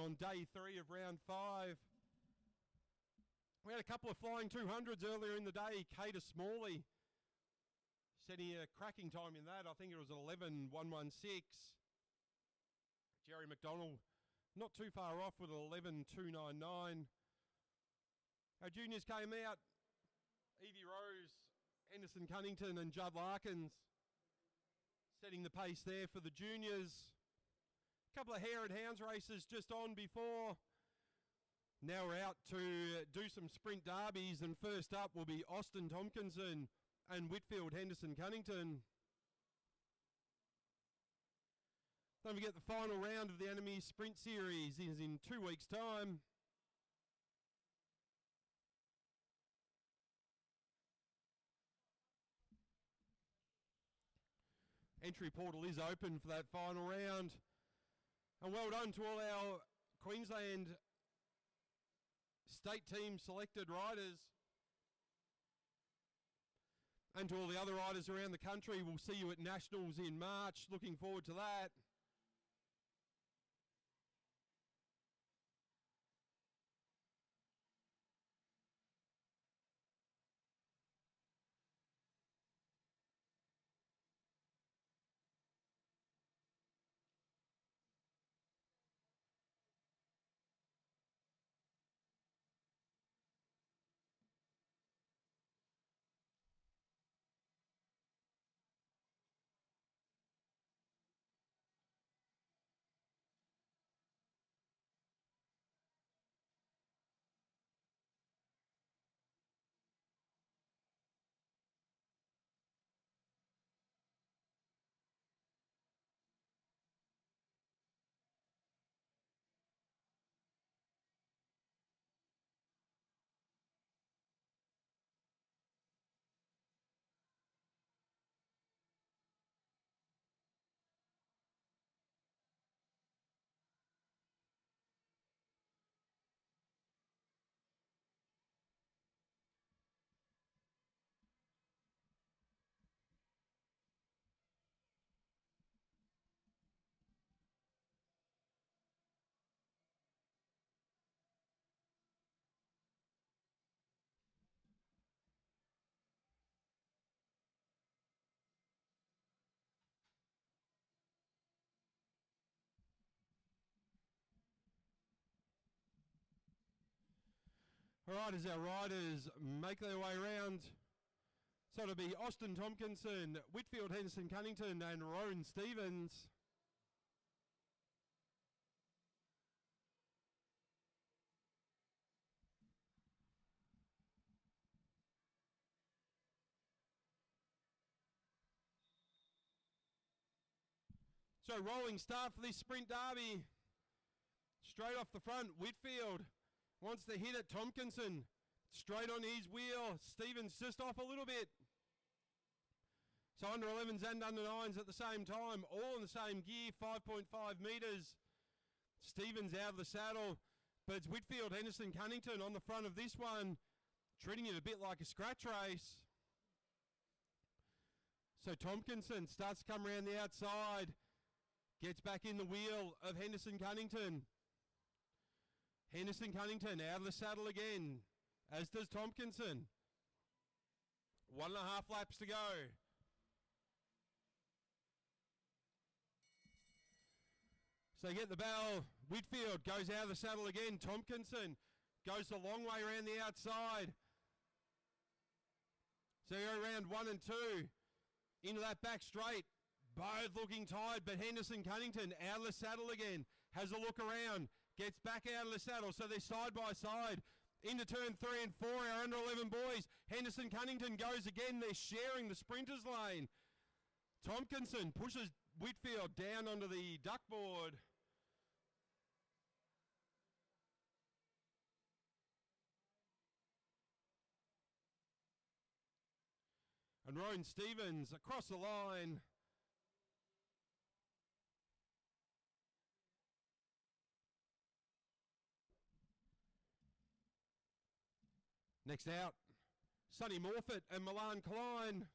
on day 3 of round 5. We had a couple of flying 200s earlier in the day. Cater Smalley setting a cracking time in that. I think it was 11.116. Jerry McDonald not too far off with 11.299. Our juniors came out. Evie Rose, Henderson Cunnington and Judd Larkins setting the pace there for the juniors. A couple of hare and hounds races just on before. Now we're out to do some sprint derbies, and first up will be Austin Tompkinson and Whitfield Henderson Cunnington. Don't forget the final round of the Enemy Sprint Series is in 2 weeks' time. Entry portal is open for that final round. And well done to all our Queensland state team selected riders. And to all the other riders around the country. We'll see you at Nationals in March. Looking forward to that. All right, as our riders make their way around, so it'll be Austin Tompkinson, Whitfield Henderson Cunnington and Rowan Stevens. So rolling start for this sprint derby. Straight off the front, Whitfield wants to hit it. Tompkinson straight on his wheel. Stevens just off a little bit. So under 11s and under 9s at the same time. All in the same gear, 5.5 metres. Stevens out of the saddle. But it's Whitfield Henderson Cunnington on the front of this one. Treating it a bit like a scratch race. So Tompkinson starts to come around the outside. Gets back in the wheel of Henderson Cunnington. Henderson Cunnington out of the saddle again, as does Tompkinson. 1.5 laps to go. So get the bell. Whitfield goes out of the saddle again. Tompkinson goes the long way around the outside. So you go around 1 and 2. Into that back straight. Both looking tired, but Henderson Cunnington out of the saddle again. Has a look around. Gets back out of the saddle, so they're side by side. Into turn 3 and 4, our under 11 boys. Henderson Cunnington goes again. They're sharing the sprinters lane. Tompkinson pushes Whitfield down onto the duck board. And Rowan Stevens across the line. Next out, Sonny Morfitt and Milan Klein.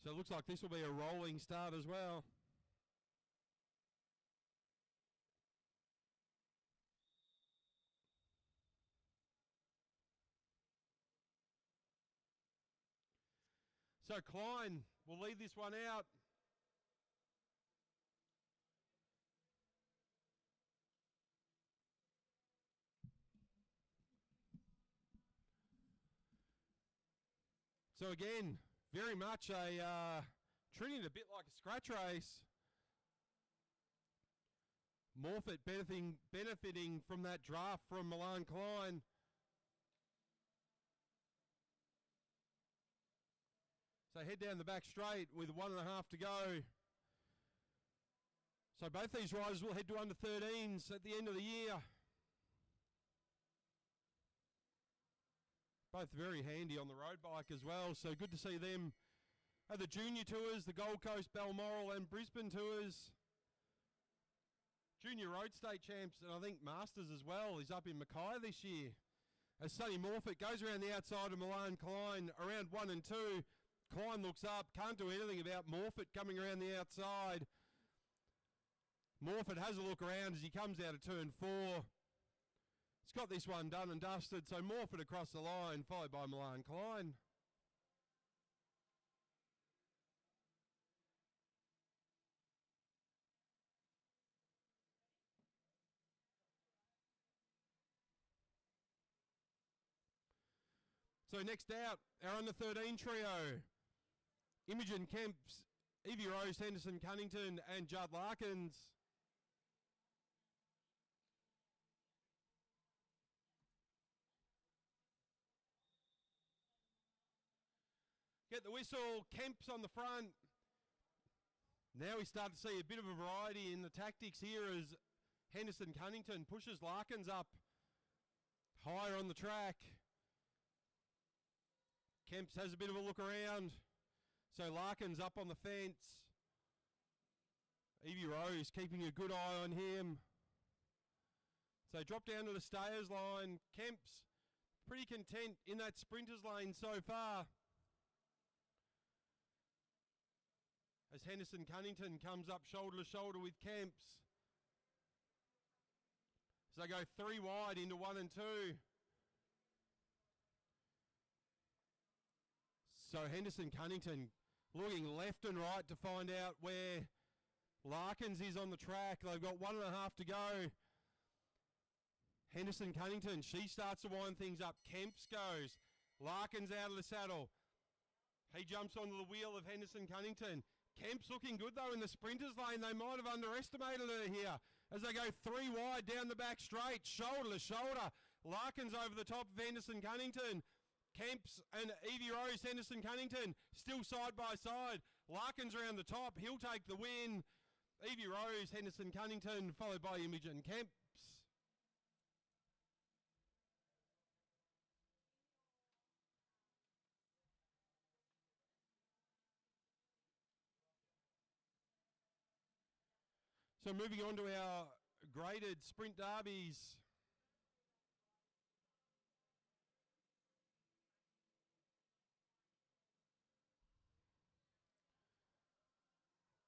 So it looks like this will be a rolling start as well. So Klein will lead this one out. So again, very much treating it a bit like a scratch race. Morfitt benefiting from that draft from Milan Klein. So head down the back straight with 1.5 to go. So both these riders will head to under 13s at the end of the year. Both very handy on the road bike as well, so good to see them at the junior tours, the Gold Coast, Balmoral and Brisbane tours. Junior Road State champs, and I think Masters as well. He's up in Mackay this year. As Sonny Morfitt goes around the outside of Milan Klein, around 1 and 2. Klein looks up, can't do anything about Morfitt coming around the outside. Morfitt has a look around as he comes out of turn 4. He's got this one done and dusted, so Morfitt across the line, followed by Milan Klein. So next out, our under 13 trio. Imogen Kemps, Evie Rose, Henderson Cunnington and Judd Larkins. Get the whistle, Kemps on the front. Now we start to see a bit of a variety in the tactics here as Henderson Cunnington pushes Larkins up higher on the track. Kemps has a bit of a look around. So Larkins up on the fence. Evie Rose keeping a good eye on him. So drop down to the stayers line. Kemps pretty content in that sprinters lane so far. As Henderson Cunnington comes up shoulder to shoulder with Kemps. So they go 3 wide into 1 and 2. So Henderson Cunnington looking left and right to find out where Larkins is on the track. They've got 1.5 to go. Henderson Cunnington, she starts to wind things up. Kemps goes. Larkins out of the saddle. He jumps onto the wheel of Henderson Cunnington. Kemps looking good though in the sprinters lane. They might have underestimated her here as they go 3 wide down the back straight, shoulder to shoulder. Larkins over the top of Henderson Cunnington. Kemps and Evie Rose, Henderson Cunnington still side by side. Larkins around the top. He'll take the win. Evie Rose, Henderson Cunnington, followed by Imogen Kemps. So moving on to our graded sprint derbies.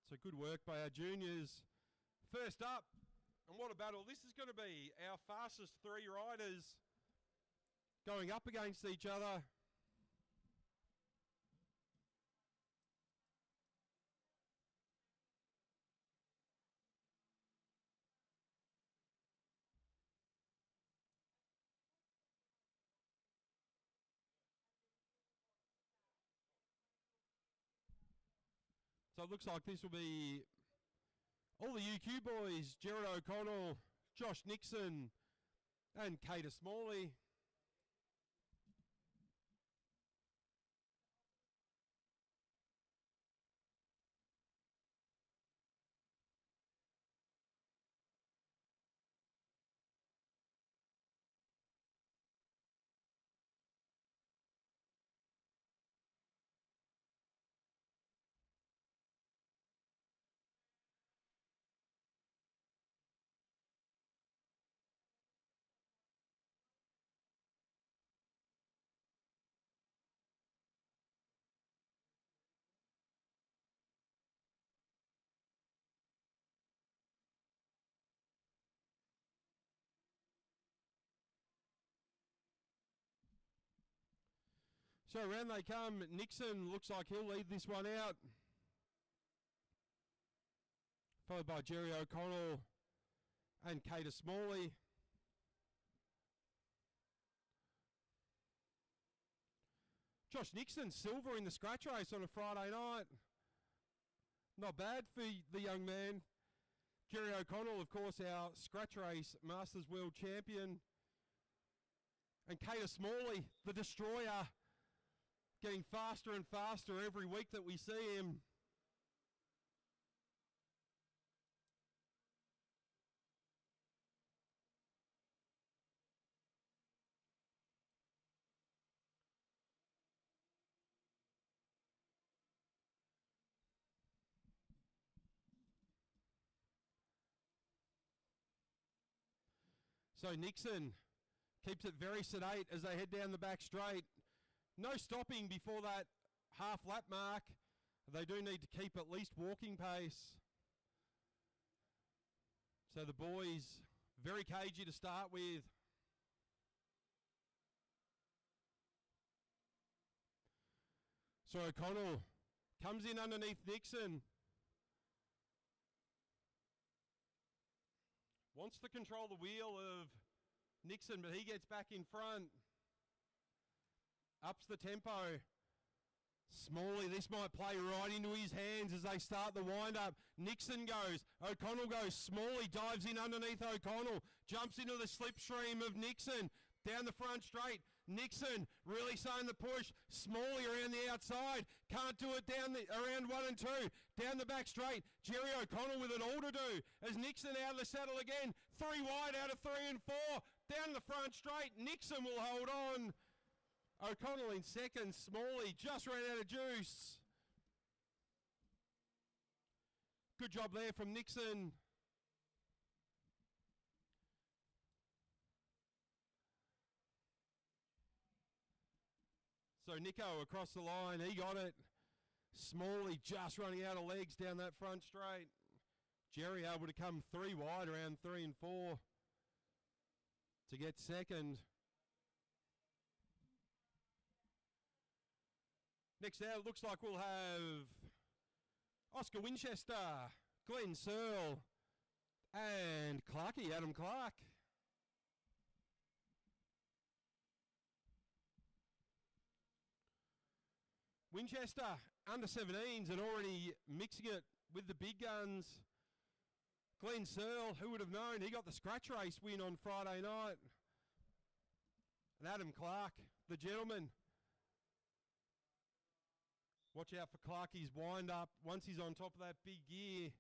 So good work by our juniors. First up, and what a battle this is going to be. Our fastest 3 riders going up against each other. So it looks like this will be all the UQ boys, Jared O'Connell, Josh Nixon and Cater Smalley. So around they come. Nixon looks like he'll lead this one out. Followed by Jerry O'Connell and Cater Smalley. Josh Nixon, silver in the scratch race on a Friday night. Not bad for the young man. Jerry O'Connell, of course, our scratch race Masters World Champion. And Cater Smalley, the destroyer, getting faster and faster every week that we see him. So Nixon keeps it very sedate as they head down the back straight. No stopping before that half lap mark. They do need to keep at least walking pace. So the boys, very cagey to start with. So O'Connell comes in underneath Nixon. Wants to control the wheel of Nixon, but he gets back in front. Ups the tempo. Smalley, this might play right into his hands as they start the wind-up. Nixon goes, O'Connell goes, Smalley dives in underneath O'Connell, jumps into the slipstream of Nixon, down the front straight. Nixon really starting the push. Smalley around the outside. Can't do it down around 1 and 2. Down the back straight. Jerry O'Connell with it all to do. As Nixon out of the saddle again. 3 wide out of 3 and 4. Down the front straight. Nixon will hold on. O'Connell in second. Smalley just ran out of juice. Good job there from Nixon. So Nico across the line, he got it. Smalley just running out of legs down that front straight. Jerry able to come 3 wide around 3 and 4 to get second. Next out, looks like we'll have Oscar Winchester, Glenn Searle, and Clarkey, Adam Clark. Winchester, under 17s and already mixing it with the big guns. Glenn Searle, who would have known, he got the scratch race win on Friday night. And Adam Clark, the gentleman. Watch out for Clarkey's wind-up. Once he's on top of that big gear,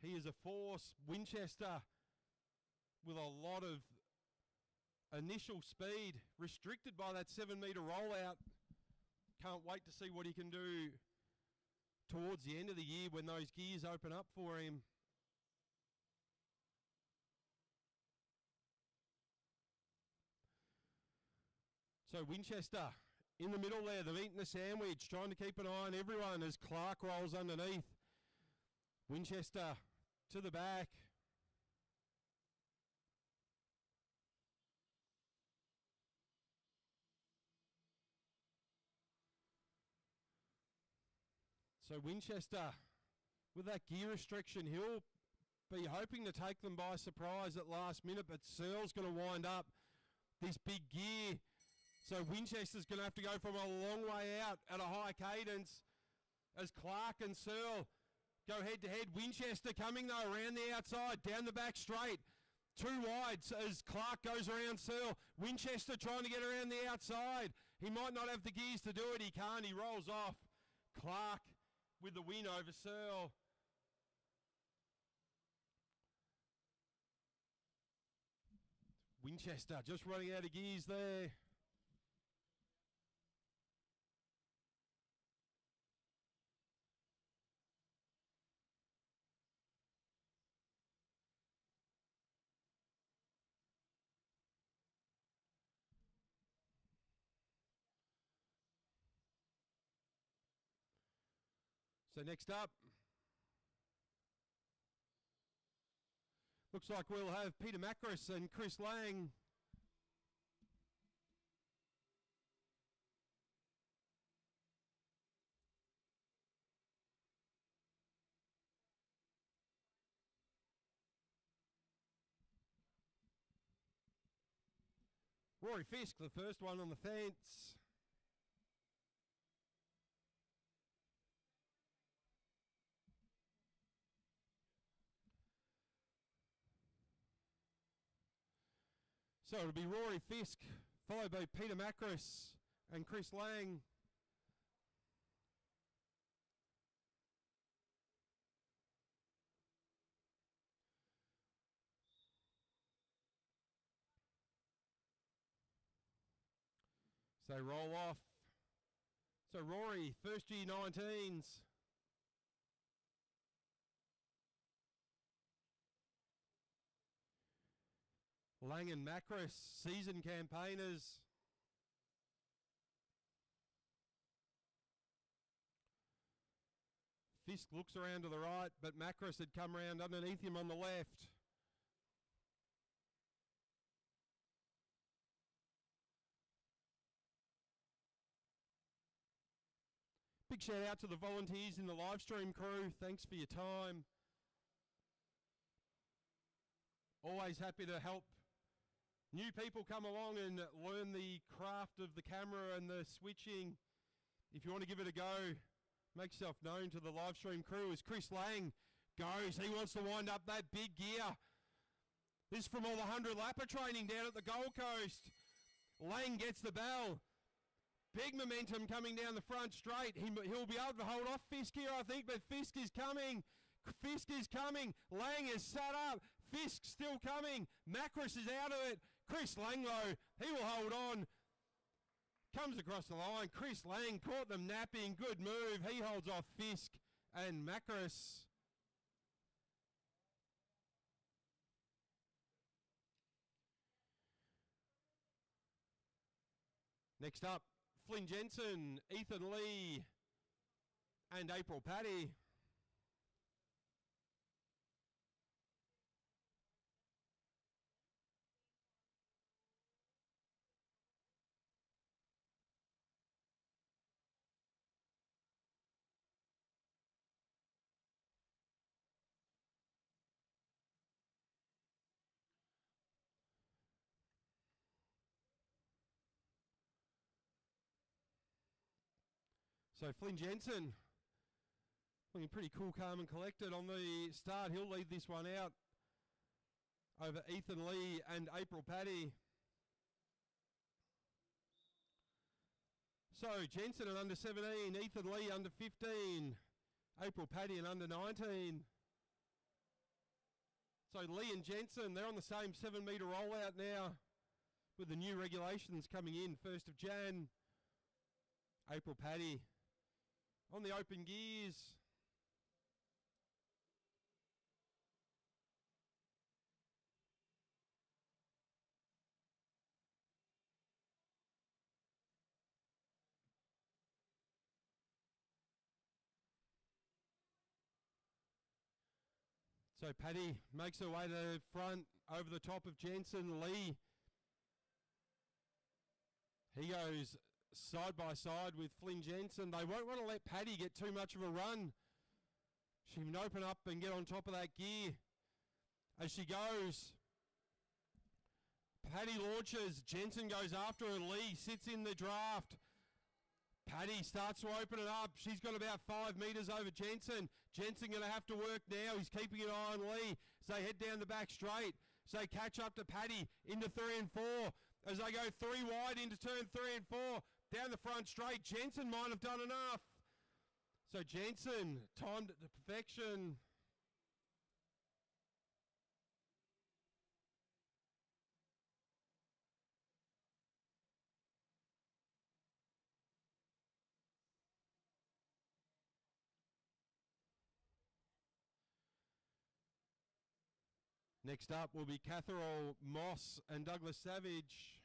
he is a force. Winchester with a lot of initial speed, restricted by that 7-metre rollout. Can't wait to see what he can do towards the end of the year when those gears open up for him. So Winchester in the middle there, they've eaten the sandwich, trying to keep an eye on everyone as Clark rolls underneath. Winchester to the back. So Winchester, with that gear restriction, he'll be hoping to take them by surprise at last minute, but Searle's going to wind up this big gear. So Winchester's going to have to go from a long way out at a high cadence as Clark and Searle go head-to-head. Winchester coming, though, around the outside, down the back straight. 2 wide as Clark goes around Searle. Winchester trying to get around the outside. He might not have the gears to do it. He can't. He rolls off. Clark with the win over Searle. Winchester just running out of gears there. So next up, looks like we'll have Peter Macris and Chris Lang. Rory Fisk, the first one on the fence. So it'll be Rory Fisk, followed by Peter Macris and Chris Lang. So roll off. So Rory, first year 19s. Lang and Macris, seasoned campaigners. Fisk looks around to the right, but Macris had come around underneath him on the left. Big shout out to the volunteers in the live stream crew. Thanks for your time. Always happy to help new people come along and learn the craft of the camera and the switching. If you want to give it a go, make yourself known to the live stream crew as Chris Lang goes. He wants to wind up that big gear. This is from all the 100 lapper training down at the Gold Coast. Lang gets the bell. Big momentum coming down the front straight. He'll be able to hold off Fisk here, I think, but Fisk is coming. Fisk is coming. Lang is sat up. Fisk still coming. Macris is out of it. Chris Langlow, he will hold on. Comes across the line. Chris Lang caught them napping. Good move. He holds off Fisk and Macris. Next up, Flynn Jensen, Ethan Lee, and April Paddy. So Flynn Jensen, looking pretty cool, calm and collected on the start. He'll lead this one out over Ethan Lee and April Paddy. So Jensen at under 17, Ethan Lee under 15, April Paddy at under 19. So Lee and Jensen, they're on the same 7 metre rollout now with the new regulations coming in 1st of Jan. April Paddy on the open gears. So Paddy makes her way to the front over the top of Jensen. Lee, he goes side by side with Flynn Jensen. They won't want to let Paddy get too much of a run. She can open up and get on top of that gear as she goes. Paddy launches. Jensen goes after her. Lee sits in the draft. Paddy starts to open it up. She's got about 5 metres over Jensen. Jensen going to have to work now. He's keeping an eye on Lee as they head down the back straight. So they catch up to Paddy into 3 and 4 as they go 3 wide into turn 3 and 4. Down the front straight. Jensen might have done enough. So Jensen timed it to perfection. Next up will be Catherall Moss and Douglas Savage.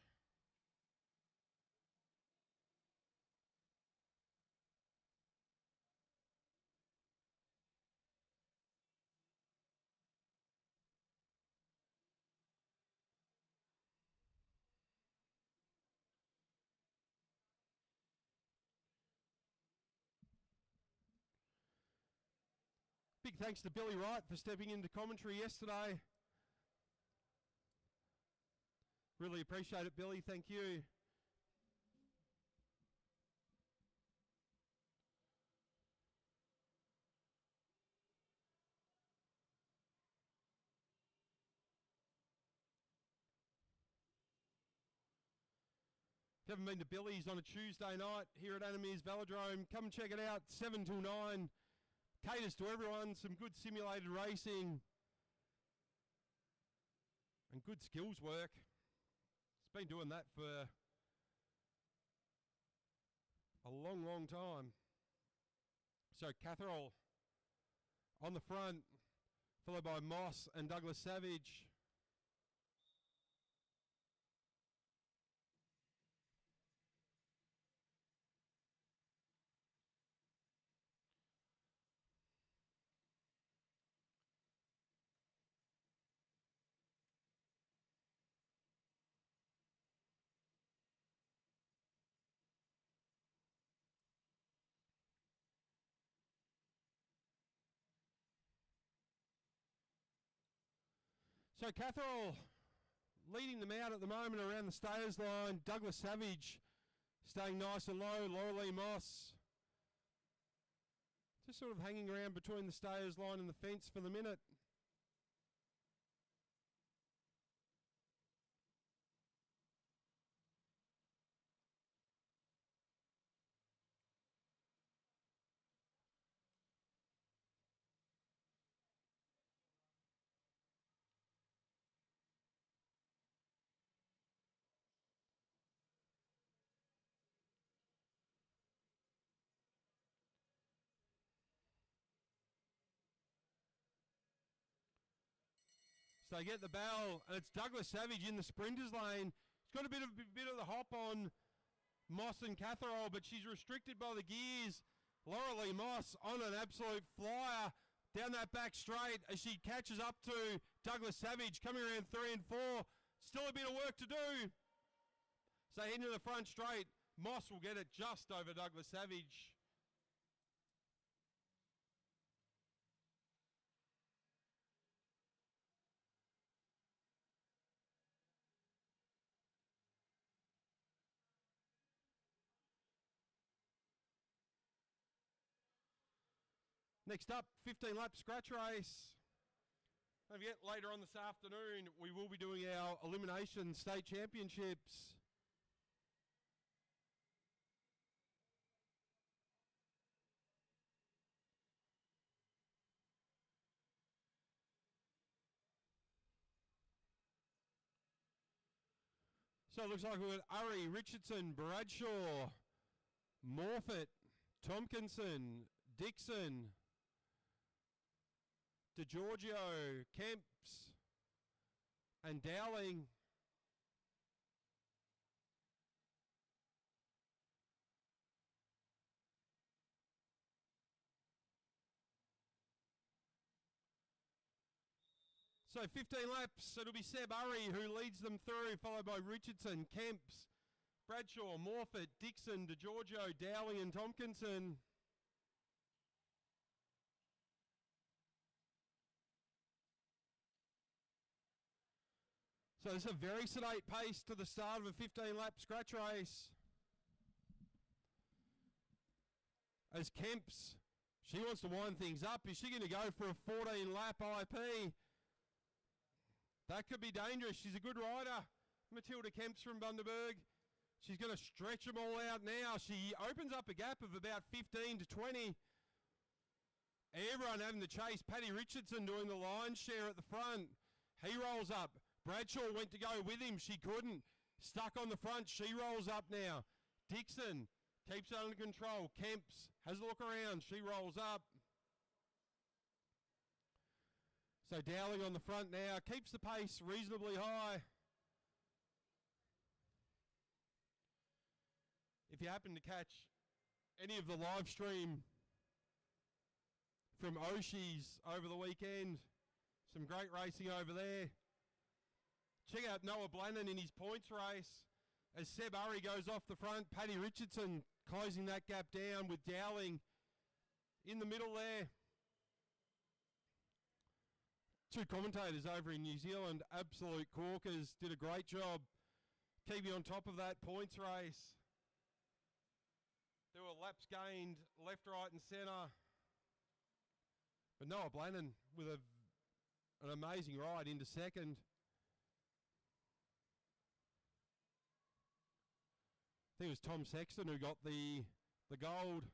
Big thanks to Billy Wright for stepping into commentary yesterday. Really appreciate it, Billy. Thank you. If you haven't been to Billy's on a Tuesday night here at Animere's Velodrome, come and check it out. 7 till 9. Caters to everyone. Some good simulated racing. And good skills work. It's been doing that for a long, long time. So Catherall on the front, followed by Moss and Douglas Savage. So Catherall leading them out at the moment around the stayers line. Douglas Savage staying nice and low. Laurelie Moss just sort of hanging around between the stayers line and the fence for the minute. So they get the bell, and it's Douglas Savage in the sprinters lane. He's got a bit of the hop on Moss and Catherall, but she's restricted by the gears. Laurelie Moss on an absolute flyer down that back straight as she catches up to Douglas Savage, coming around 3 and 4. Still a bit of work to do. So into the front straight, Moss will get it just over Douglas Savage. Next up, 15-lap scratch race. Don't forget, later on this afternoon, we will be doing our Elimination State Championships. So it looks like we've got Urry, Richardson, Bradshaw, Morfitt, Tompkinson, Dixon, DeGiorgio, Kemps, and Dowling. So 15 laps, it'll be Seb Urry who leads them through, followed by Richardson, Kemps, Bradshaw, Morfitt, Dixon, DeGiorgio, Dowling and Tompkinson. So it's a very sedate pace to the start of a 15-lap scratch race. As Kemps, she wants to wind things up. Is she going to go for a 14-lap IP? That could be dangerous. She's a good rider. Matilda Kemps from Bundaberg. She's going to stretch them all out now. She opens up a gap of about 15 to 20. Everyone having the chase. Paddy Richardson doing the lion's share at the front. He rolls up. Bradshaw went to go with him. She couldn't. Stuck on the front. She rolls up now. Dixon keeps it under control. Kemps has a look around. She rolls up. So Dowling on the front now. Keeps the pace reasonably high. If you happen to catch any of the live stream from Oshie's over the weekend, some great racing over there. Check out Noah Blannon in his points race as Seb Urry goes off the front. Paddy Richardson closing that gap down with Dowling in the middle there. Two commentators over in New Zealand, absolute corkers, did a great job keeping on top of that points race. There were laps gained left, right and centre. But Noah Blannon with an amazing ride into second. I think it was Tom Sexton who got the gold.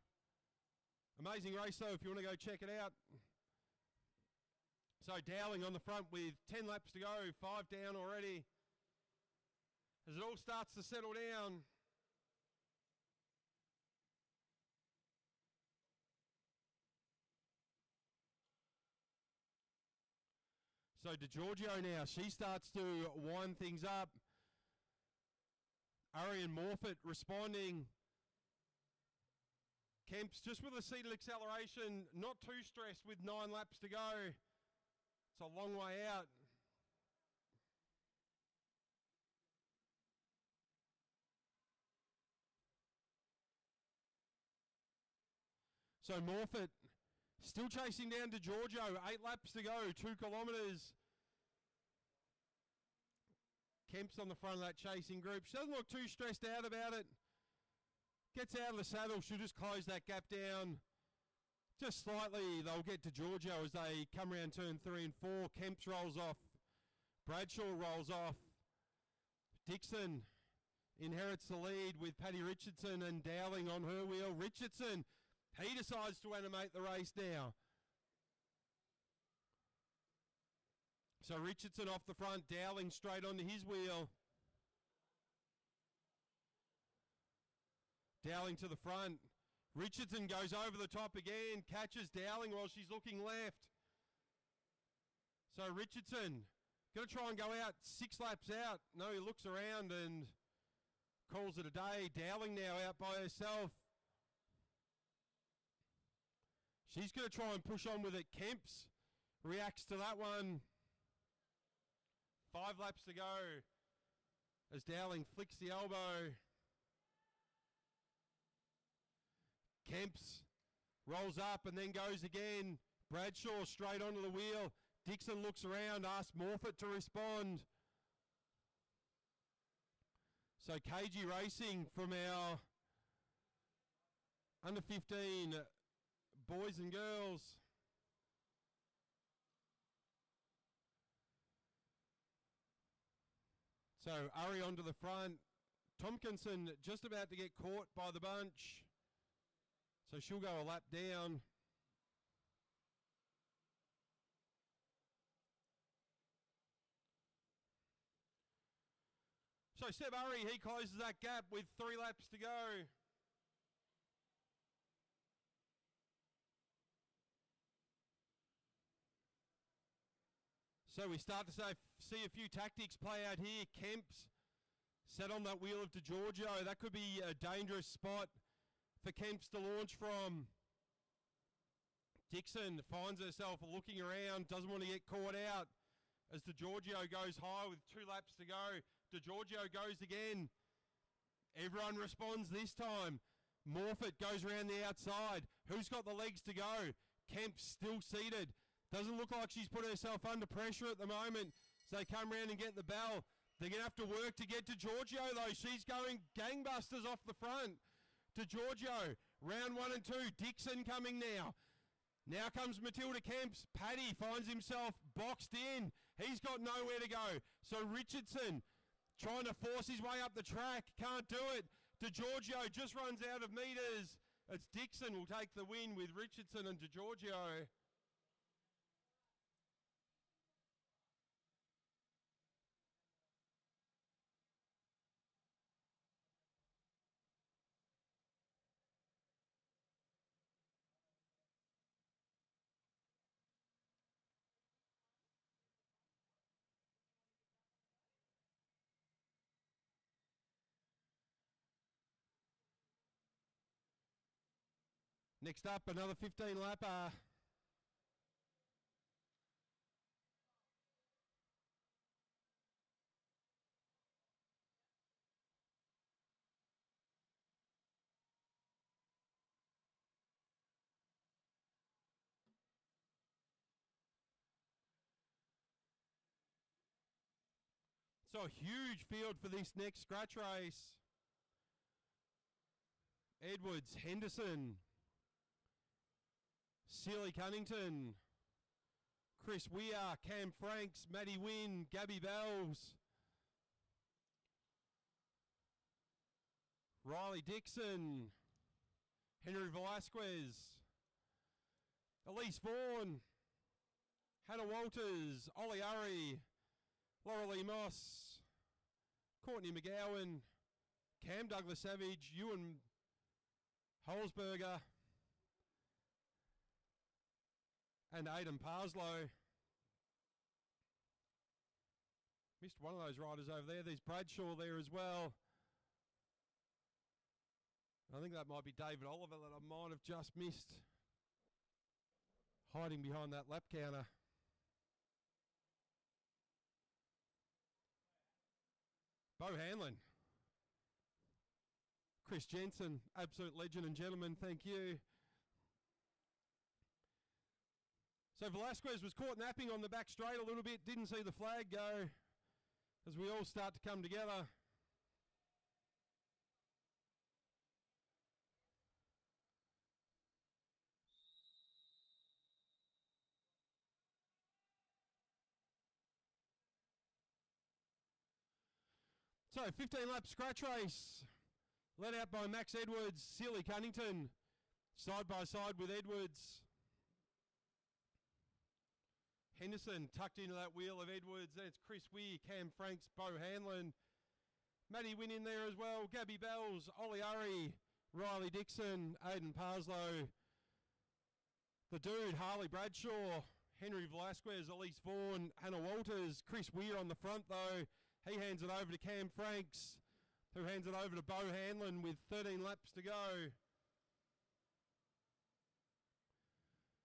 Amazing race though, if you want to go check it out. So Dowling on the front with 10 laps to go, 5 down already. As it all starts to settle down. So DeGiorgio now, she starts to wind things up. Arian Morfitt responding. Kemp's just with a seated acceleration, not too stressed with 9 laps to go. It's a long way out. So Morfitt still chasing down DeGiorgio, 8 laps to go, 2 kilometres. Kemp's on the front of that chasing group. She doesn't look too stressed out about it. Gets out of the saddle, she'll just close that gap down. Just slightly, they'll get DeGiorgio as they come around turn 3 and 4. Kemp's rolls off. Bradshaw rolls off. Dixon inherits the lead with Paddy Richardson and Dowling on her wheel. Richardson, he decides to animate the race now. So Richardson off the front, Dowling straight onto his wheel. Dowling to the front. Richardson goes over the top again, catches Dowling while she's looking left. So Richardson going to try and go out 6 laps out. No, he looks around and calls it a day. Dowling now out by herself. She's going to try and push on with it. Kemps reacts to that one. 5 laps to go as Dowling flicks the elbow. Kemps rolls up and then goes again. Bradshaw straight onto the wheel. Dixon looks around, asks Morfitt to respond. So KG Racing from our under 15 boys and girls. So Ari onto the front. Tompkinson just about to get caught by the bunch. So she'll go a lap down. So Seb Urry, he closes that gap with 3 laps to go. So we start to see a few tactics play out here. Kemps set on that wheel of DeGiorgio. That could be a dangerous spot for Kemps to launch from. Dixon finds herself looking around, doesn't want to get caught out as DeGiorgio goes high with 2 laps to go. DeGiorgio goes again. Everyone responds this time. Morfitt goes around the outside. Who's got the legs to go? Kemp's still seated. Doesn't look like she's put herself under pressure at the moment. So they come around and get the bell. They're going to have to work to get to Giorgio though. She's going gangbusters off the front. To Giorgio, round 1 and 2. Dixon coming now. Now comes Matilda Kemps. Paddy finds himself boxed in. He's got nowhere to go. So Richardson trying to force his way up the track. Can't do it. De Giorgio just runs out of meters. It's Dixon will take the win with Richardson and De Giorgio. Next up, another 15 lapper. So So a huge field for this next scratch race. Edwards, Henderson, Sealy Cunnington, Chris Weir, Cam Franks, Maddie Wynn, Gabby Bells, Riley Dixon, Henry Velasquez, Elise Vaughan, Hannah Walters, Ollie Urry, Laura Lee Moss, Courtney McGowan, Cam Douglas Savage, Ewan Holzberger, and Aidan Parslow. Missed one of those riders over there. There's Bradshaw there as well. I think that might be David Oliver that I might have just missed, hiding behind that lap counter. Bo Hanlon. Chris Jensen, absolute legend and gentleman, thank you. So Velasquez was caught napping on the back straight a little bit, didn't see the flag go as we all start to come together. So 15 lap scratch race, led out by Max Edwards, Sealy Cunnington, side by side with Edwards. Henderson tucked into that wheel of Edwards. Then it's Chris Weir, Cam Franks, Bo Hanlon. Maddie Wynn in there as well. Gabby Bells, Ollie Urry, Riley Dixon, Aidan Parslow. The dude, Harley Bradshaw, Henry Velasquez, Elise Vaughan, Hannah Walters. Chris Weir on the front though. He hands it over to Cam Franks, who hands it over to Bo Hanlon with 13 laps to go.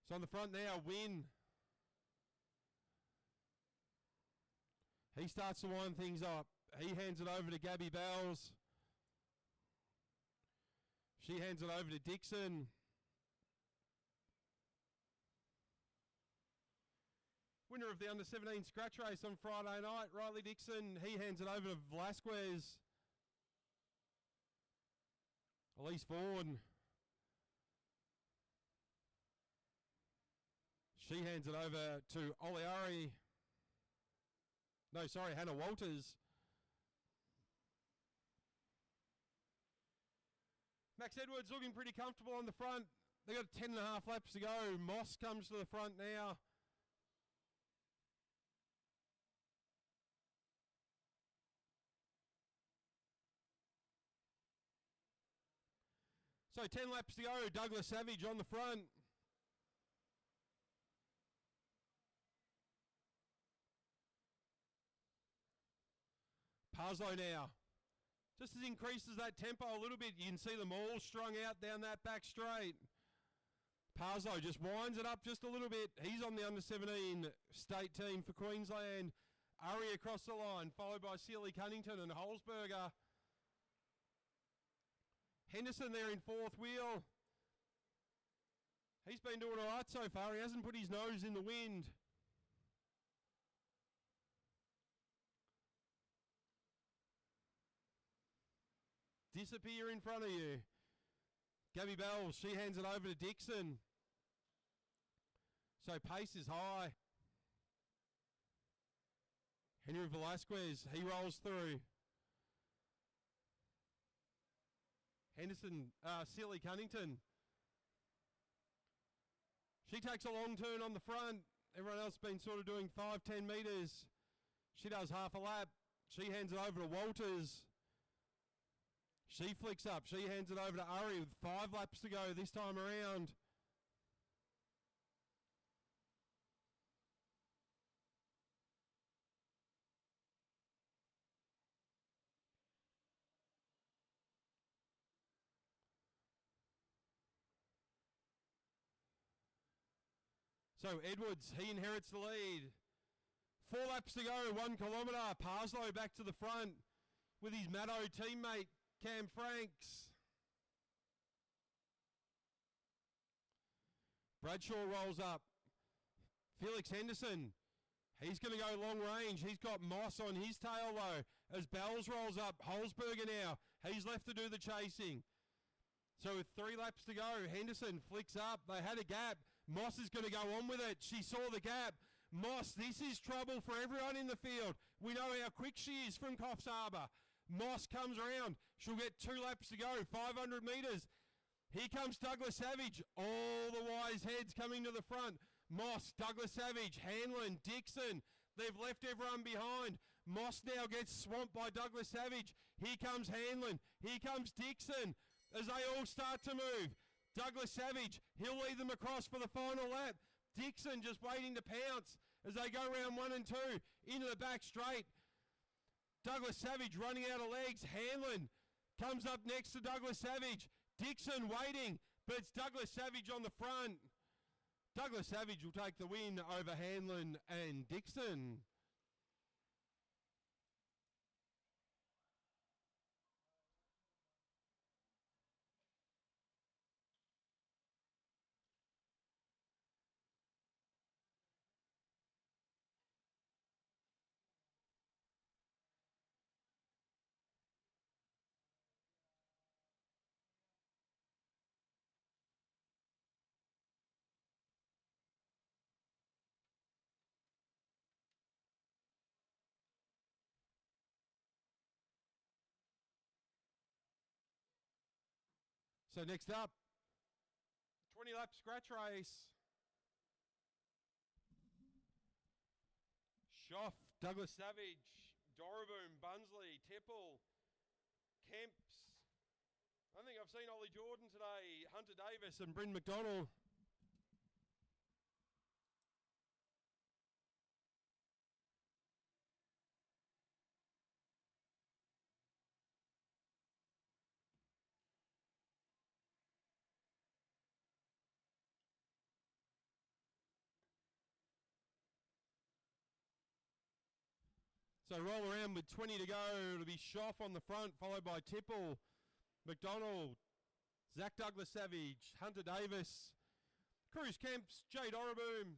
So on the front now, Wynn. He starts to wind things up. He hands it over to Gabby Bells. She hands it over to Dixon. Winner of the under-17 scratch race on Friday night, Riley Dixon. He hands it over to Velasquez. Elise Vaughan. She hands it over to Ollie Urry. No, sorry, Hannah Walters. Max Edwards looking pretty comfortable on the front. They've got 10 and a half laps to go. Moss comes to the front now. So 10 laps to go, Douglas Savage on the front. Parslow now. Just as increases that tempo a little bit, you can see them all strung out down that back straight. Parslow just winds it up just a little bit. He's on the under-17 state team for Queensland. Urry across the line, followed by Sealy Cunnington and Holzberger. Henderson there in fourth wheel. He's been doing all right so far. He hasn't put his nose in the wind. Disappear in front of you. Gabby Bells, she hands it over to Dixon. So pace is high. Henry Velasquez, he rolls through. Henderson, Sealy Cunnington. She takes a long turn on the front. Everyone else been sort of doing 5-10 metres. She does half a lap. She hands it over to Walters. She flicks up. She hands it over to Urry with 5 laps to go this time around. So Edwards, he inherits the lead. 4 laps to go, 1 kilometre. Parslow back to the front with his Maddo teammate, Cam Franks. Bradshaw rolls up. Felix Henderson. He's going to go long range. He's got Moss on his tail, though. As Bells rolls up, Holzberger now. He's left to do the chasing. So with 3 laps to go, Henderson flicks up. They had a gap. Moss is going to go on with it. She saw the gap. Moss, this is trouble for everyone in the field. We know how quick she is from Coffs Harbour. Moss comes around. She'll get 2 laps to go, 500 metres. Here comes Douglas Savage. All the wise heads coming to the front. Moss, Douglas Savage, Hanlon, Dixon. They've left everyone behind. Moss now gets swamped by Douglas Savage. Here comes Hanlon. Here comes Dixon as they all start to move. Douglas Savage, he'll lead them across for the final lap. Dixon just waiting to pounce as they go round 1 and 2 into the back straight. Douglas Savage running out of legs. Hanlon comes up next to Douglas Savage. Dixon waiting, but it's Douglas Savage on the front. Douglas Savage will take the win over Hanlon and Dixon. So next up, 20 lap scratch race. Schoff, Douglas Savage, Doroboom, Bunsley, Tipple, Kemps. I think I've seen Ollie Jordan today, Hunter Davis and Bryn McDonald. So roll around with 20 to go. It'll be Schoff on the front, followed by Tipple, McDonald, Zach Douglas Savage, Hunter Davis, Cruz Kemps, Jay Doroboom,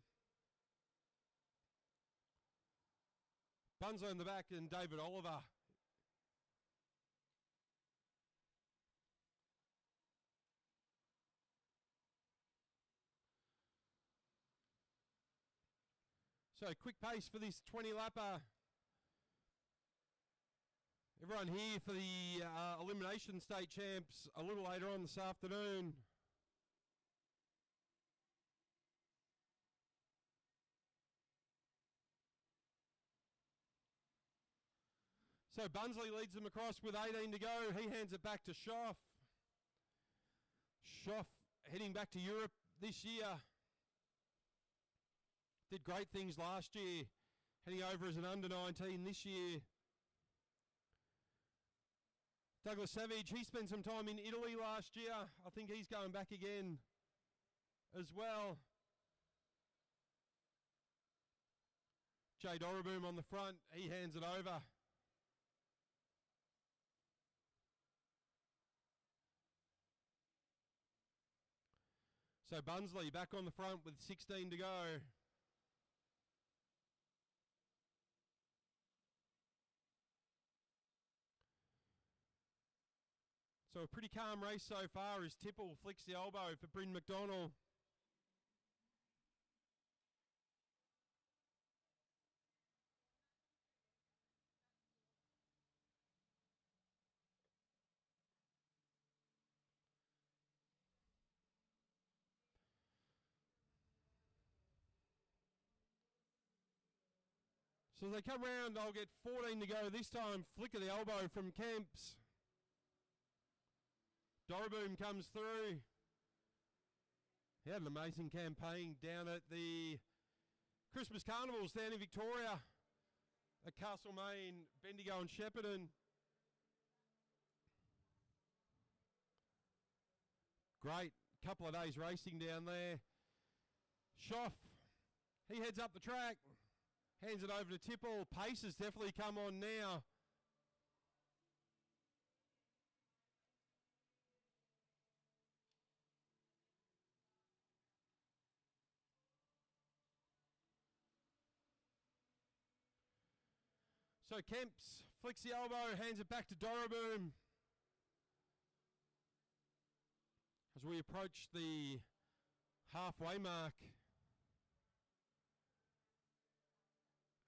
Bunzo in the back, and David Oliver. So quick pace for this 20-lapper. Everyone here for the Elimination State Champs a little later on this afternoon. So Bunsley leads them across with 18 to go. He hands it back to Schoff. Schoff heading back to Europe this year. Did great things last year, heading over as an under-19 this year. Douglas Savage, he spent some time in Italy last year. I think he's going back again as well. Jay Doroboom on the front, he hands it over. So Bunsley back on the front with 16 to go. So a pretty calm race so far as Tipple flicks the elbow for Bryn McDonald. So as they come round, I'll get 14 to go this time. Flick of the elbow from Kemps. Doroboom comes through. He had an amazing campaign down at the Christmas Carnivals down in Victoria at Castlemaine, Bendigo and Shepparton. Great couple of days racing down there. Schoff, he heads up the track, hands it over to Tipple. Pace has definitely come on now. So Kemps flicks the elbow, hands it back to Doroboom. As we approach the halfway mark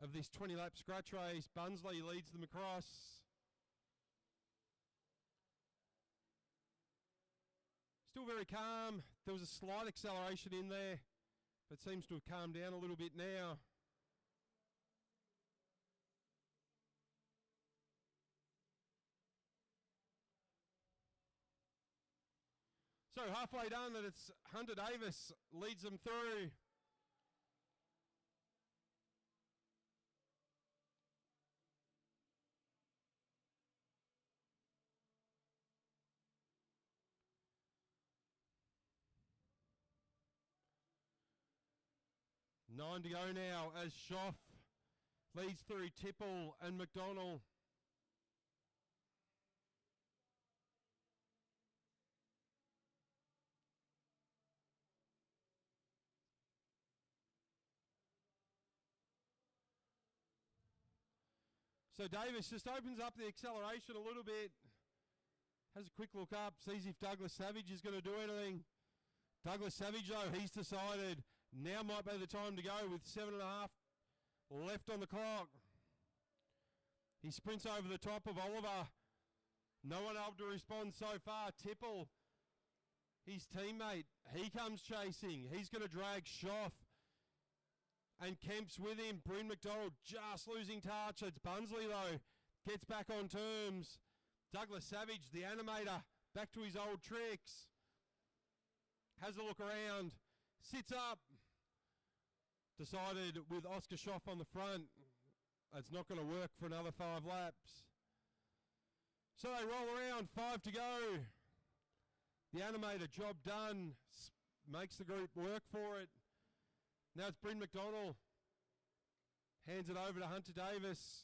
of this 20-lap scratch race, Bunsley leads them across. Still very calm. There was a slight acceleration in there, but seems to have calmed down a little bit now. So halfway done, and it's Hunter Davis leads them through. Nine to go now as Schoff leads through Tipple and McDonald. So Davis just opens up the acceleration a little bit. Has a quick look up, sees if Douglas Savage is going to do anything. Douglas Savage, though, he's decided now might be the time to go with 7.5 left on the clock. He sprints over the top of Oliver. No one able to respond so far. Tipple, his teammate, he comes chasing. He's going to drag Schoff. And Kemp's with him. Bryn McDonald just losing touch. It's Bunsley, though. Gets back on terms. Douglas Savage, the animator, back to his old tricks. Has a look around. Sits up. Decided with Oscar Schoff on the front, it's not going to work for another 5 laps. So they roll around, 5 to go. The animator, job done. Makes the group work for it. Now it's Bryn McDonald. Hands it over to Hunter Davis.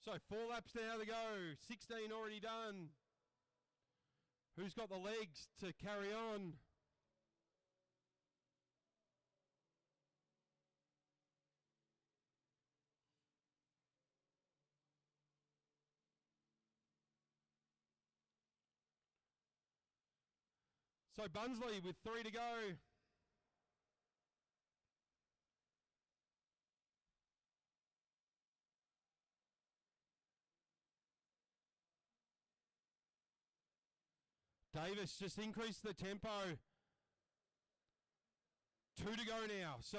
So 4 laps now to go. 16 already done. Who's got the legs to carry on? So Bunsley with 3 to go. Davis just increased the tempo. 2 to go now. So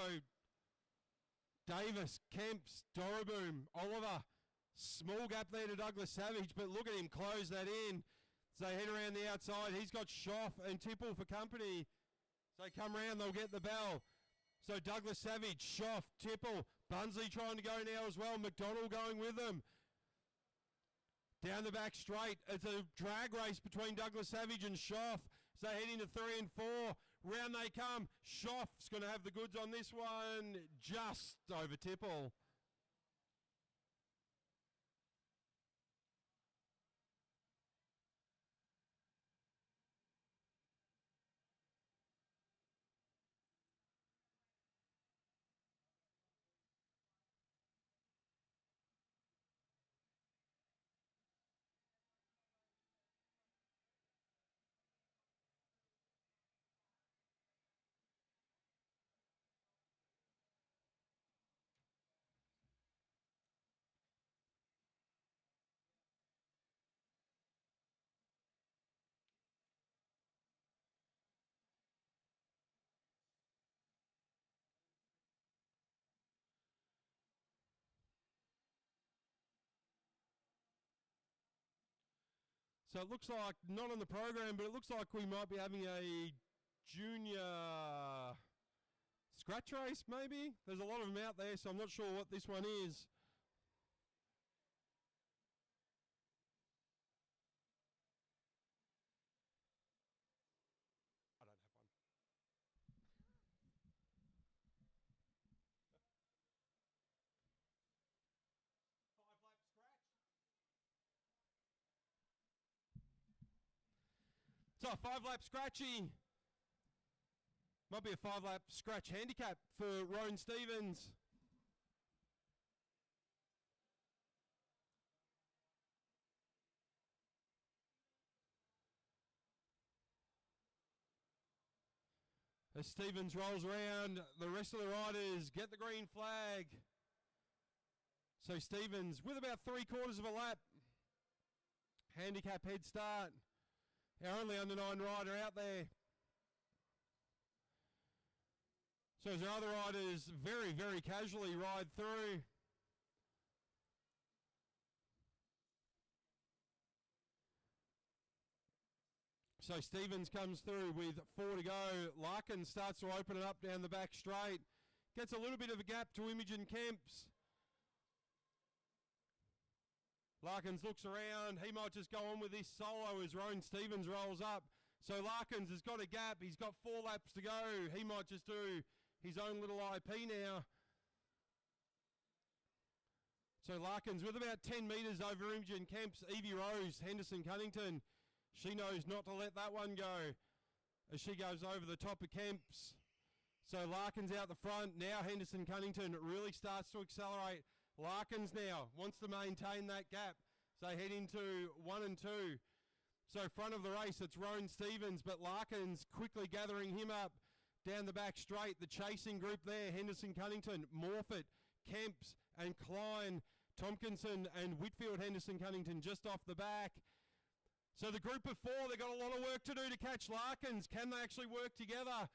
Davis, Kemps, Doroboom, Oliver. Small gap there to Douglas Savage, but look at him close that in. So they head around the outside. He's got Schoff and Tipple for company. So they come around, they'll get the bell. So Douglas Savage, Schoff, Tipple, Bunsley trying to go now as well. McDonald going with them. Down the back straight. It's a drag race between Douglas Savage and Schoff. So they head into 3 and 4. Round they come. Schoff's going to have the goods on this one. Just over Tipple. So it looks like, not on the program, but it looks like we might be having a junior scratch race, maybe? There's a lot of them out there, so I'm not sure what this one is. I don't have one. 5 lap scratch. So a 5-lap scratchy. Might be a 5-lap scratch handicap for Roan Stevens. As Stevens rolls around, the rest of the riders get the green flag. So Stevens with about 3/4 of a lap. Handicap head start. Our only under 9 rider out there. So as our other riders very, very casually ride through. So Stevens comes through with 4 to go. Larkin starts to open it up down the back straight. Gets a little bit of a gap to Imogen Kemps. Larkins looks around. He might just go on with this solo as Roan Stevens rolls up. So Larkins has got a gap. He's got 4 laps to go. He might just do his own little IP now. So Larkins with about 10 metres over Imogen Kemps. Evie Rose, Henderson Cunnington. She knows not to let that one go as she goes over the top of Kemps. So Larkins out the front. Now Henderson Cunnington really starts to accelerate. Larkins now wants to maintain that gap. So head into 1 and 2. So front of the race, it's Roan Stevens, but Larkins quickly gathering him up down the back straight. The chasing group there, Henderson Cunnington, Morfitt, Kemps and Klein, Tompkinson and Whitfield Henderson Cunnington just off the back. So the group of 4, they've got a lot of work to do to catch Larkins. Can they actually work together?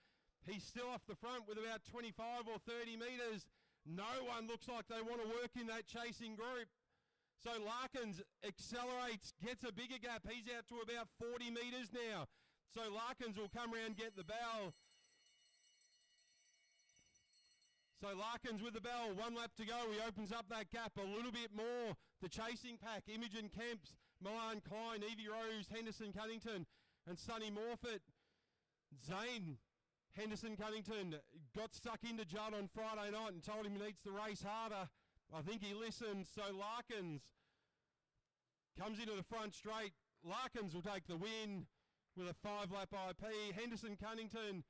He's still off the front with about 25 or 30 metres. No one looks like they want to work in that chasing group. So Larkins accelerates, gets a bigger gap. He's out to about 40 metres now. So Larkins will come around, get the bell. So Larkins with the bell, 1 lap to go. He opens up that gap a little bit more. The chasing pack, Imogen Kemps, Milan Klein, Evie Rose, Henderson Cunnington, and Sonny Morfitt. Zane Henderson Cunnington got stuck into Judd on Friday night and told him he needs to race harder. I think he listened. So Larkins comes into the front straight. Larkins will take the win with a 5-lap IP. Henderson Cunnington,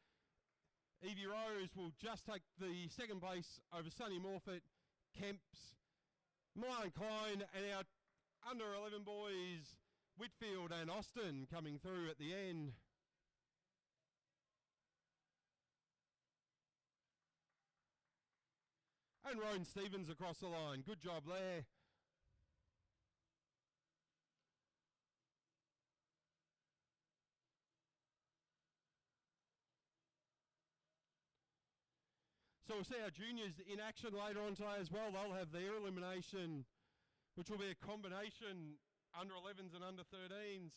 Evie Rose will just take the second place over Sonny Morfitt, Kemps, Milan Klein, and our under 11 boys, Whitfield and Austin coming through at the end. And Roan Stevens across the line. Good job there. So we'll see our juniors in action later on today as well. They'll have their elimination, which will be a combination under 11s and under 13s.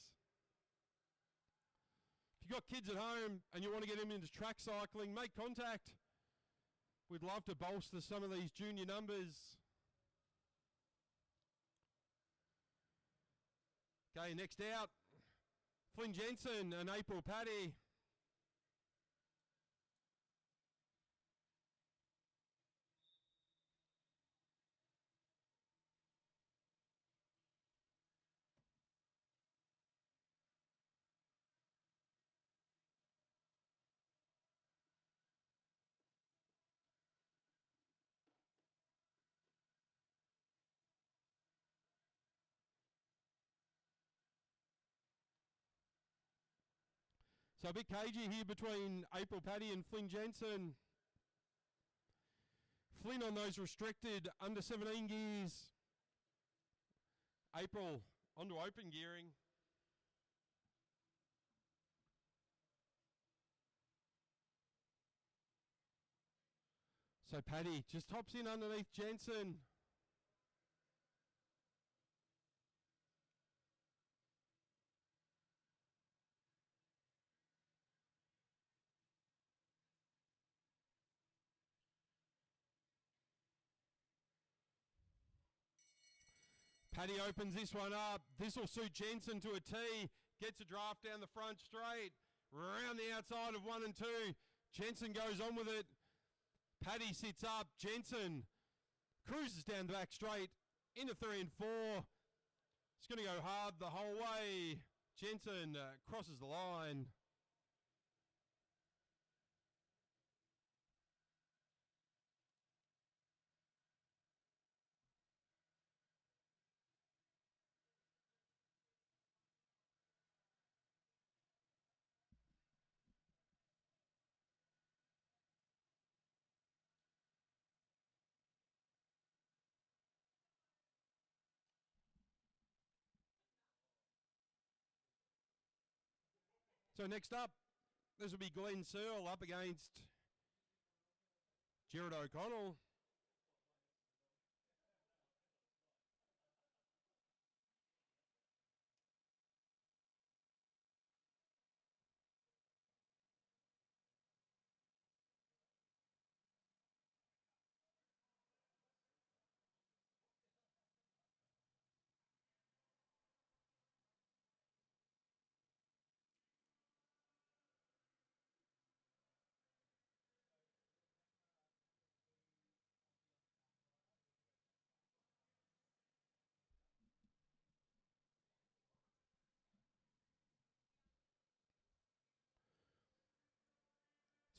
If you've got kids at home and you want to get them into track cycling, make contact. We'd love to bolster some of these junior numbers. Okay, next out, Flynn Jensen and April Paddy. So a bit cagey here between April Paddy and Flynn Jensen. Flynn on those restricted under 17 gears. April onto open gearing. So Paddy just hops in underneath Jensen. Paddy opens this one up. This will suit Jensen to a T. Gets a draft down the front straight. Round the outside of 1 and 2. Jensen goes on with it. Paddy sits up. Jensen cruises down the back straight into 3 and 4. It's going to go hard the whole way. Jensen crosses the line. So next up, this will be Glenn Searle up against Jared O'Connell.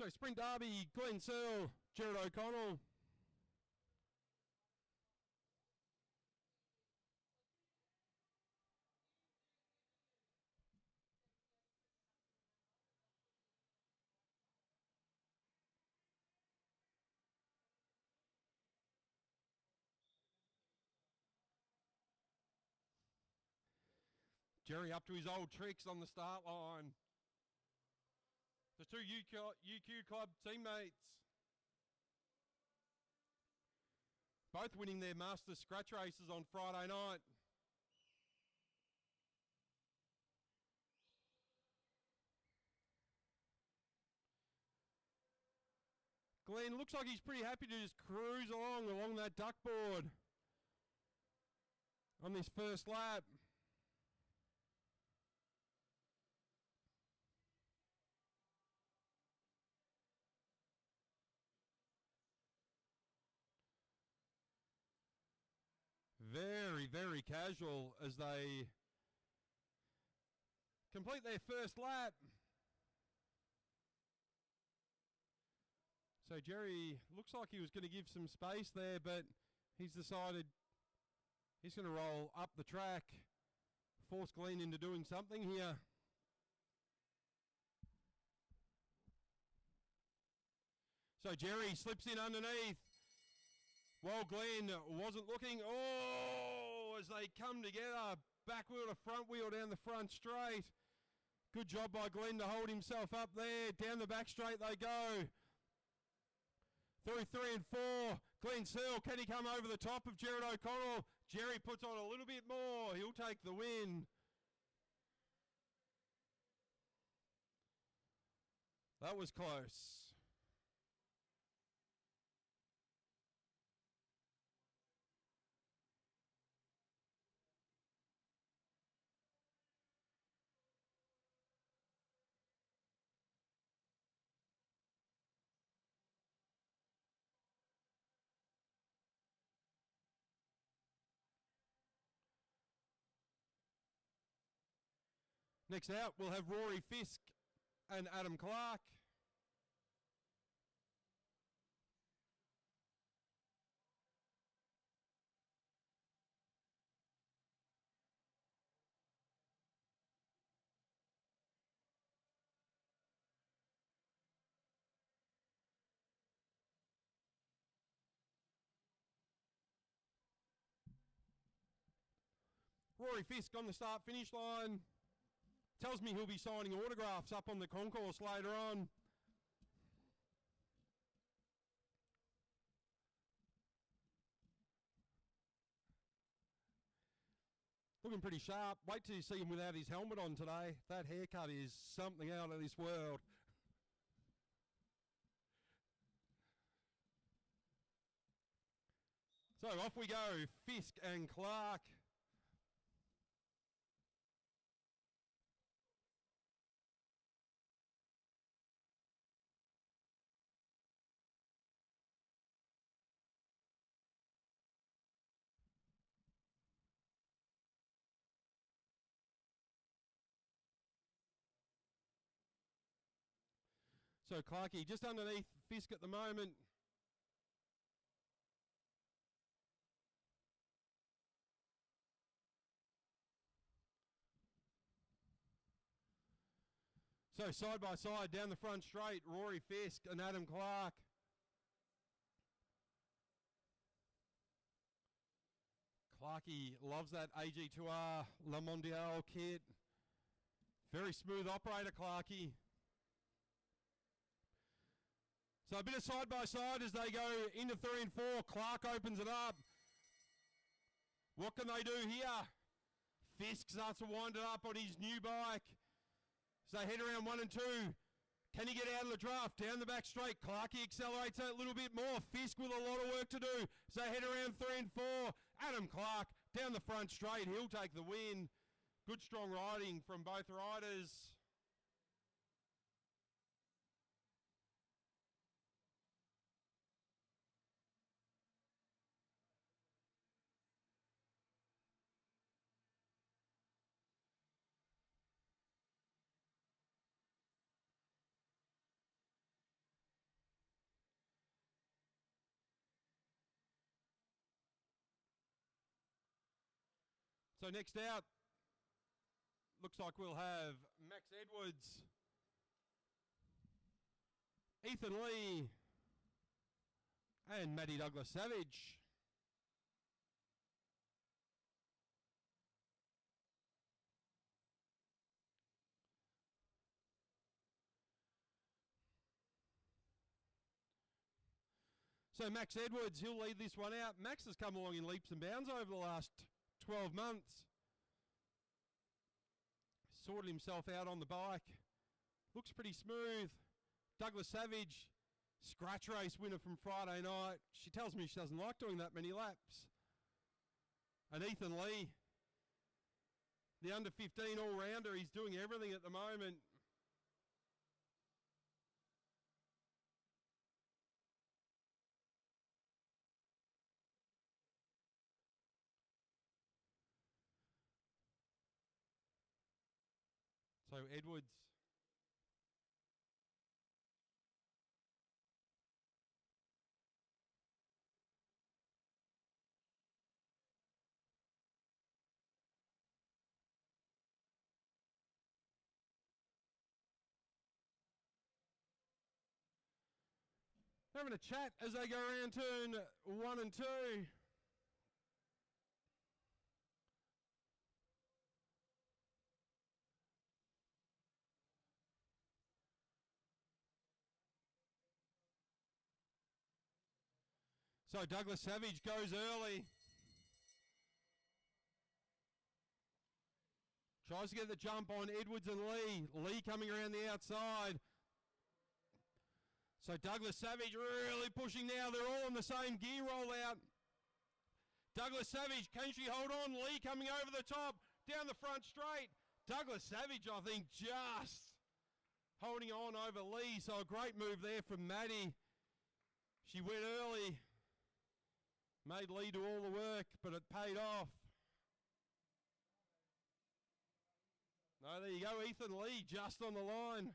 So Sprint Derby, Glenn Searle, Jared O'Connell. Jerry up to his old tricks on the start line. The two UQ Club teammates. Both winning their Masters scratch races on Friday night. Glenn looks like he's pretty happy to just cruise along that duck board on this first lap. Very, very casual as they complete their first lap. So Jerry looks like he was going to give some space there, but he's decided he's going to roll up the track, force Glenn into doing something here. So Jerry slips in underneath while Glenn wasn't looking. Oh, as they come together, back wheel to front wheel down the front straight. Good job by Glenn to hold himself up there. Down the back straight they go. Through 3 and 4, Glenn Searle, can he come over the top of Jared O'Connell? Jerry puts on a little bit more. He'll take the win. That was close. Next out, we'll have Rory Fisk and Adam Clark. Rory Fisk on the start-finish line. Tells me he'll be signing autographs up on the concourse later on. Looking pretty sharp. Wait till you see him without his helmet on today. That haircut is something out of this world. So off we go, Fisk and Clark. So Clarkey just underneath Fisk at the moment. So side by side down the front straight, Rory Fisk and Adam Clark. Clarkey loves that AG2R Le Mondial kit. Very smooth operator, Clarkey. So a bit of side by side as they go into 3 and 4. Clark opens it up. What can they do here? Fisk starts to wind it up on his new bike. So they head around 1 and 2. Can he get out of the draft? Down the back straight. Clarkey accelerates that a little bit more. Fisk with a lot of work to do. So they head around 3 and 4. Adam Clark down the front straight. He'll take the win. Good strong riding from both riders. So next out, looks like we'll have Max Edwards, Ethan Lee, and Matty Douglas Savage. So Max Edwards, he'll lead this one out. Max has come along in leaps and bounds over the last 12 months. Sorted himself out on the bike. Looks pretty smooth. Douglas Savage, scratch race winner from Friday night. She tells me she doesn't like doing that many laps. And Ethan Lee, the under 15 all-rounder, he's doing everything at the moment. So Edwards. Having a chat as they go around turn 1 and 2. So Douglas Savage goes early. Tries to get the jump on Edwards and Lee. Lee coming around the outside. So Douglas Savage really pushing now. They're all on the same gear rollout. Douglas Savage, can she hold on? Lee coming over the top. Down the front straight. Douglas Savage, I think, just holding on over Lee. So a great move there from Maddie. She went early. Made Lee do all the work, but it paid off. No, there you go, Ethan Lee just on the line.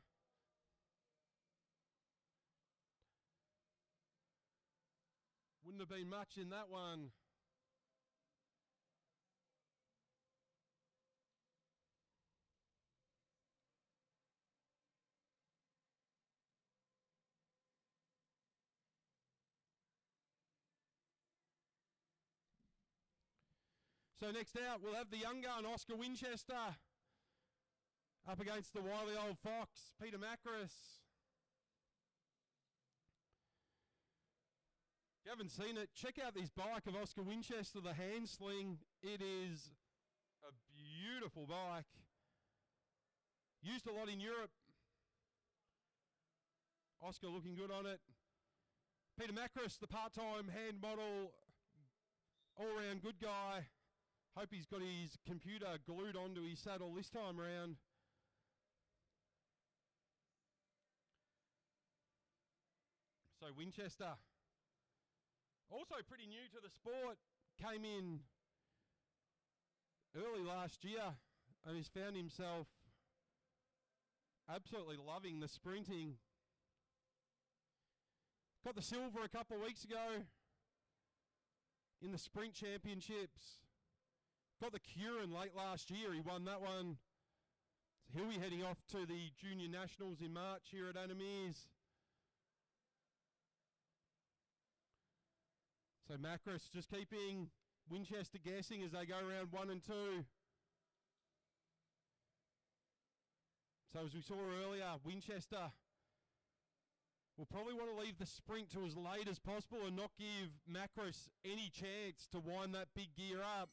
Wouldn't have been much in that one. So next out, we'll have the young gun, Oscar Winchester, up against the wily old fox, Peter Macris. If you haven't seen it, check out this bike of Oscar Winchester, the hand sling. It is a beautiful bike. Used a lot in Europe. Oscar looking good on it. Peter Macris, the part-time hand model, all-round good guy. Hope he's got his computer glued onto his saddle this time around. So Winchester, also pretty new to the sport, came in early last year and has found himself absolutely loving the sprinting. Got the silver a couple of weeks ago in the sprint championships. Got the Curran late last year. He won that one. So he'll be heading off to the Junior Nationals in March here at Anamiers. So Macris just keeping Winchester guessing as they go around 1 and 2. So as we saw earlier, Winchester will probably want to leave the sprint to as late as possible and not give Macris any chance to wind that big gear up.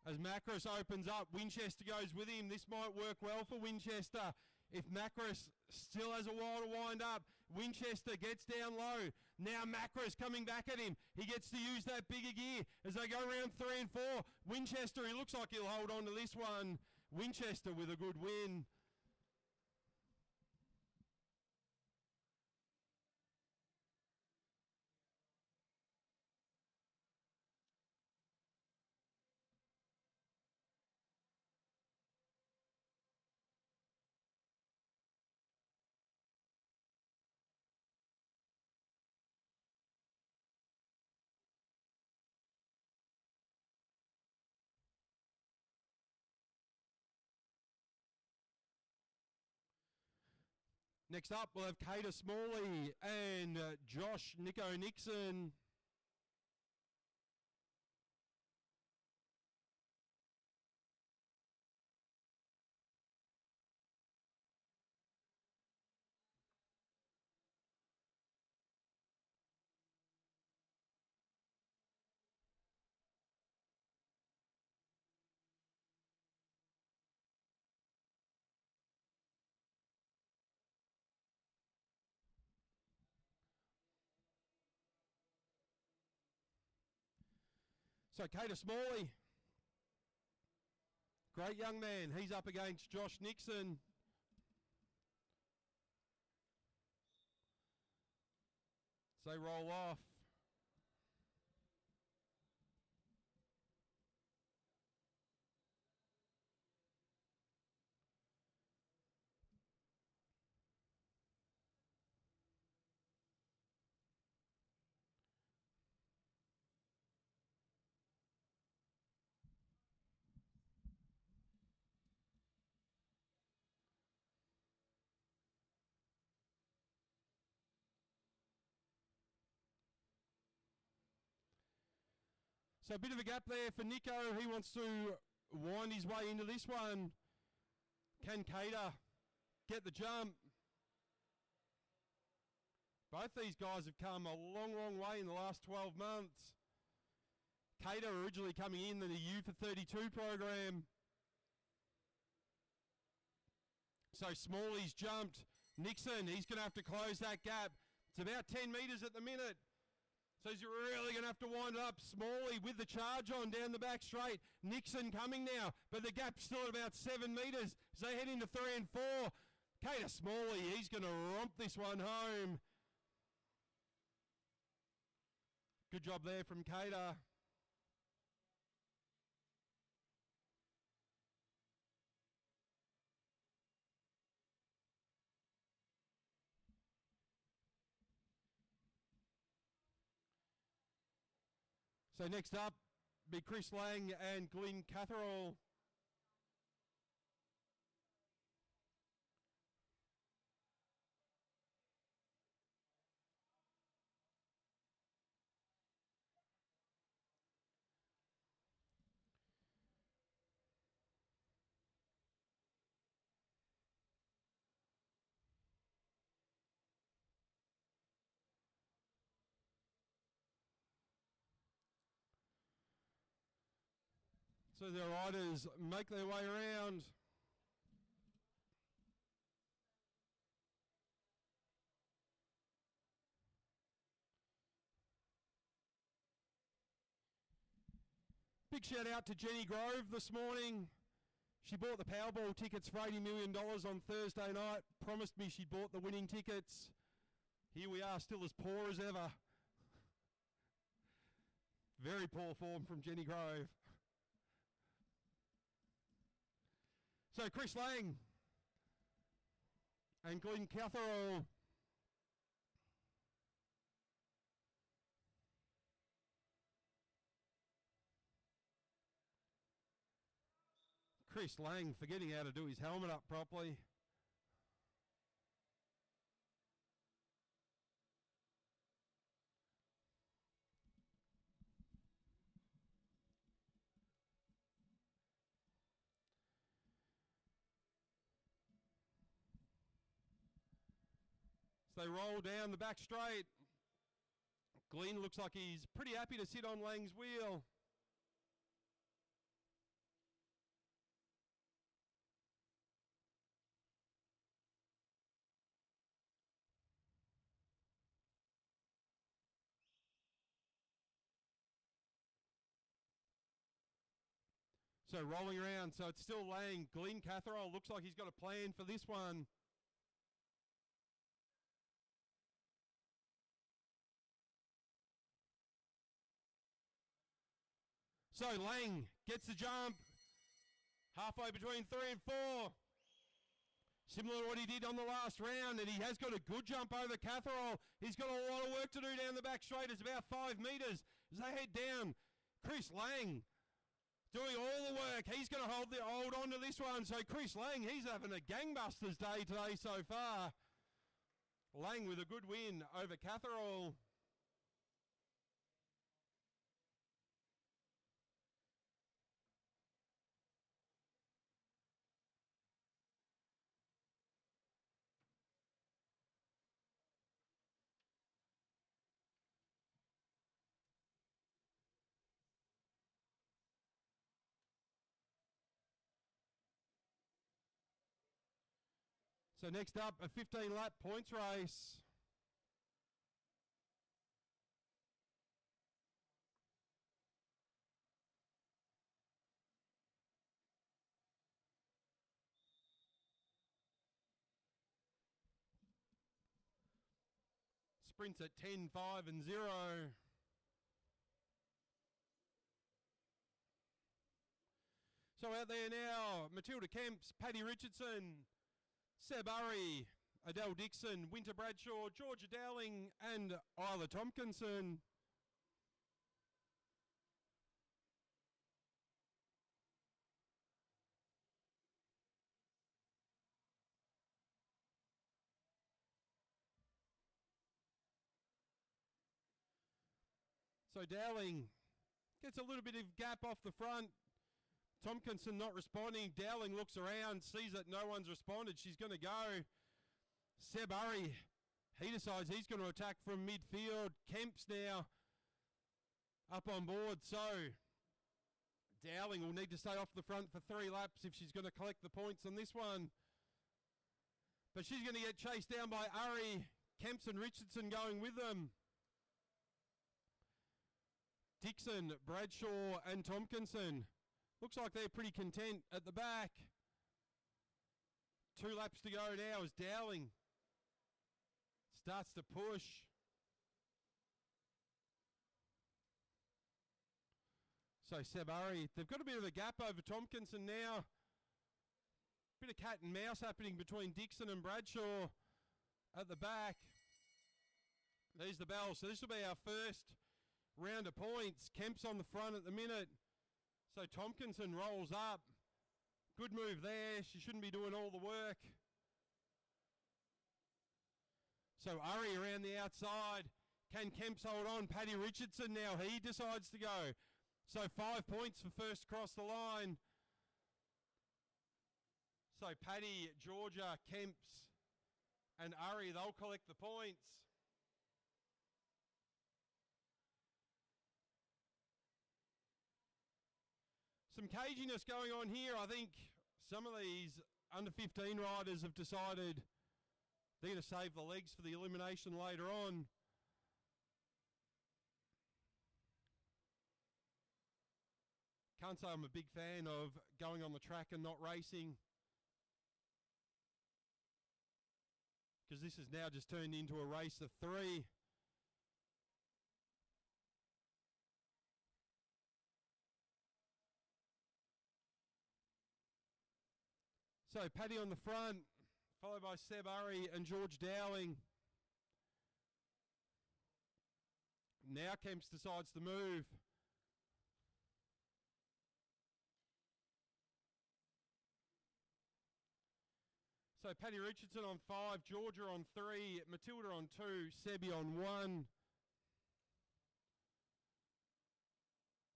As Macris opens up, Winchester goes with him. This might work well for Winchester. If Macris still has a while to wind up, Winchester gets down low. Now Macris coming back at him. He gets to use that bigger gear as they go around 3 and 4. Winchester, he looks like he'll hold on to this one. Winchester with a good win. Next up, we'll have Cater Smalley and Josh Nico Nixon. So Cater Smalley, great young man. He's up against Josh Nixon. So they roll off. So a bit of a gap there for Nico. He wants to wind his way into this one. Can Cater get the jump? Both these guys have come a long, long way in the last 12 months. Cater originally coming in the U for 32 program. So Smalley's jumped. Nixon, he's going to have to close that gap. It's about 10 metres at the minute. So he's really going to have to wind it up. Smalley with the charge on down the back straight. Nixon coming now, but the gap's still at about 7 metres as they head into 3 and 4. Cater Smalley, he's going to romp this one home. Good job there from Cater. So next up, be Chris Lang and Glyn Catherall. So the riders make their way around. Big shout out to Jenny Grove this morning. She bought the Powerball tickets for $80 million on Thursday night. Promised me she'd bought the winning tickets. Here we are, still as poor as ever. Very poor form from Jenny Grove. So Chris Lang and Glyn Catherall Chris Lang forgetting how to do his helmet up properly. So they roll down the back straight. Glenn looks like he's pretty happy to sit on Lang's wheel. So rolling around, so it's still Lang. Glenn Catherall looks like he's got a plan for this one. So Lang gets the jump. Halfway between 3 and 4. Similar to what he did on the last round, and he has got a good jump over Catherall. He's got a lot of work to do down the back straight. It's about 5 metres as they head down. Chris Lang doing all the work. He's going to hold on to this one. So Chris Lang, he's having a gangbusters day today so far. Lang with a good win over Catherall. So next up, a 15-lap points race. Sprints at 10, 5 and 0. So out there now, Matilda Kemps, Paddy Richardson, Seb Urry, Adele Dixon, Winter Bradshaw, Georgia Dowling and Isla Tompkinson. So Dowling gets a little bit of gap off the front. Tompkinson not responding. Dowling looks around, sees that no one's responded. She's going to go. Seb Urry, he decides he's going to attack from midfield. Kemps now up on board. So Dowling will need to stay off the front for 3 laps if she's going to collect the points on this one. But she's going to get chased down by Urry. Kemps and Richardson going with them. Dixon, Bradshaw and Tompkinson. Looks like they're pretty content at the back. 2 laps to go now as Dowling starts to push. So Seb Urry, they've got a bit of a gap over Tompkinson now. Bit of cat and mouse happening between Dixon and Bradshaw at the back. There's the bell. So this will be our first round of points. Kemp's on the front at the minute. So Tompkinson rolls up. Good move there. She shouldn't be doing all the work. So Urry around the outside. Can Kemps hold on? Paddy Richardson now. He decides to go. So 5 points for first across the line. So Paddy, Georgia, Kemps and Urry, they'll collect the points. Some caginess going on here. I think some of these under 15 riders have decided they're going to save the legs for the elimination later on. Can't say I'm a big fan of going on the track and not racing, because this has now just turned into a race of 3. So Paddy on the front, followed by Seb Urry and George Dowling. Now Kemps decides to move. So Paddy Richardson on 5, Georgia on 3, Matilda on 2, Sebi on 1.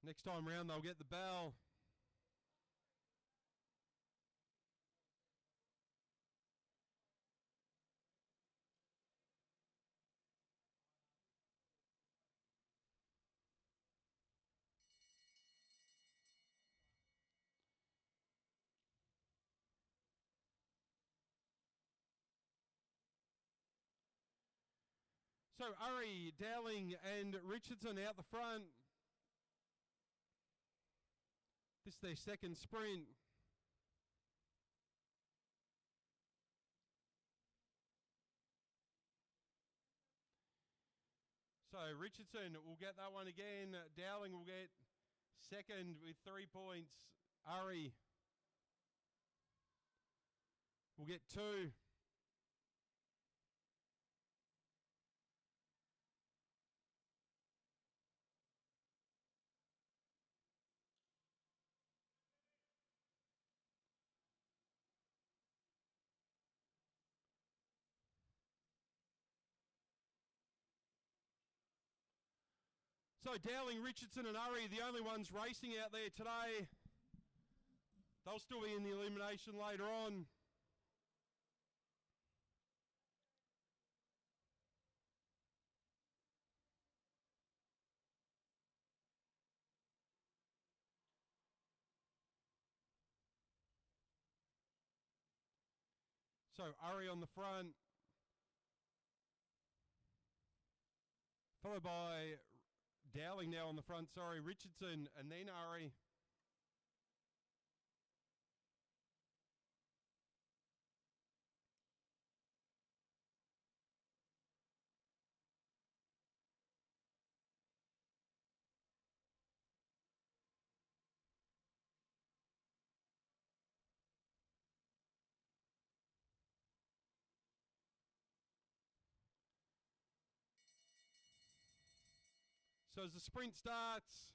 Next time round they'll get the bell. So Urry, Dowling and Richardson out the front. This is their second sprint. So Richardson will get that one again. Dowling will get second with 3 points. Urry will get 2. So Dowling, Richardson and Urry, the only ones racing out there today. They'll still be in the elimination later on. So Urry on the front, followed by Dowling now on the front, Richardson and then Urry. So as the sprint starts,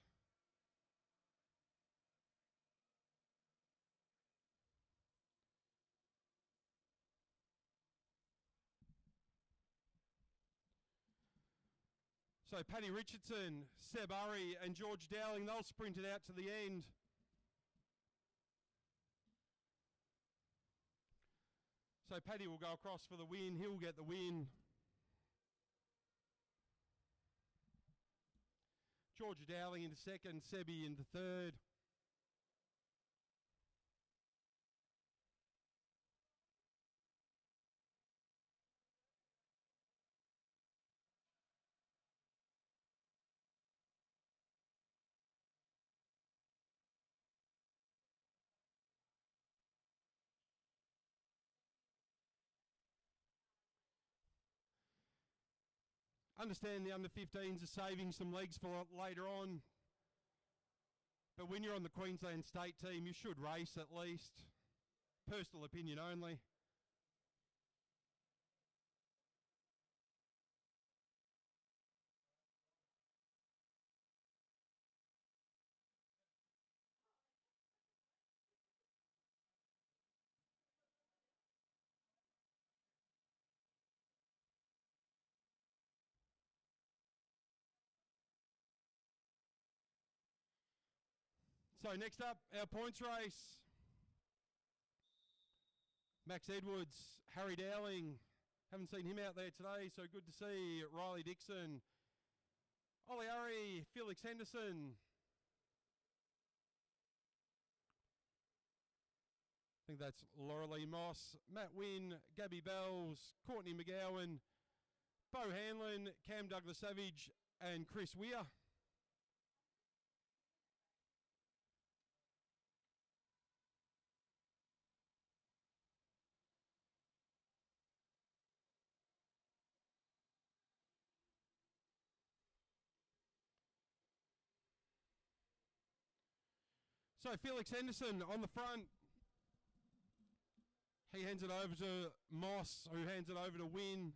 so Paddy Richardson, Seb Urry and George Dowling, they'll sprint it out to the end. So Paddy will go across for the win, he'll get the win. George Dowling into second, Sebi into third. Understand the under 15s are saving some legs for later on. But when you're on the Queensland state team, you should race at least. Personal opinion only. So next up, our points race. Max Edwards, Harry Dowling. Haven't seen him out there today, so good to see Riley Dixon. Ollie Urry, Felix Henderson. I think that's Laura Lee Moss, Matt Wynn, Gabby Bells, Courtney McGowan, Bo Hanlon, Cam Douglas Savage, and Chris Weir. So Felix Henderson on the front. He hands it over to Moss, who hands it over to Wynn.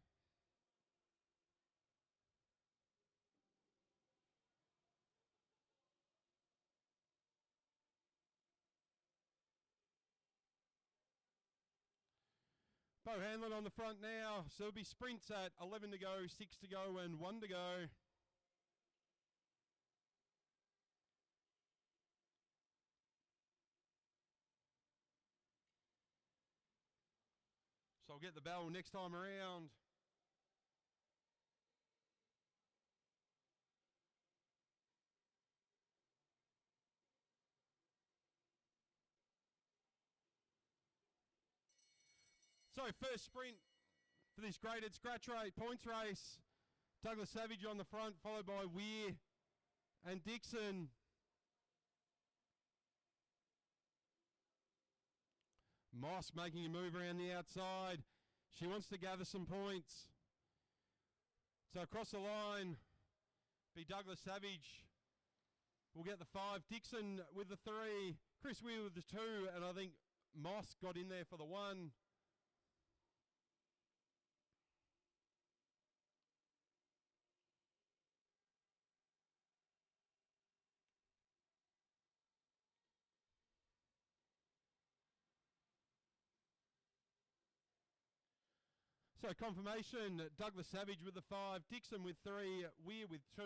Bo Hanlon on the front now. So it'll be sprints at 11 to go, 6 to go, and 1 to go. So I'll get the bell next time around. So first sprint for this graded scratch rate points race. Douglas Savage on the front, followed by Weir and Dixon. Moss making a move around the outside. She wants to gather some points. So across the line, be Douglas Savage. We'll get the 5. Dixon with the 3. Chris Weir with the 2. And I think Moss got in there for the 1. So confirmation, Douglas Savage with the 5, Dixon with 3, Weir with 2,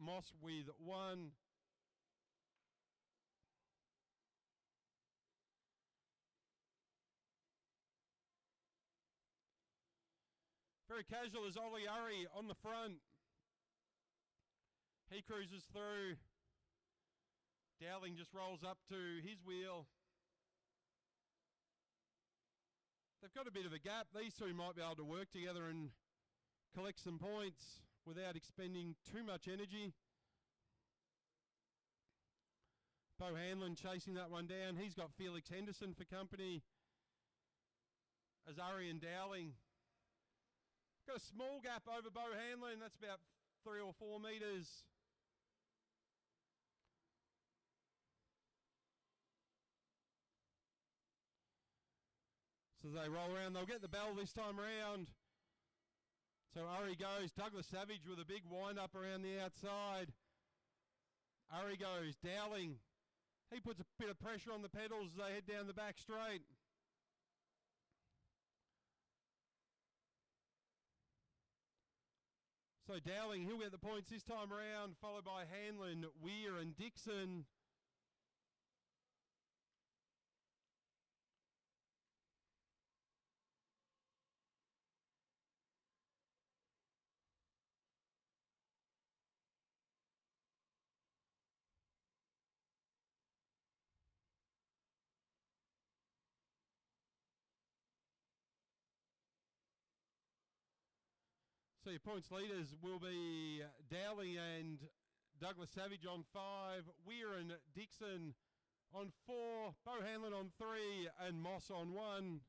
Moss with 1. Very casual is Ollie Urry on the front. He cruises through. Dowling just rolls up to his wheel. They've got a bit of a gap. These two might be able to work together and collect some points without expending too much energy. Bo Hanlon chasing that one down. He's got Felix Henderson for company. As Urry and Dowling. Got a small gap over Bo Hanlon. That's about 3 or 4 metres. So they roll around. They'll get the bell this time around. So Urry goes. Douglas Savage with a big wind-up around the outside. Urry goes. Dowling. He puts a bit of pressure on the pedals as they head down the back straight. So Dowling, he'll get the points this time around, followed by Hanlon, Weir and Dixon. So your points leaders will be Dowling and Douglas Savage on 5, Weir and Dixon on 4, Bo Hanlon on 3, and Moss on 1.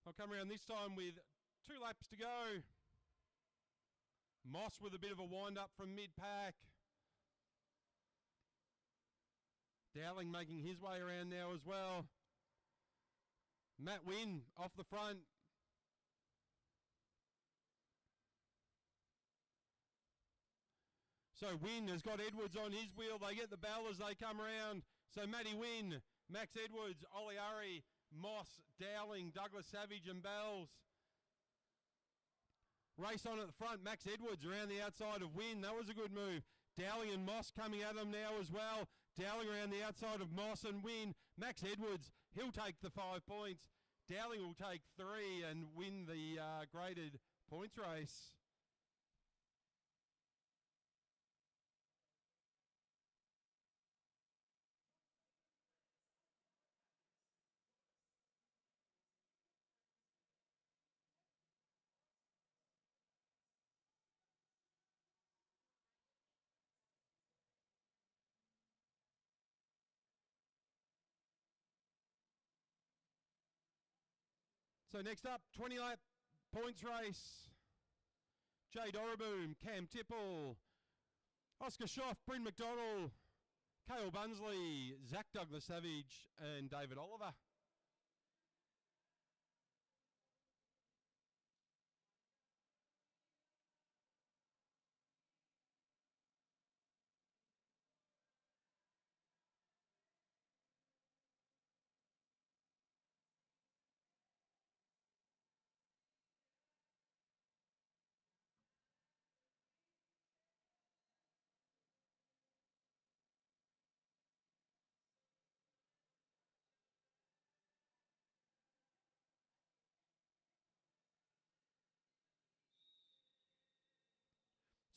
I'll come around this time with 2 laps to go. Moss with a bit of a wind-up from mid-pack. Dowling making his way around now as well. Matt Wynn off the front. So Wynn has got Edwards on his wheel. They get the bell as they come around. So Matty Wynn, Max Edwards, Ollie Urry, Moss, Dowling, Douglas Savage and Bells. Race on at the front. Max Edwards around the outside of Wynn. That was a good move. Dowling and Moss coming at them now as well. Dowling around the outside of Moss and Wynn. Max Edwards, he'll take the 5 points. Dowling will take 3 and win the graded points race. So next up, 20 lap points race. Jay Dorraboom, Cam Tipple, Oscar Schoff, Bryn McDonald, Cale Bunsley, Zach Douglas Savage, and David Oliver.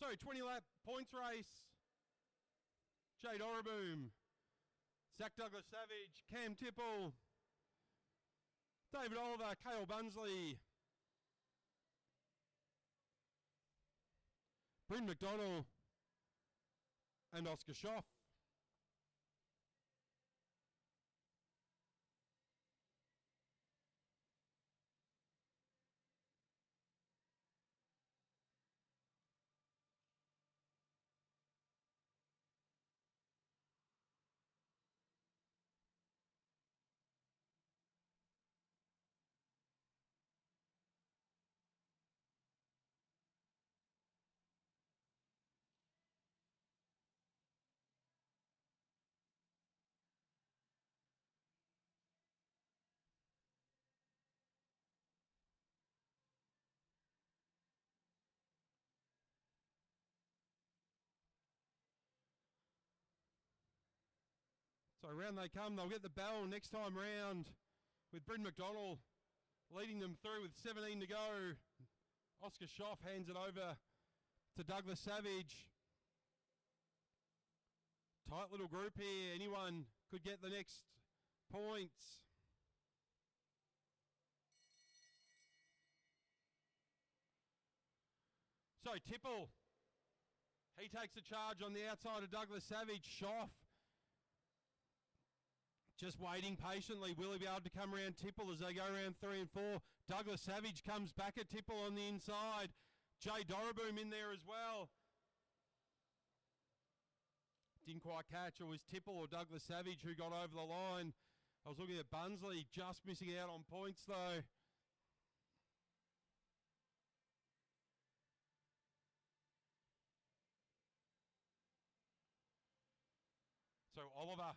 So 20 lap points race. Jay Dorraboom, Zach Douglas Savage, Cam Tipple, David Oliver, Cale Bunsley, Bryn McDonald, and Oscar Schoff. So around they come. They'll get the bell next time round with Bryn McDonald leading them through with 17 to go. Oscar Schoff hands it over to Douglas Savage. Tight little group here. Anyone could get the next points. So Tipple, he takes a charge on the outside of Douglas Savage. Schoff just waiting patiently. Will he be able to come around Tipple as they go around 3 and 4? Douglas Savage comes back at Tipple on the inside. Jay Dorraboom in there as well. Didn't quite catch. It was Tipple or Douglas Savage who got over the line. I was looking at Bunsley just missing out on points though. So Oliver,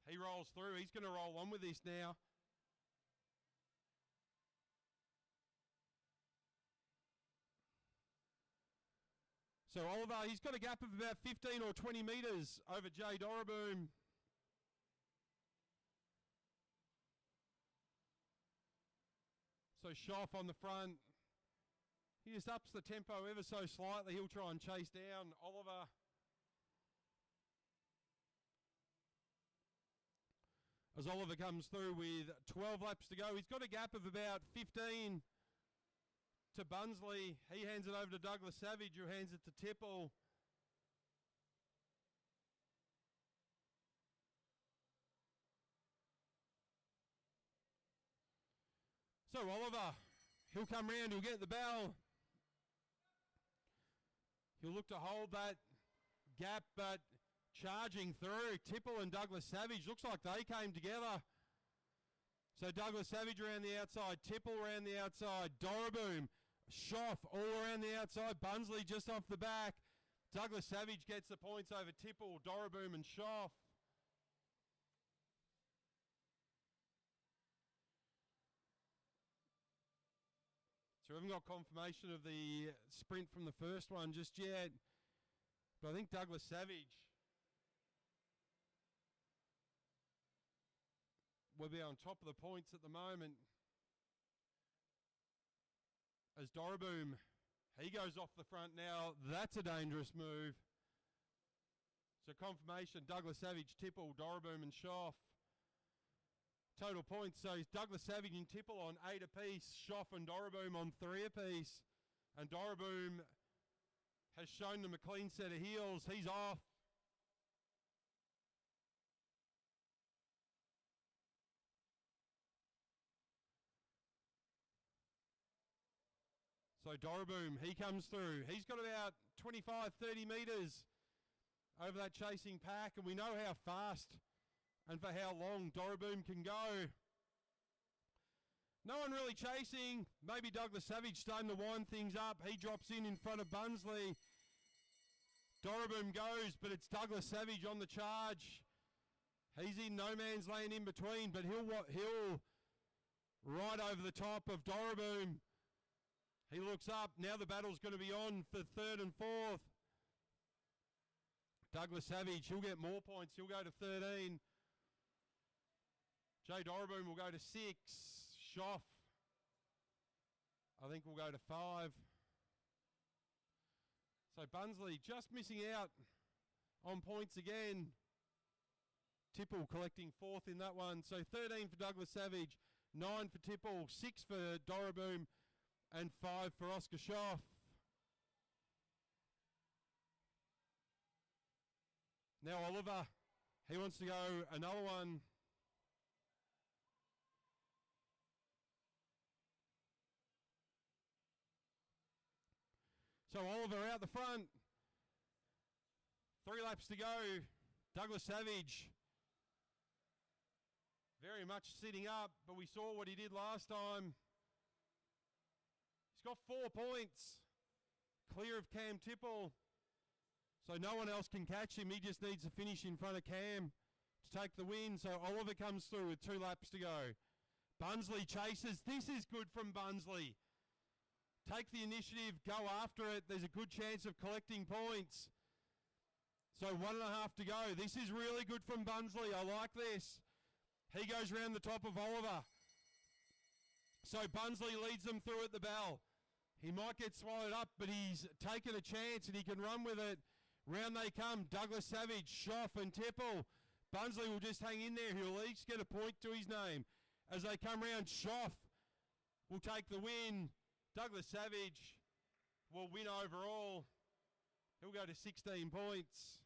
he rolls through. He's going to roll on with this now. So Oliver, he's got a gap of about 15 or 20 metres over Jay Dorraboom. So Schoff on the front. He just ups the tempo ever so slightly. He'll try and chase down Oliver. As Oliver comes through with 12 laps to go. He's got a gap of about 15 to Bunsley. He hands it over to Douglas Savage, who hands it to Tipple. So Oliver, he'll come round, he'll get the bell. He'll look to hold that gap, but charging through, Tipple and Douglas Savage, looks like they came together. So Douglas Savage around the outside, Tipple around the outside, Dorraboom, Schoff all around the outside, Bunsley just off the back. Douglas Savage gets the points over Tipple, Dorraboom and Schoff. So we haven't got confirmation of the sprint from the first one just yet. But I think Douglas Savage will be on top of the points at the moment. As Dorraboom, he goes off the front now. That's a dangerous move. So confirmation, Douglas Savage, Tipple, Dorraboom and Schoff. Total points, so Douglas Savage and Tipple on 8 apiece, Schoff and Dorraboom on 3 apiece. And Dorraboom has shown them a clean set of heels. He's off. So Doroboom, he comes through. He's got about 25, 30 metres over that chasing pack, and we know how fast and for how long Doroboom can go. No one really chasing. Maybe Douglas Savage starting to wind things up. He drops in front of Bunsley. Doroboom goes, but it's Douglas Savage on the charge. He's in no man's land in between, but he'll right over the top of Doroboom. He looks up. Now the battle's going to be on for third and fourth. Douglas Savage, he'll get more points. He'll go to 13. Jay Doroboom will go to 6. Schoff, I think we'll go to 5. So Bunsley just missing out on points again. Tipple collecting fourth in that one. So 13 for Douglas Savage, 9 for Tipple, 6 for Doroboom, and 5 for Oscar Schoff. Now Oliver, he wants to go another one. So Oliver out the front. 3 laps to go. Douglas Savage very much sitting up, but we saw what he did last time. He's got 4 points. Clear of Cam Tipple. So no one else can catch him. He just needs to finish in front of Cam to take the win. So Oliver comes through with 2 laps to go. Bunsley chases. This is good from Bunsley. Take the initiative, go after it. There's a good chance of collecting points. So 1.5 to go. This is really good from Bunsley. I like this. He goes round the top of Oliver. So Bunsley leads them through at the bell. He might get swallowed up, but he's taken a chance and he can run with it. Round they come. Douglas Savage, Schoff and Tipple. Bunsley will just hang in there. He'll each get a point to his name. As they come round, Schoff will take the win. Douglas Savage will win overall. He'll go to 16 points.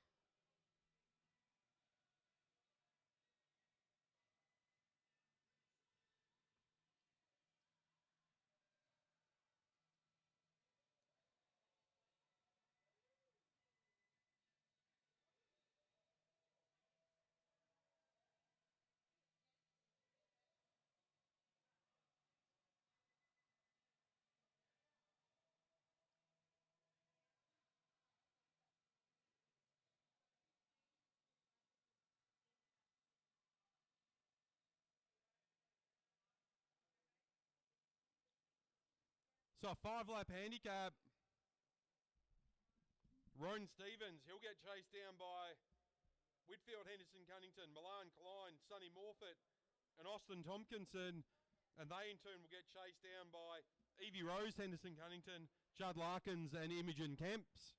So a 5-lap handicap. Roan Stevens, he'll get chased down by Whitfield, Henderson, Cunnington, Milan Klein, Sonny Morfitt, and Austin Tompkinson. And they in turn will get chased down by Evie Rose, Henderson, Cunnington, Judd Larkins, and Imogen Kemps.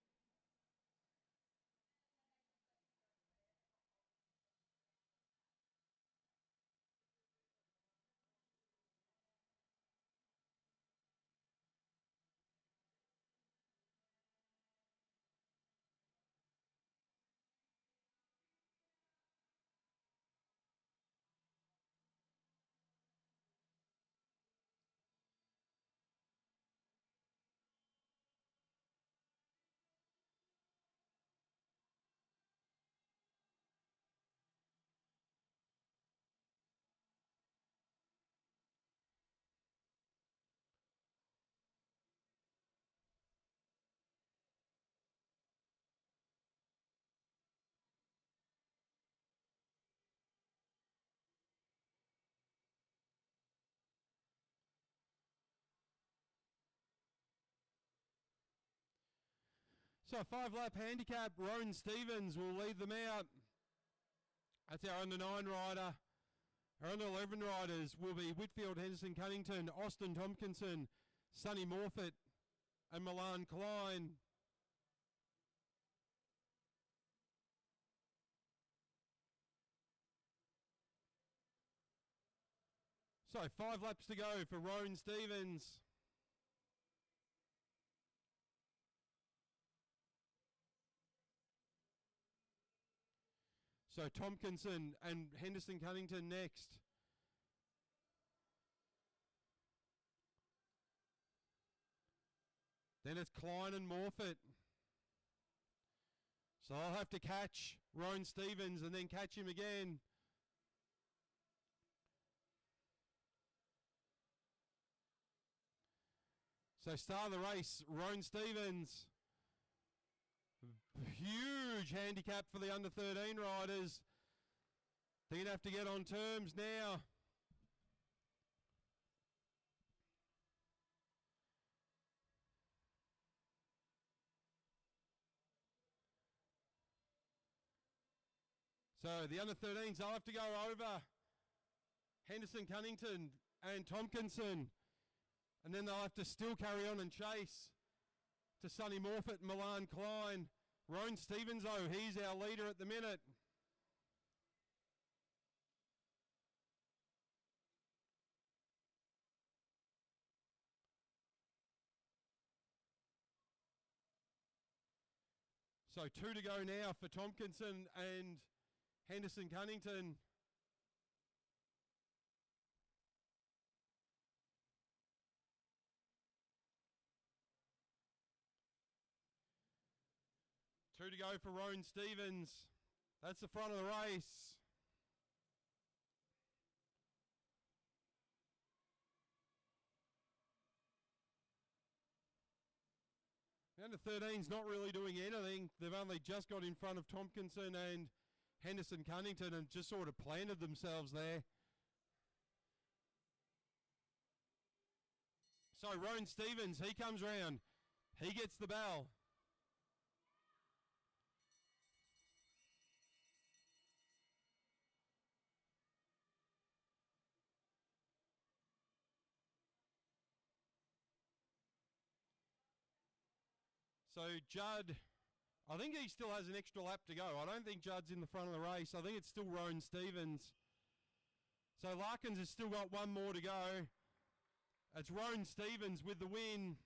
So a 5-lap handicap, Roan Stevens will lead them out. That's our under 9 rider. Our under 11 riders will be Whitfield, Henderson, Cunnington, Austin Tompkinson, Sonny Morfitt, and Milan Klein. So 5 laps to go for Roan Stevens. So Tompkinson and Henderson Cunnington next. Then it's Klein and Morfitt. So I'll have to catch Roan Stevens and then catch him again. So start of the race, Roan Stevens. Huge handicap for the under 13 riders. They're going to have to get on terms now. So the under 13s, they'll have to go over Henderson, Cunnington and Tompkinson. And then they'll have to still carry on and chase to Sonny Morfitt and Milan Klein. Roan Stevens, though, he's our leader at the minute. So 2 to go now for Tompkinson and Henderson Cunnington. Two to go for Roan Stevens. That's the front of the race. The under 13's not really doing anything. They've only just got in front of Tompkinson and Henderson Cunnington and just sort of planted themselves there. So Roan Stevens, he comes round. He gets the bell. So Judd, I think he still has an extra lap to go. I don't think Judd's in the front of the race. I think it's still Roan Stevens. So Larkins has still got one more to go. It's Roan Stevens with the win.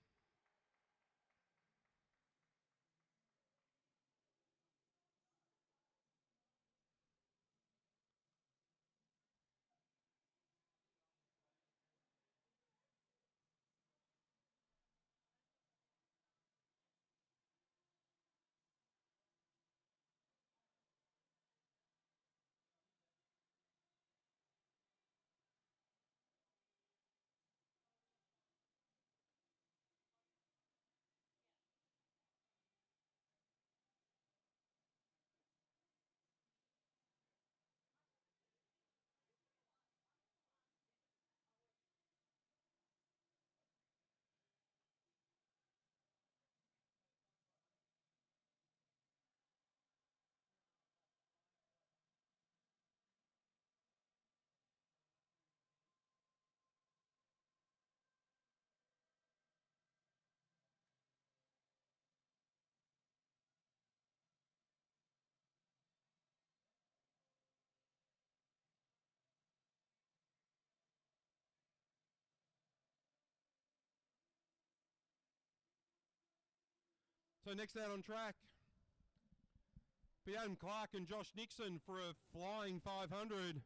So next out on track, be Adam Clark and Josh Nixon for a flying 500.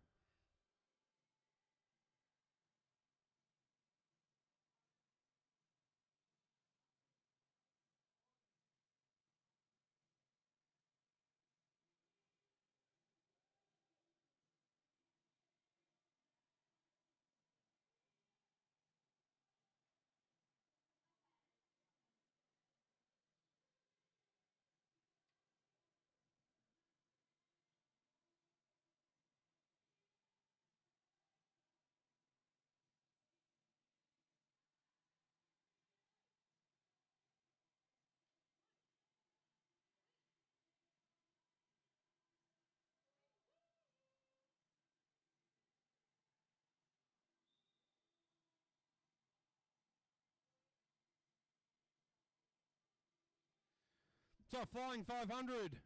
So flying 500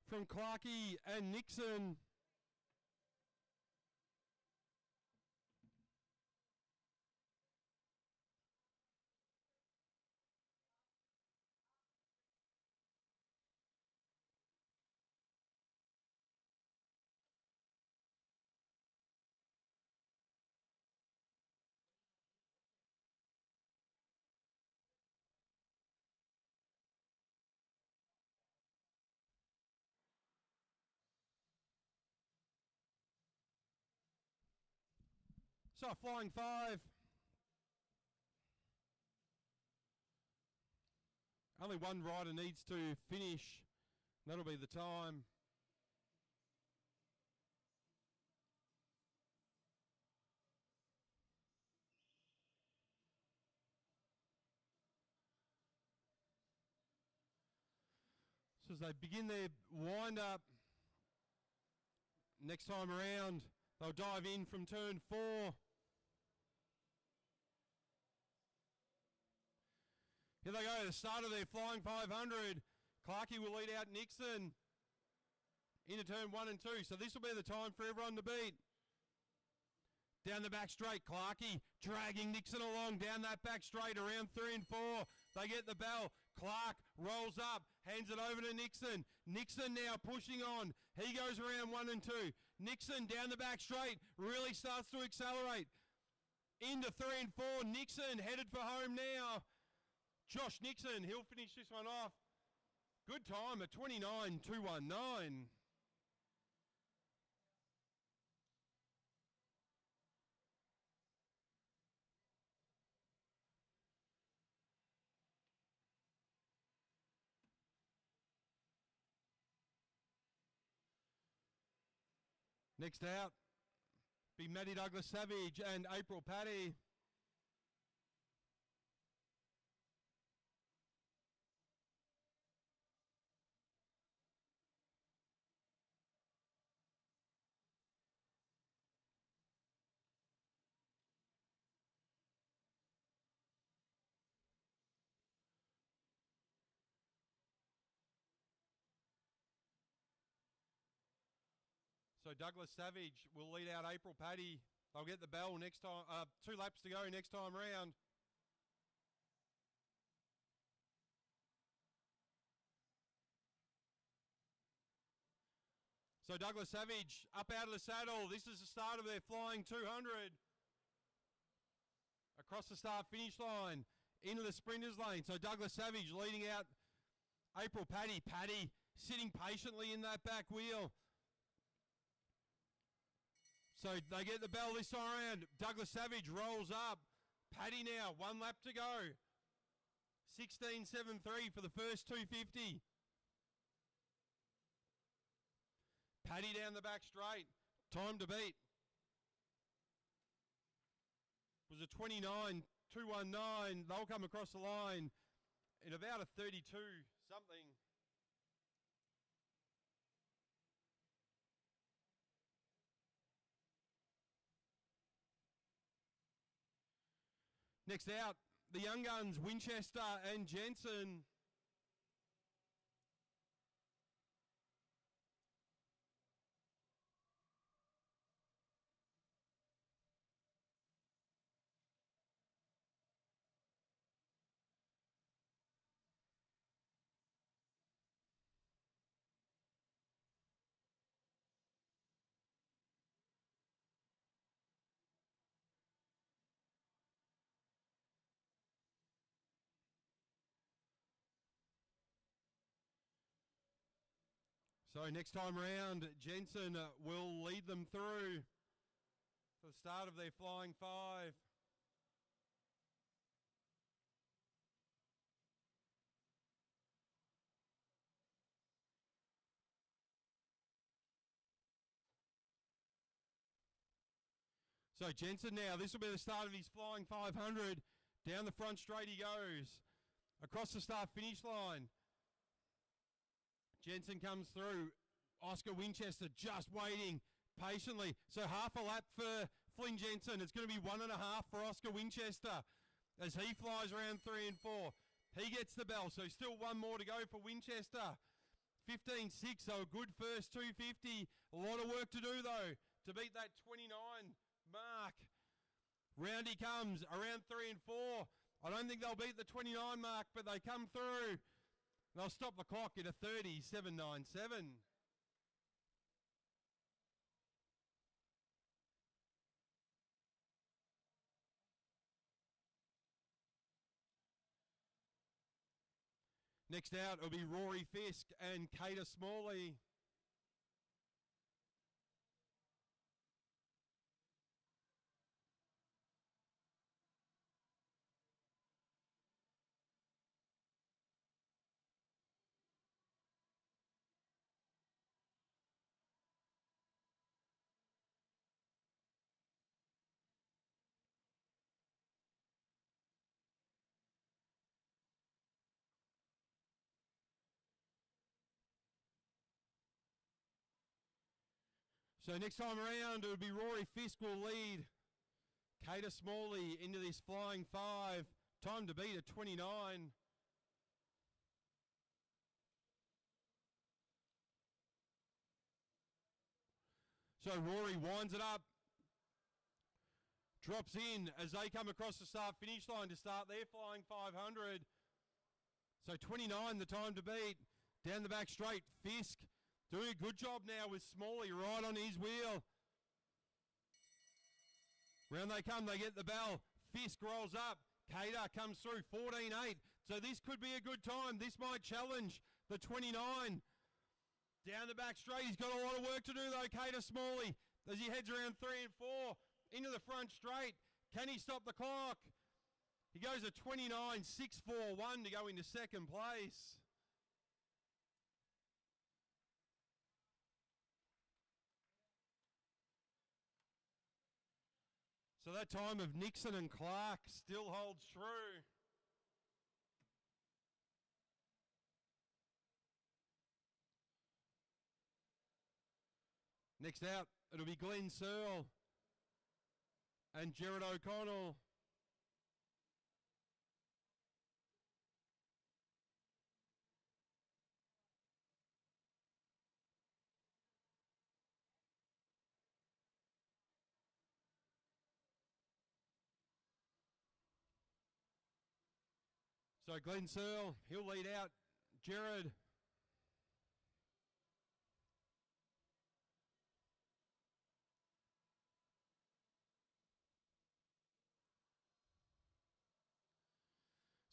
from Clarkey and Nixon. So flying 5. Only one rider needs to finish. That'll be the time. So as they begin their wind up, next time around, they'll dive in from turn 4. Here they go, the start of their flying 500. Clarkey will lead out Nixon into turn 1 and 2. So this will be the time for everyone to beat. Down the back straight, Clarkey dragging Nixon along down that back straight around 3 and 4. They get the bell. Clark rolls up, hands it over to Nixon. Nixon now pushing on. He goes around 1 and 2. Nixon down the back straight, really starts to accelerate. Into 3 and 4. Nixon headed for home now. Josh Nixon, he'll finish this one off. Good time at 29.219. Next out, be Maddie Douglas Savage and April Paddy. So Douglas Savage will lead out April Paddy. They'll get the bell next time. 2 laps to go next time round. So Douglas Savage up out of the saddle. This is the start of their flying 200. Across the start finish line into the sprinters lane. So Douglas Savage leading out April Paddy. Paddy sitting patiently in that back wheel. So they get the bell this time around. Douglas Savage rolls up. Paddy now, 1 lap to go. 16.73 for the first 250. Paddy down the back straight. Time to beat. It was a 29.219. They'll come across the line in about a 32 something. Next out, the young guns, Winchester and Jensen. So next time round, Jensen will lead them through for the start of their flying 5. So Jensen now, this will be the start of his flying 500. Down the front straight he goes. Across the start finish line. Jensen comes through. Oscar Winchester just waiting patiently. So half a lap for Flynn Jensen. It's going to be 1.5 for Oscar Winchester as he flies around 3 and 4. He gets the bell, so still 1 more to go for Winchester. 15.6, so a good first 250. A lot of work to do, though, to beat that 29 mark. Round he comes, around 3 and 4. I don't think they'll beat the 29 mark, but they come through. They'll stop the clock at a 30.797. Next out will be Rory Fisk and Cater Smalley. So next time around, it would be Rory Fisk will lead Cater Smalley into this flying 5. Time to beat at 29. So Rory winds it up. Drops in as they come across the start-finish line to start their flying 500. So 29, the time to beat. Down the back straight, Fisk doing a good job now with Smalley right on his wheel. Round they come, they get the bell. Fisk rolls up. Cater comes through 14.8. So this could be a good time. This might challenge the 29. Down the back straight, he's got a lot of work to do though, Cater Smalley, as he heads around 3 and 4. Into the front straight. Can he stop the clock? He goes at 29.641 to go into second place. So that time of Nixon and Clark still holds true. Next out, it'll be Glenn Searle and Jared O'Connell. So Glenn Searle, he'll lead out Jared.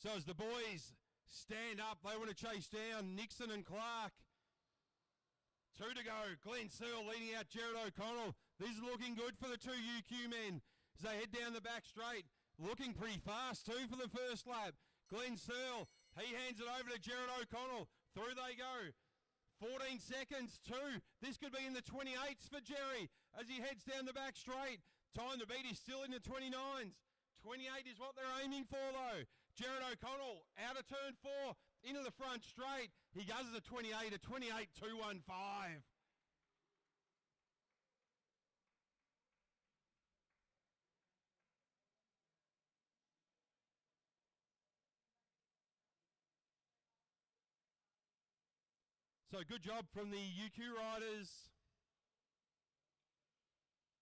So as the boys stand up, they want to chase down Nixon and Clark. 2 to go. Glenn Searle leading out Jared O'Connell. This is looking good for the two UQ men as they head down the back straight. Looking pretty fast too for the first lap. Glenn Searle, he hands it over to Jared O'Connell. Through they go. 14 seconds, 2. This could be in the 28s for Jerry as he heads down the back straight. Time to beat is still in the 29s. 28 is what they're aiming for though. Jared O'Connell out of turn 4 into the front straight. He goes at 28 at 28.215. So good job from the UQ riders.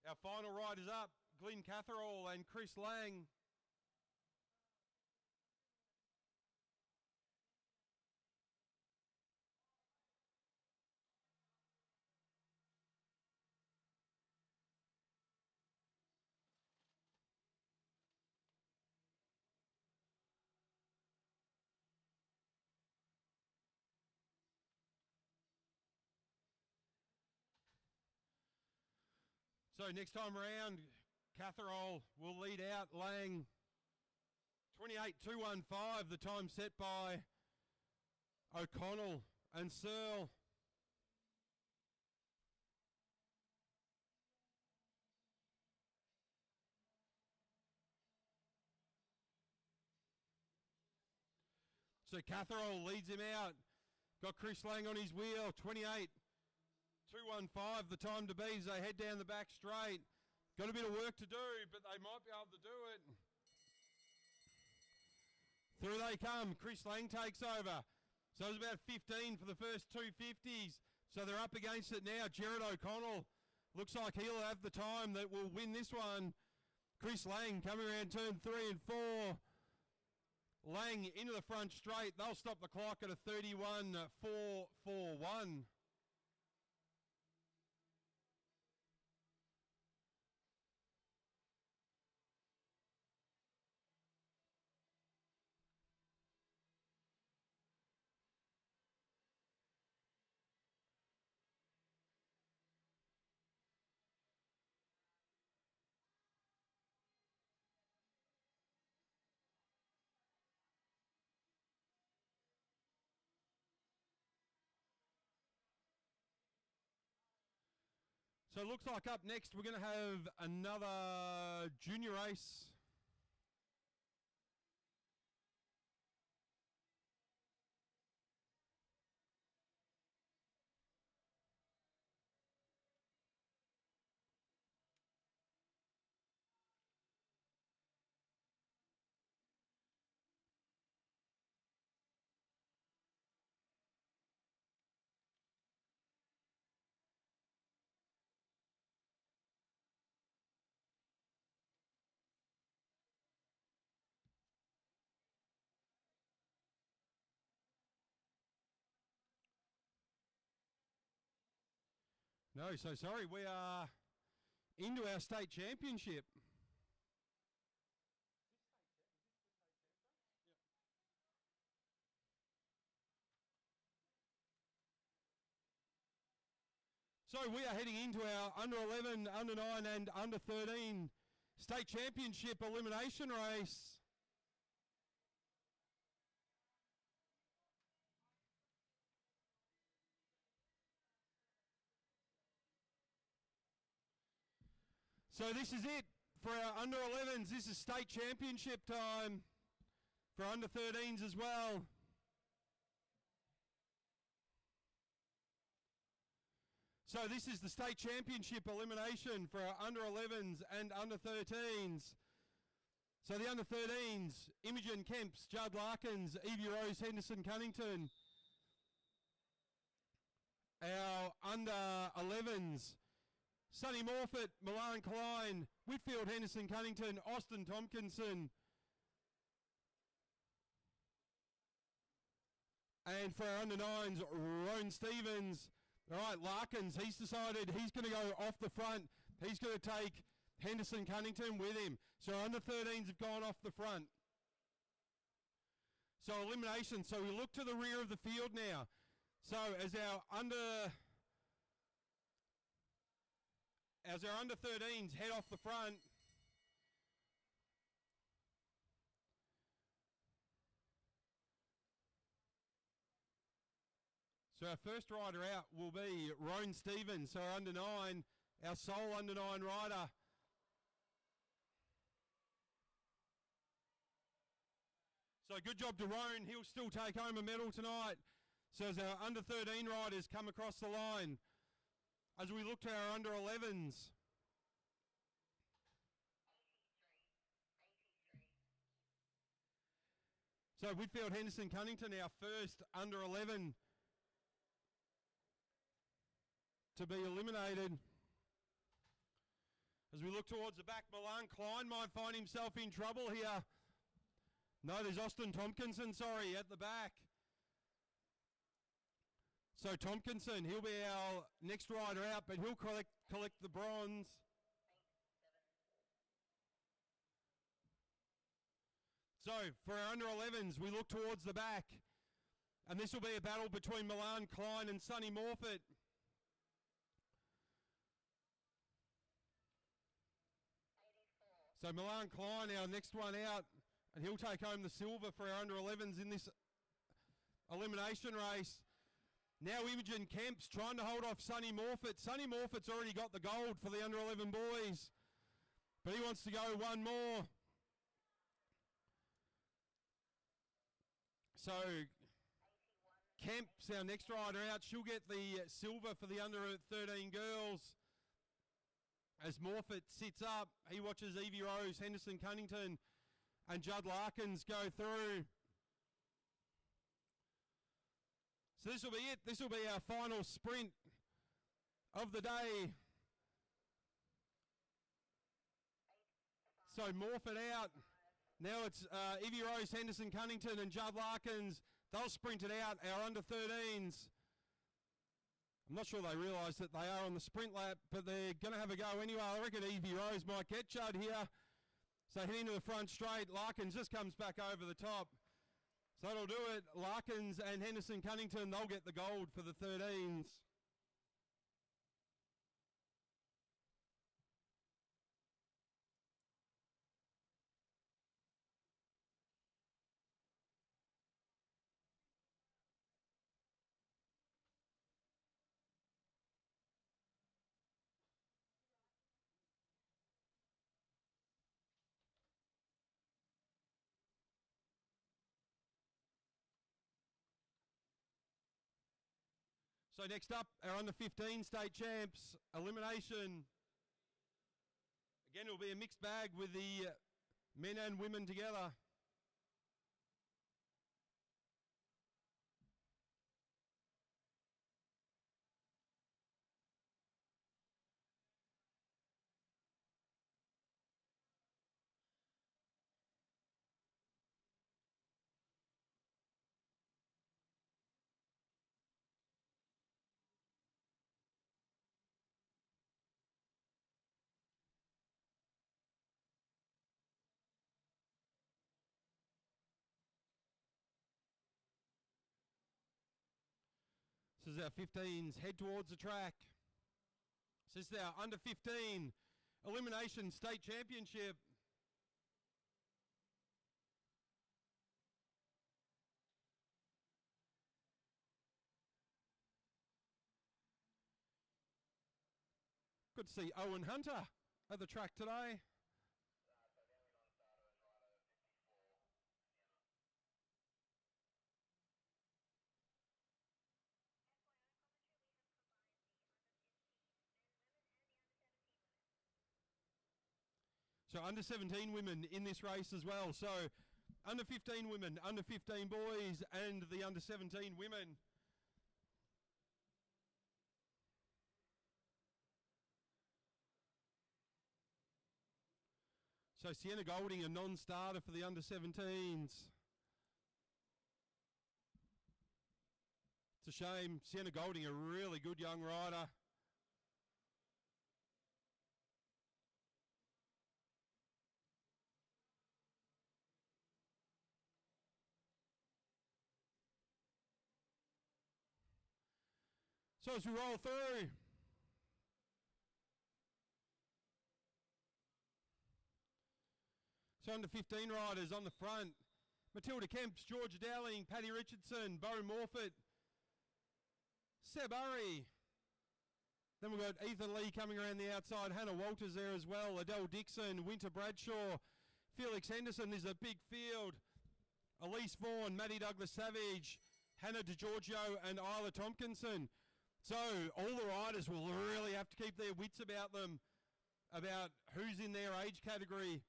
Our final riders up, Glenn Catherall and Chris Lang. So next time around, Catherall will lead out Lang. 28.215, the time set by O'Connell and Searle. So Catherall leads him out. Got Chris Lang on his wheel. 28.215, the time to beat as they head down the back straight. Got a bit of work to do, but they might be able to do it. Through they come. Chris Lang takes over. So it was about 15 for the first 250s. So they're up against it now. Jared O'Connell looks like he'll have the time that will win this one. Chris Lang coming around turn 3 and 4. Lang into the front straight. They'll stop the clock at a 31.441. So it looks like up next we're going to have another junior race. No, so sorry. We are into our state championship. So we are heading into our under 11, under 9 and under 13 state championship elimination race. So this is it for our under 11s. This is state championship time for under 13s as well. So this is the state championship elimination for our under 11s and under 13s. So the under 13s, Imogen Kemps, Judd Larkins, Evie Rose Henderson Cunnington. Our under 11s, Sonny Morfitt, Milan Klein, Whitfield Henderson Cunnington, Austin Tompkinson. And for our under 9s, Roan Stevens. All right, Larkins, he's decided he's going to go off the front. He's going to take Henderson Cunnington with him. So our under 13s have gone off the front. So elimination. So we look to the rear of the field now. So as our under 13s head off the front, so our first rider out will be Roan Stevens, so our under 9, our sole under 9 rider. So good job to Roan, he'll still take home a medal tonight. So as our under 13 riders come across the line, as we look to our under 11s. So Whitfield Henderson Cunnington, our first under 11 to be eliminated. As we look towards the back, Milan Klein might find himself in trouble here. No, there's Austin Tompkinson, sorry, at the back. So Tompkinson, he'll be our next rider out, but he'll collect the bronze. So for our under 11s, we look towards the back. And this will be a battle between Milan Klein and Sonny Morfitt. So Milan Klein, our next one out, and he'll take home the silver for our under 11s in this elimination race. Now Imogen Kemps trying to hold off Sonny Morfitt. Sonny Morfitt's already got the gold for the under 11 boys, but he wants to go one more. So Kemps, our next rider out, she'll get the silver for the under 13 girls. As Morfitt sits up, he watches Evie Rose, Henderson Cunnington and Judd Larkins go through. So this will be it. This will be our final sprint of the day. So Morfitt out. Now it's Evie Rose, Henderson Cunnington and Judd Larkins. They'll sprint it out, our under 13s. I'm not sure they realise that they are on the sprint lap, but they're going to have a go anyway. I reckon Evie Rose might get Judd here. So heading to the front straight, Larkins just comes back over the top. So that'll do it. Larkins and Henderson Cunnington, they'll get the gold for the 13s. So next up, our under 15 state champs, elimination. Again, it will be a mixed bag with the men and women together. This is our 15s head towards the track. This is our under 15 Elimination State Championship. Good to see Owen Hunter at the track today. So under 17 women in this race as well. So under 15 women, under 15 boys, and the under 17 women. So Sienna Golding, a non-starter for the under 17s. It's a shame. Sienna Golding, a really good young rider. So as we roll through, so under 15 riders on the front, Matilda Kemps, Georgia Dowling, Paddy Richardson, Bo Morfitt, Seb Urry. Then we've got Ethan Lee coming around the outside, Hannah Walters there as well, Adele Dixon, Winter Bradshaw, Felix Henderson. There's a big field. Elise Vaughan, Maddie Douglas Savage, Hannah DeGiorgio and Isla Tompkinson. So all the riders will really have to keep their wits about them, about who's in their age category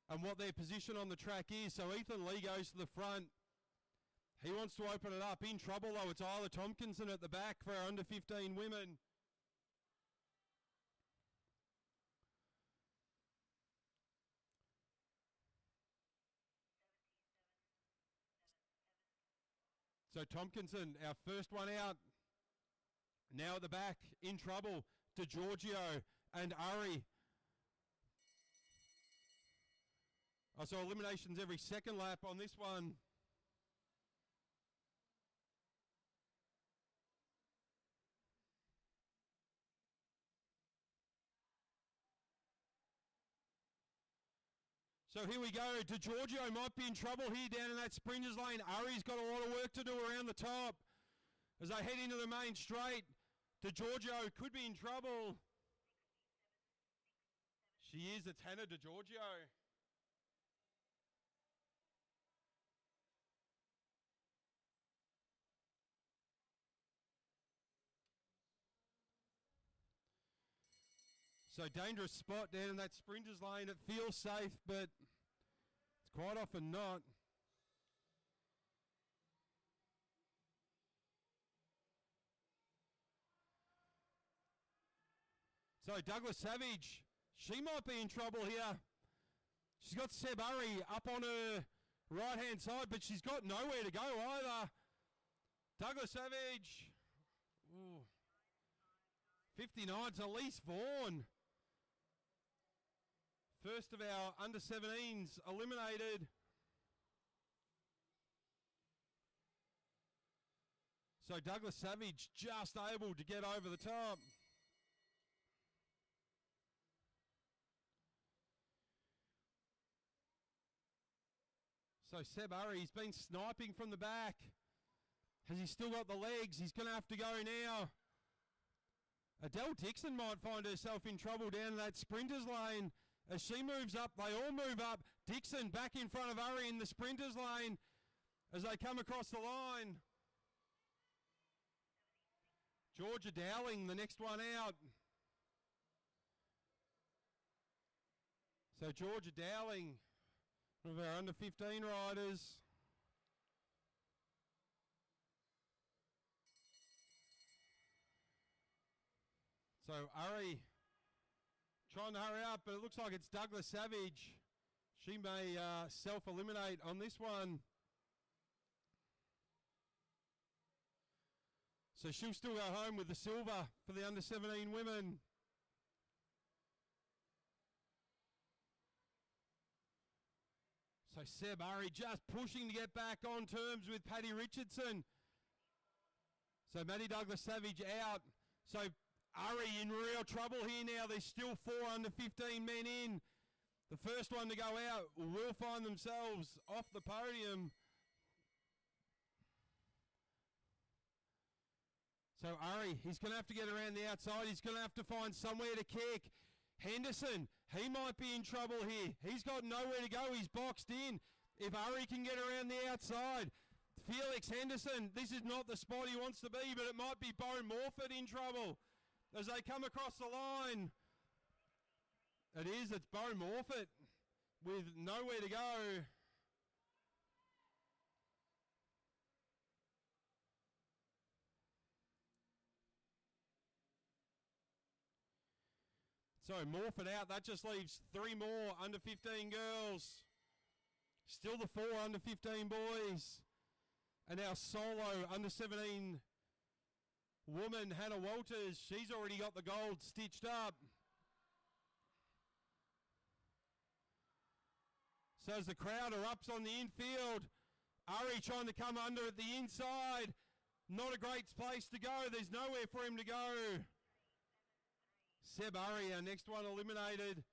and what their position on the track is. So Ethan Lee goes to the front. He wants to open it up. In trouble though, it's Isla Tompkinson at the back for our under 15 women. So Tompkinson, our first one out. Now at the back, in trouble, DeGiorgio and Urry. I saw eliminations every second lap on this one. So here we go. DeGiorgio might be in trouble here down in that sprinters lane. Urry's got a lot of work to do around the top. As they head into the main straight, DeGiorgio could be in trouble. She is. It's Hannah DeGiorgio. So dangerous spot down in that sprinters lane. It feels safe, but it's quite often not. So Douglas Savage, she might be in trouble here. She's got Seb Urry up on her right-hand side, but she's got nowhere to go either. Douglas Savage. Ooh. 59's Elise Vaughan. First of our under 17s eliminated. So Douglas Savage just able to get over the top. So Seb Urry, he's been sniping from the back. Has he still got the legs? He's going to have to go now. Adele Dixon might find herself in trouble down in that sprinters lane. As she moves up, they all move up. Dixon back in front of Urry in the sprinters lane as they come across the line. Georgia Dowling, the next one out. So Georgia Dowling, one of our under 15 riders. So Urry trying to hurry up, but it looks like it's Douglas Savage. She may self-eliminate on this one. So she'll still go home with the silver for the under 17 women. So Seb Urry just pushing to get back on terms with Paddy Richardson. So Matty Douglas Savage out. So Urry in real trouble here now. There's still 4 under 15 men in. The first one to go out will find themselves off the podium. So Urry, he's going to have to get around the outside. He's going to have to find somewhere to kick. Henderson, he might be in trouble here. He's got nowhere to go. He's boxed in. If Urry can get around the outside. Felix Henderson, this is not the spot he wants to be, but it might be Bo Morford in trouble as they come across the line. It is, it's Bo Morford with nowhere to go. So Morford out, that just leaves 3 more under 15 girls. Still the 4 under 15 boys. And our solo under 17 woman, Hannah Walters, she's already got the gold stitched up. So as the crowd erupts on the infield, Urry trying to come under at the inside. Not a great place to go. There's nowhere for him to go. Seb Urry, our next one eliminated.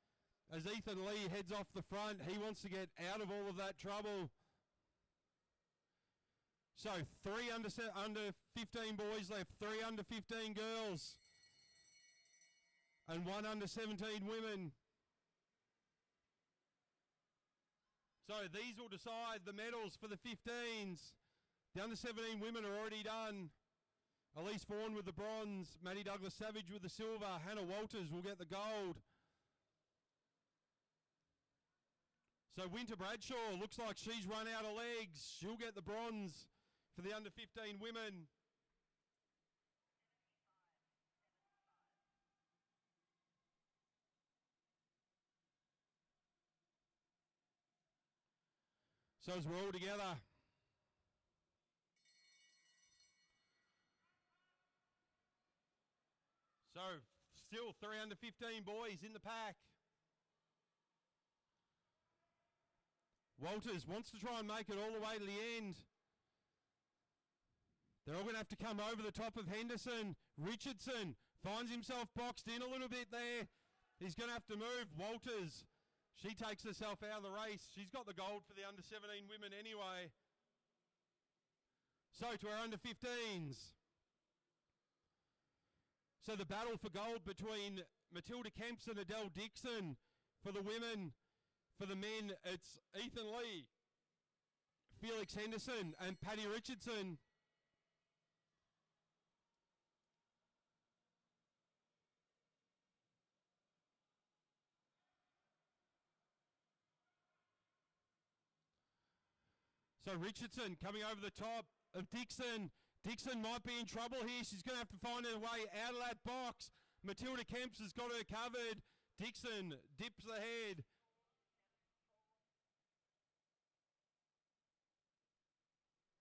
As Ethan Lee heads off the front, he wants to get out of all of that trouble. So 3 under 15 boys left, 3 under 15 girls, and 1 under 17 women. So these will decide the medals for the 15s. The under 17 women are already done. Elise Vaughan with the bronze, Matty Douglas Savage with the silver, Hannah Walters will get the gold. So Winter Bradshaw looks like she's run out of legs. She'll get the bronze for the under 15 women. So as we're all together, so still 3 under 15 boys in the pack. Walters wants to try and make it all the way to the end. They're all going to have to come over the top of Henderson. Richardson finds himself boxed in a little bit there. He's going to have to move. Walters, she takes herself out of the race. She's got the gold for the under 17 women anyway. So to our under 15s. So the battle for gold between Matilda Kemps and Adele Dixon. For the women, for the men, it's Ethan Lee, Felix Henderson and Paddy Richardson. So Richardson coming over the top of Dixon. Dixon might be in trouble here. She's going to have to find her way out of that box. Matilda Kemps has got her covered. Dixon dips ahead.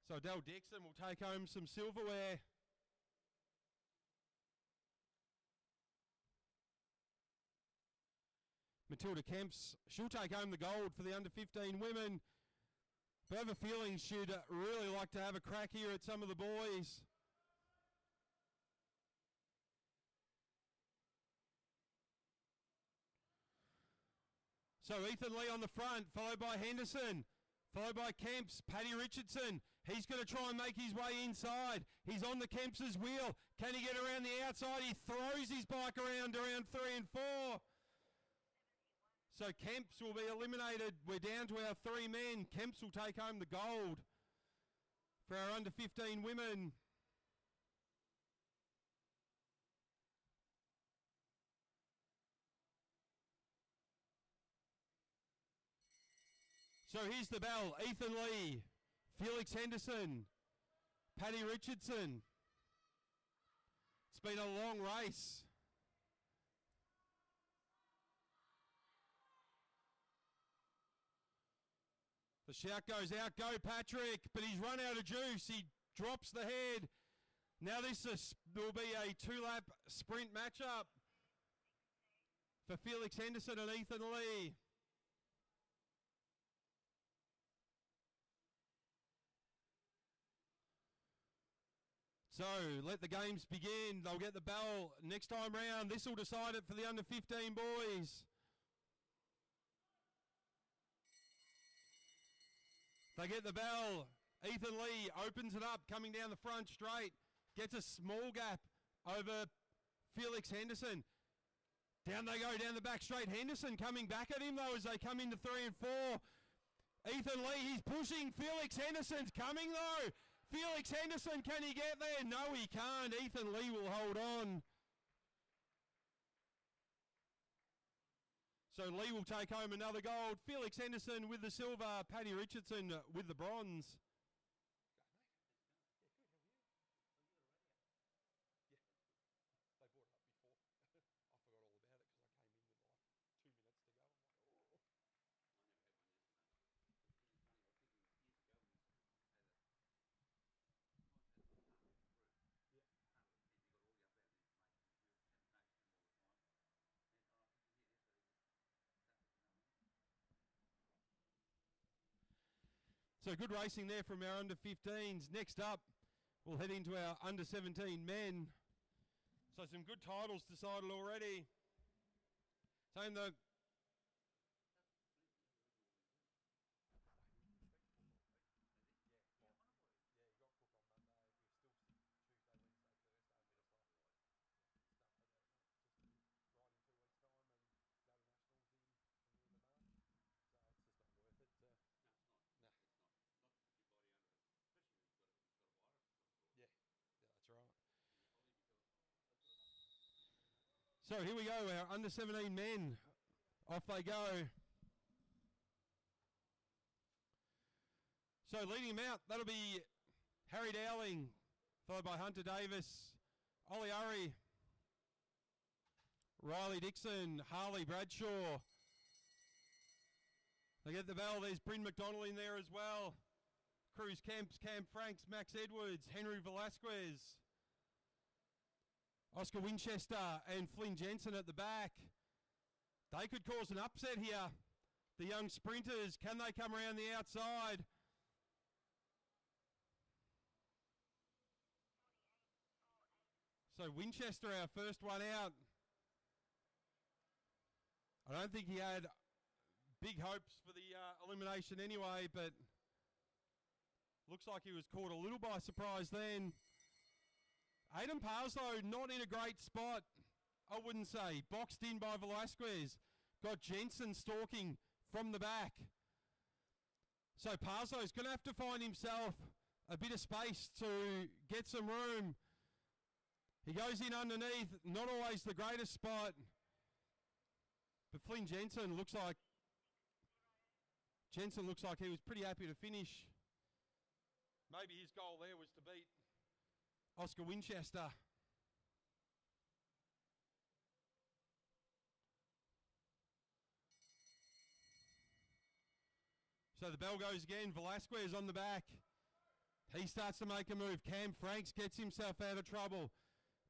So Adele Dixon will take home some silverware. Matilda Kemps, she'll take home the gold for the under 15 women. But I have a feeling she'd really like to have a crack here at some of the boys. So Ethan Lee on the front, followed by Henderson, followed by Kemps, Paddy Richardson. He's going to try and make his way inside. He's on the Kemps's wheel. Can he get around the outside? He throws his bike around 3 and 4. So Kemps will be eliminated. We're down to our 3 men. Kemps will take home the gold for our under 15 women. So here's the bell. Ethan Lee, Felix Henderson, Paddy Richardson. It's been a long race. The shout goes out, go Patrick, but he's run out of juice. He drops the head. Now this will be a 2-lap sprint matchup for Felix Henderson and Ethan Lee. So So let the games begin. They'll get the bell next time round. This will decide it for the under 15 boys. They get the bell. Ethan Lee opens it up, coming down the front straight. Gets a small gap over Felix Henderson. Down they go, down the back straight. Henderson coming back at him, though, as they come into 3 and 4. Ethan Lee, he's pushing. Felix Henderson's coming, though. Felix Henderson, can he get there? No, he can't. Ethan Lee will hold on. So Lee will take home another gold. Felix Henderson with the silver. Paddy Richardson with the bronze. So good racing there from our under 15s. Next up, we'll head into our under 17 men. So some good titles decided already. Saying the So here we go, our under 17 men. Off they go. So leading them out, that'll be Harry Dowling, followed by Hunter Davis, Ollie Urry, Riley Dixon, Harley Bradshaw. They get the bell, there's Bryn McDonald in there as well. Cruz Kemps, Cam Franks, Max Edwards, Henry Velasquez. Oscar Winchester and Flynn Jensen at the back. They could cause an upset here. The young sprinters, can they come around the outside? So Winchester, our first one out. I don't think he had big hopes for the elimination anyway, but looks like he was caught a little by surprise then. Aiden Parslow not in a great spot, I wouldn't say. Boxed in by Velasquez. Got Jensen stalking from the back. So Parslow's going to have to find himself a bit of space to get some room. He goes in underneath, not always the greatest spot. But Flynn Jensen looks like he was pretty happy to finish. Maybe his goal there was to beat Oscar Winchester. So the bell goes again. Velasquez on the back. He starts to make a move. Cam Franks gets himself out of trouble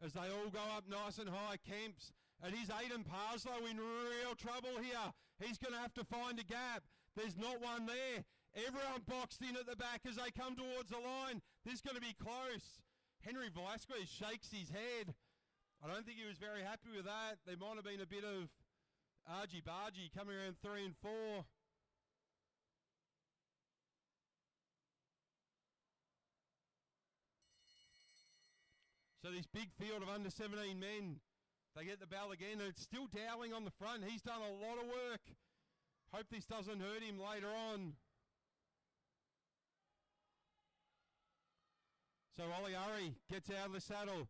as they all go up nice and high. Kemps. And he's Aiden Parslow in real trouble here. He's going to have to find a gap. There's not one there. Everyone boxed in at the back as they come towards the line. This is going to be close. Henry Velasquez shakes his head. I don't think he was very happy with that. There might have been a bit of argy-bargy coming around 3 and 4. So this big field of under 17 men, they get the bell again, and it's still Dowling on the front. He's done a lot of work. Hope this doesn't hurt him later on. So Ollie Urry gets out of the saddle.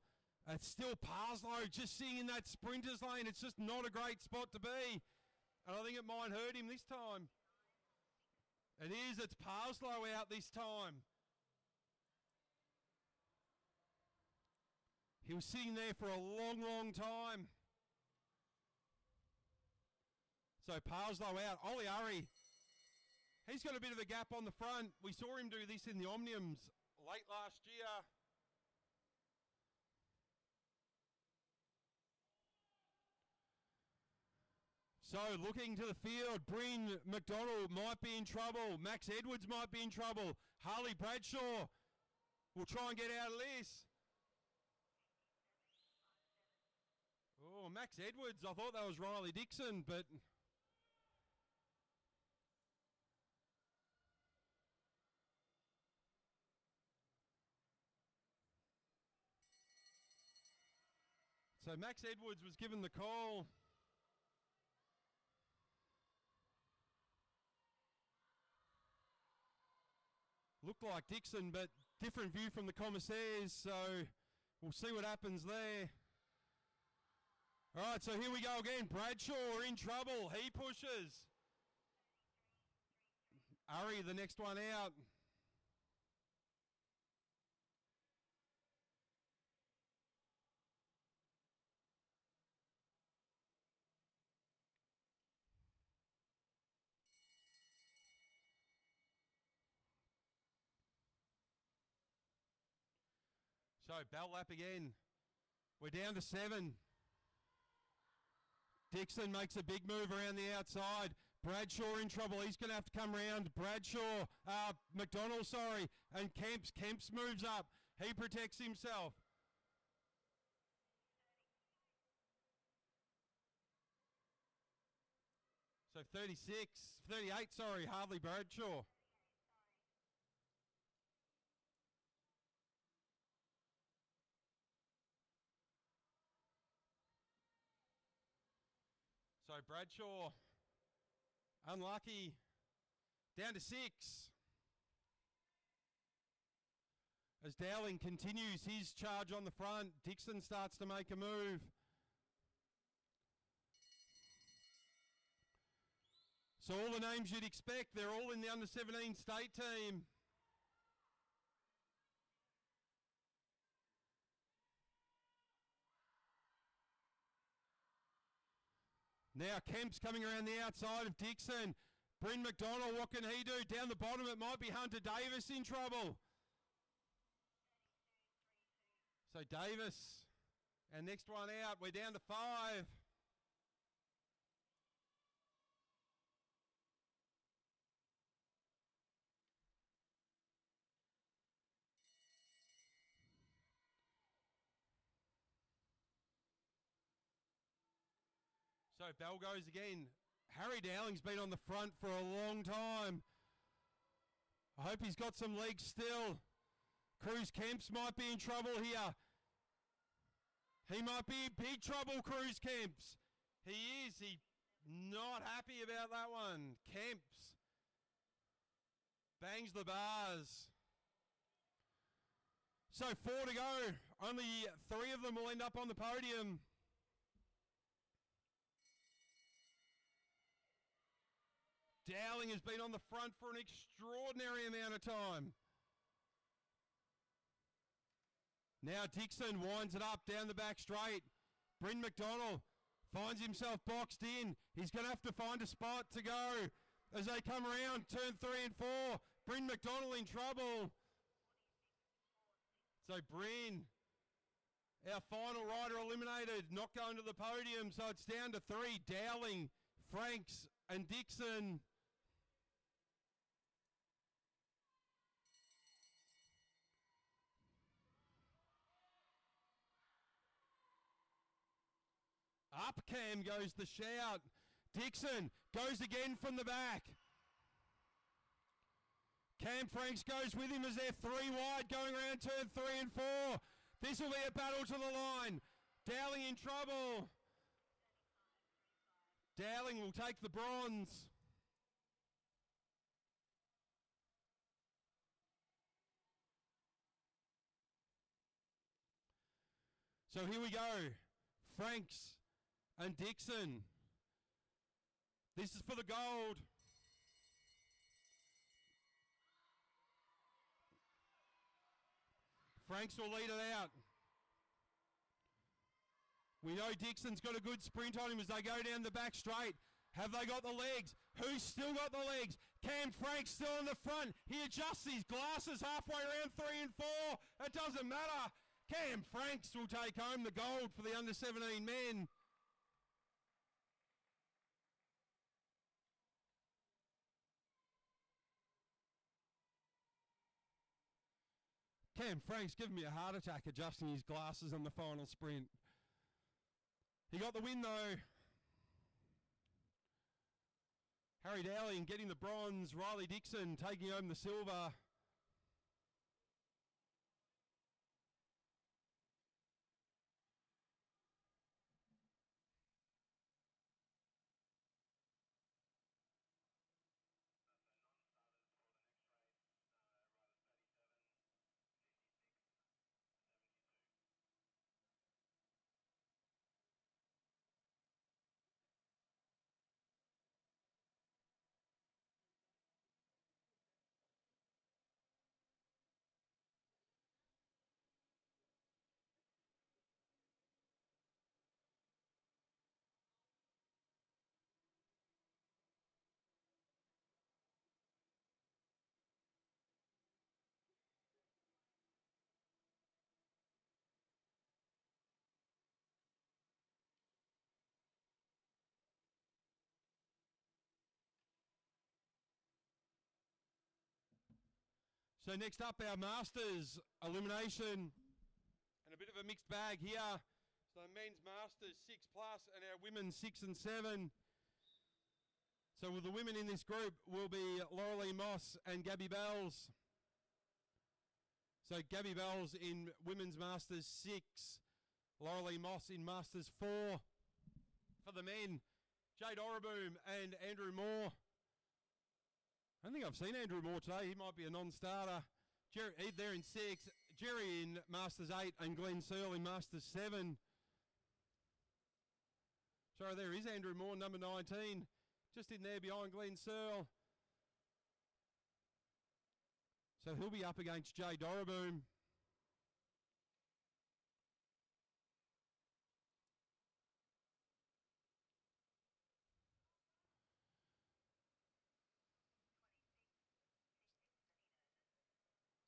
It's still Parslow just sitting in that sprinter's lane. It's just not a great spot to be. And I think it might hurt him this time. It is. It's Parslow out this time. He was sitting there for a long, long time. So Parslow out. Ollie Urry, he's got a bit of a gap on the front. We saw him do this in the Omniums late last year. So looking to the field, Bryn McDonald might be in trouble. Max Edwards might be in trouble. Harley Bradshaw will try and get out of this. Max Edwards, I thought that was Riley Dixon, but... So Max Edwards was given the call. Looked like Dixon, but different view from the commissaires, so we'll see what happens there. All right, so here we go again. Bradshaw in trouble. He pushes. Urry, the next one out. So, bell lap again. We're down to 7. Dixon makes a big move around the outside. Bradshaw in trouble. He's going to have to come round. Bradshaw, McDonald, sorry. And Kemps moves up. He protects himself. So 38, sorry, Harley Bradshaw. So Bradshaw, unlucky, down to 6. As Dowling continues his charge on the front, Dixon starts to make a move. So all the names you'd expect, they're all in the under-17 state team. Now Kemp's coming around the outside of Dixon. Bryn McDonald, what can he do? Down the bottom, it might be Hunter Davis in trouble. So Davis, and next one out, we're down to 5. So bell goes again. Harry Dowling's been on the front for a long time. I hope he's got some legs still. Cruz Kemps might be in trouble here. He might be in big trouble, Cruz Kemps. He is. He not happy about that one. Kemps bangs the bars. So 4 to go. Only 3 of them will end up on the podium. Dowling has been on the front for an extraordinary amount of time. Now Dixon winds it up down the back straight. Bryn McDonald finds himself boxed in. He's going to have to find a spot to go as they come around turn 3 and 4. Bryn McDonald in trouble. So Bryn, our final rider eliminated, not going to the podium. So it's down to 3, Dowling, Franks and Dixon. Up Cam goes the shout. Dixon goes again from the back. Cam Franks goes with him as they're 3 wide going around turn 3 and 4. This will be a battle to the line. Dowling in trouble. Dowling will take the bronze. So here we go. Franks and Dixon. This is for the gold. Franks will lead it out. We know Dixon's got a good sprint on him as they go down the back straight. Have they got the legs? Who's still got the legs? Cam Franks still in the front. He adjusts his glasses halfway around 3 and 4. It doesn't matter. Cam Franks will take home the gold for the under-17 men. Cam Franks giving me a heart attack adjusting his glasses on the final sprint. He got the win though. Harry Dowling getting the bronze. Riley Dixon taking home the silver. So next up, our Masters elimination, and a bit of a mixed bag here. So men's Masters 6+, and our women's 6 and 7. So with the women in this group will be Laurelie Moss and Gabby Bells. So Gabby Bells in women's Masters 6, Laurelie Moss in Masters 4. For the men, Jade Oreboom and Andrew Moore. I don't think I've seen Andrew Moore today. He might be a non-starter. Jerry, there in 6. Jerry in Masters 8 and Glenn Searle in Masters 7. Sorry, there is Andrew Moore, number 19. Just in there behind Glenn Searle. So he'll be up against Jay Doreboom.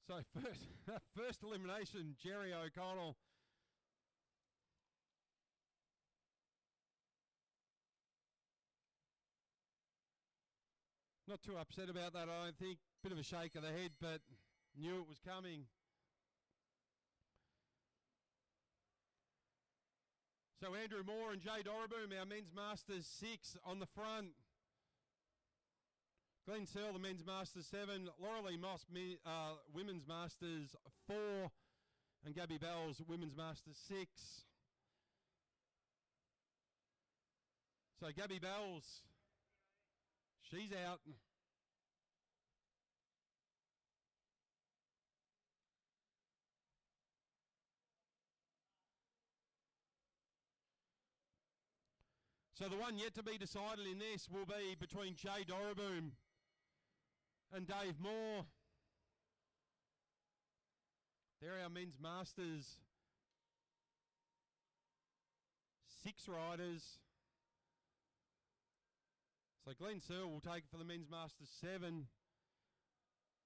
So first elimination, Jerry O'Connell. Not too upset about that, I don't think. Bit of a shake of the head, but knew it was coming. So Andrew Moore and Jay Doreboom, our men's Masters 6 on the front. Glenn Searle, the men's Masters 7. Laurelie Moss, women's Masters 4. And Gabby Bells, women's Masters 6. So Gabby Bells, she's out. So the one yet to be decided in this will be between Jay Doreboom and Dave Moore. They're our men's Masters 6 riders. So Glenn Searle will take it for the men's Masters 7.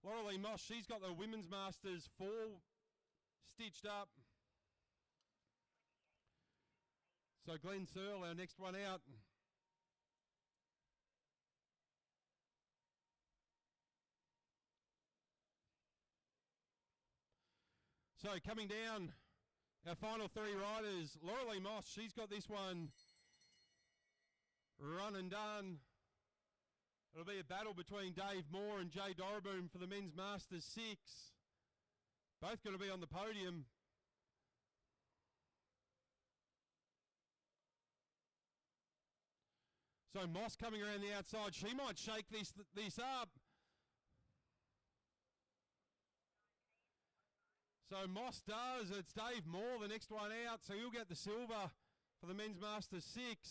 Laurelie Moss, she's got the women's Masters 4 stitched up. So Glenn Searle, our next one out. So coming down, our final 3 riders. Laurelie Moss, she's got this one run and done. It'll be a battle between Dave Moore and Jay Doreboom for the men's Masters 6. Both going to be on the podium. So Moss coming around the outside. She might shake this up. So Moss does. It's Dave Moore, the next one out. So he'll get the silver for the men's Masters 6.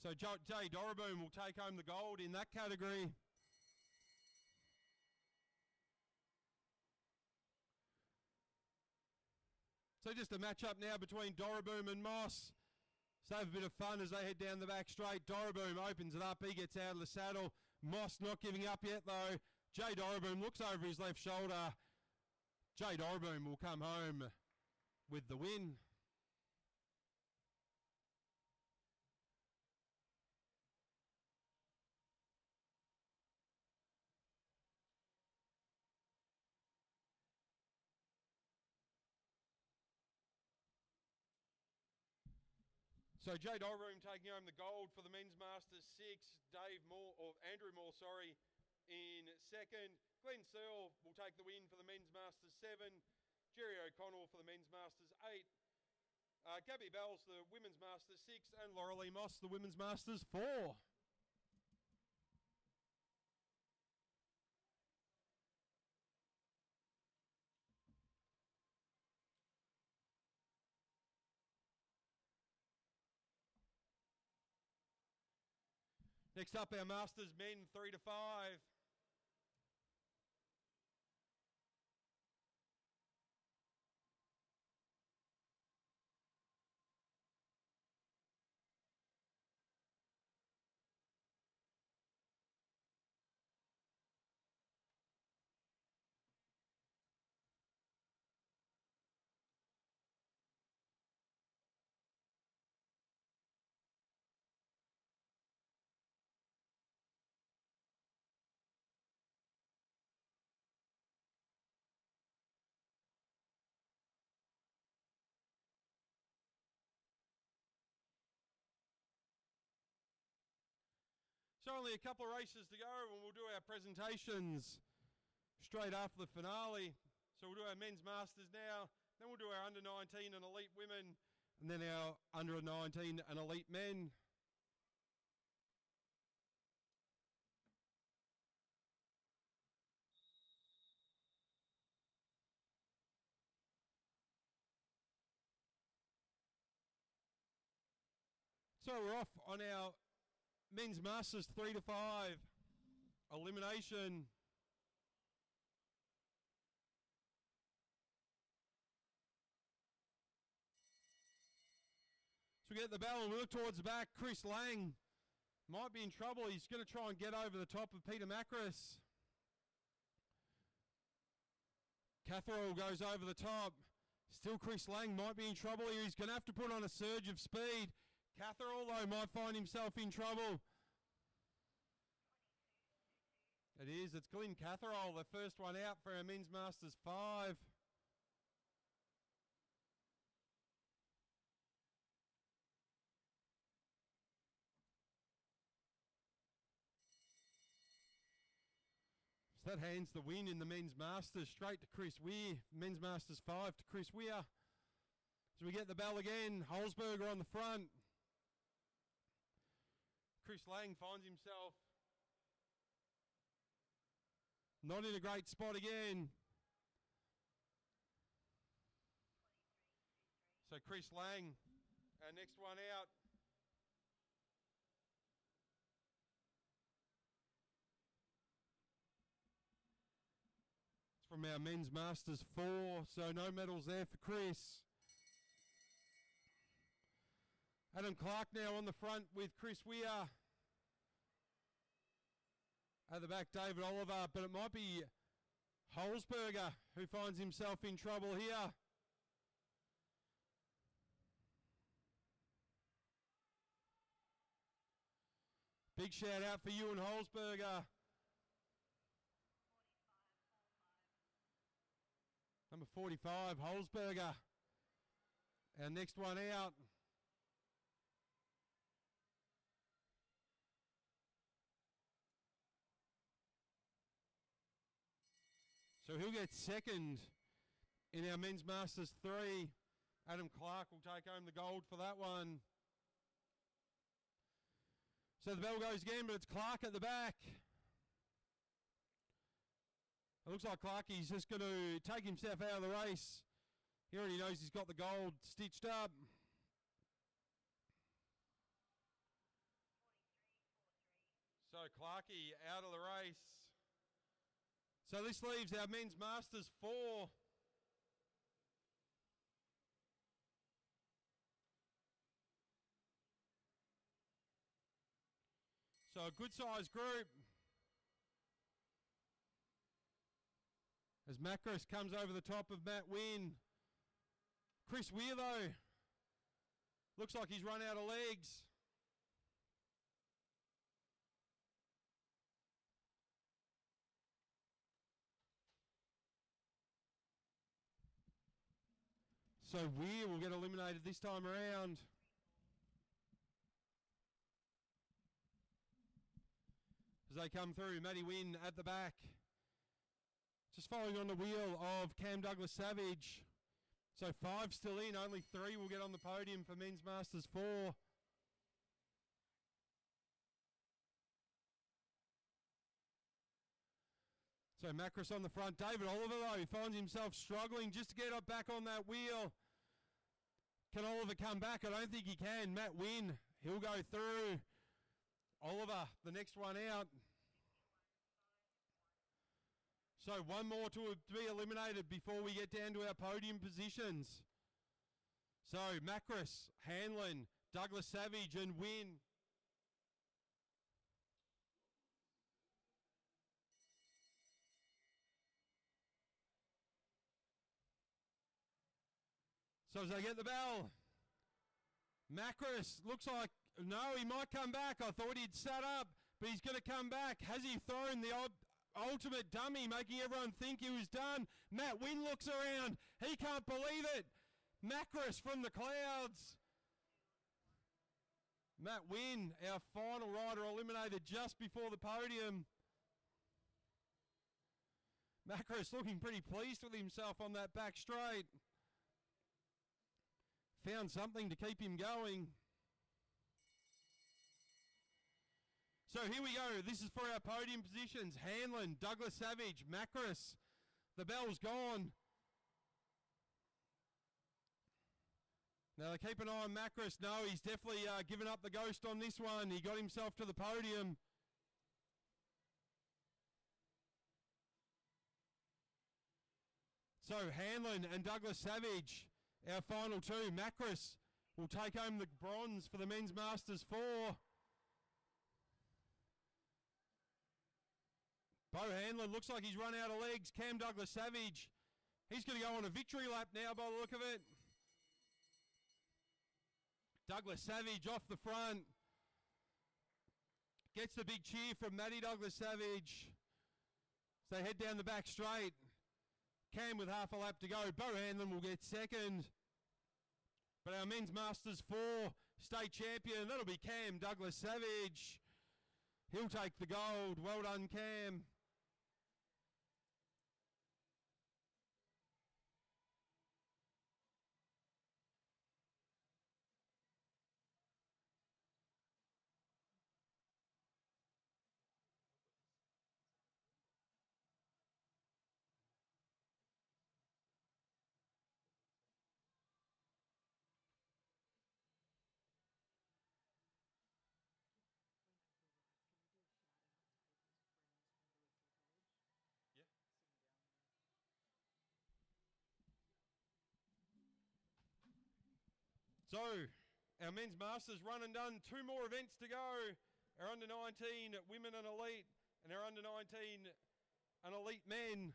So Jay Doreboom will take home the gold in that category. So just a match-up now between Doreboom and Moss. So have a bit of fun as they head down the back straight. Doreboom opens it up. He gets out of the saddle. Moss not giving up yet, though. Jay Doreboom looks over his left shoulder. Jay Doreboom will come home with the win. So Jay Dolroom taking home the gold for the men's Masters 6. Andrew Moore, in second. Glenn Searle will take the win for the men's Masters 7. Jerry O'Connell for the men's Masters 8. Gabby Bells, the women's Masters 6. And Laurelie Moss, the women's Masters 4. Next up, our Masters men, 3 to 5. So only a couple of races to go and we'll do our presentations straight after the finale. So we'll do our men's Masters now, then we'll do our under-19 and elite women, and then our under-19 and elite men. So we're off on our men's Masters 3 to 5. Elimination. So we get the bell and we look towards the back. Chris Lang might be in trouble. He's going to try and get over the top of Peter Macris. Catherall goes over the top. Still Chris Lang might be in trouble here. He's going to have to put on a surge of speed. Catherall, though, might find himself in trouble. It is. It's Glenn Catherall, the first one out for our men's Masters 5. So that hands the win in the men's Masters straight to Chris Weir. Men's Masters 5 to Chris Weir. So we get the bell again. Holzberger on the front. Chris Lang finds himself not in a great spot again. So Chris Lang, our next one out. It's from our men's Masters 4, so no medals there for Chris. Adam Clark now on the front with Chris Weir. At the back, David Oliver, but it might be Holzberger who finds himself in trouble here. Big shout out for Ewan Holzberger. Number 45, Holzberger. Our next one out. So he'll get second in our men's Masters 3. Adam Clark will take home the gold for that one. So the bell goes again, but it's Clark at the back. It looks like Clarkie's just going to take himself out of the race. He already knows he's got the gold stitched up. So Clarkie out of the race. So this leaves our men's Masters 4. So a good sized group. As Macris comes over the top of Matt Wynn. Chris Weir though, looks like he's run out of legs. So Weir will get eliminated this time around. as they come through. Matty Wynn at the back. Just following on the wheel of Cam Douglas Savage. So 5 still in, only 3 will get on the podium for Men's Masters 4. So Macris on the front. David Oliver, though, he finds himself struggling just to get up back on that wheel. Can Oliver come back? I don't think he can. Matt Wynn, he'll go through. Oliver, the next one out. So one more to be eliminated before we get down to our podium positions. So Macris, Hanlon, Douglas Savage and Wynn. So as they get the bell, Macris looks like, no, he might come back. I thought he'd sat up, but he's going to come back. Has he thrown the ultimate dummy, making everyone think he was done? Matt Wynn looks around. He can't believe it. Macris from the clouds. Matt Wynn, our final rider, eliminated just before the podium. Macris looking pretty pleased with himself on that back straight. Found something to keep him going. So here we go. This is for our podium positions. Hanlon, Douglas Savage, Macris. The bell's gone. Now they keep an eye on Macris. No, he's definitely given up the ghost on this one. He got himself to the podium. So Hanlon and Douglas Savage, our final 2. Macris will take home the bronze for the Men's Masters 4. Bo Hanlon looks like he's run out of legs. Cam Douglas Savage, he's going to go on a victory lap now by the look of it. Douglas Savage off the front. Gets the big cheer from Matty Douglas Savage. So they head down the back straight. Cam with half a lap to go. Bo Hanlon will get second. But our Men's Masters 4 state champion, that'll be Cam Douglas Savage. He'll take the gold. Well done, Cam. So, our Men's Masters run and done. 2 more events to go. Our under-19 women and elite, and our under-19 and elite men.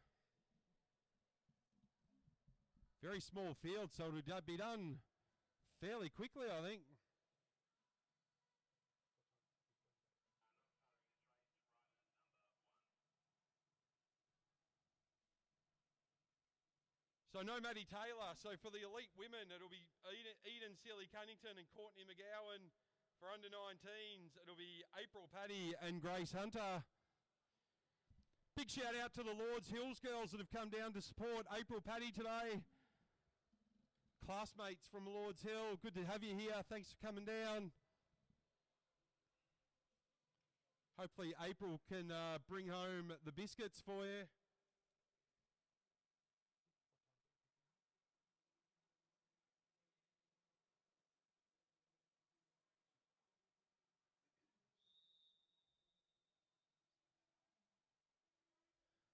Very small field, so it'll be done fairly quickly, I think. So no Maddie Taylor. So for the elite women, it'll be Eden Sealy-Cunnington and Courtney McGowan. For under-19s, it'll be April Paddy and Grace Hunter. Big shout out to the Lords Hills girls that have come down to support April Paddy today. Classmates from Lords Hill, good to have you here. Thanks for coming down. Hopefully April can bring home the biscuits for you.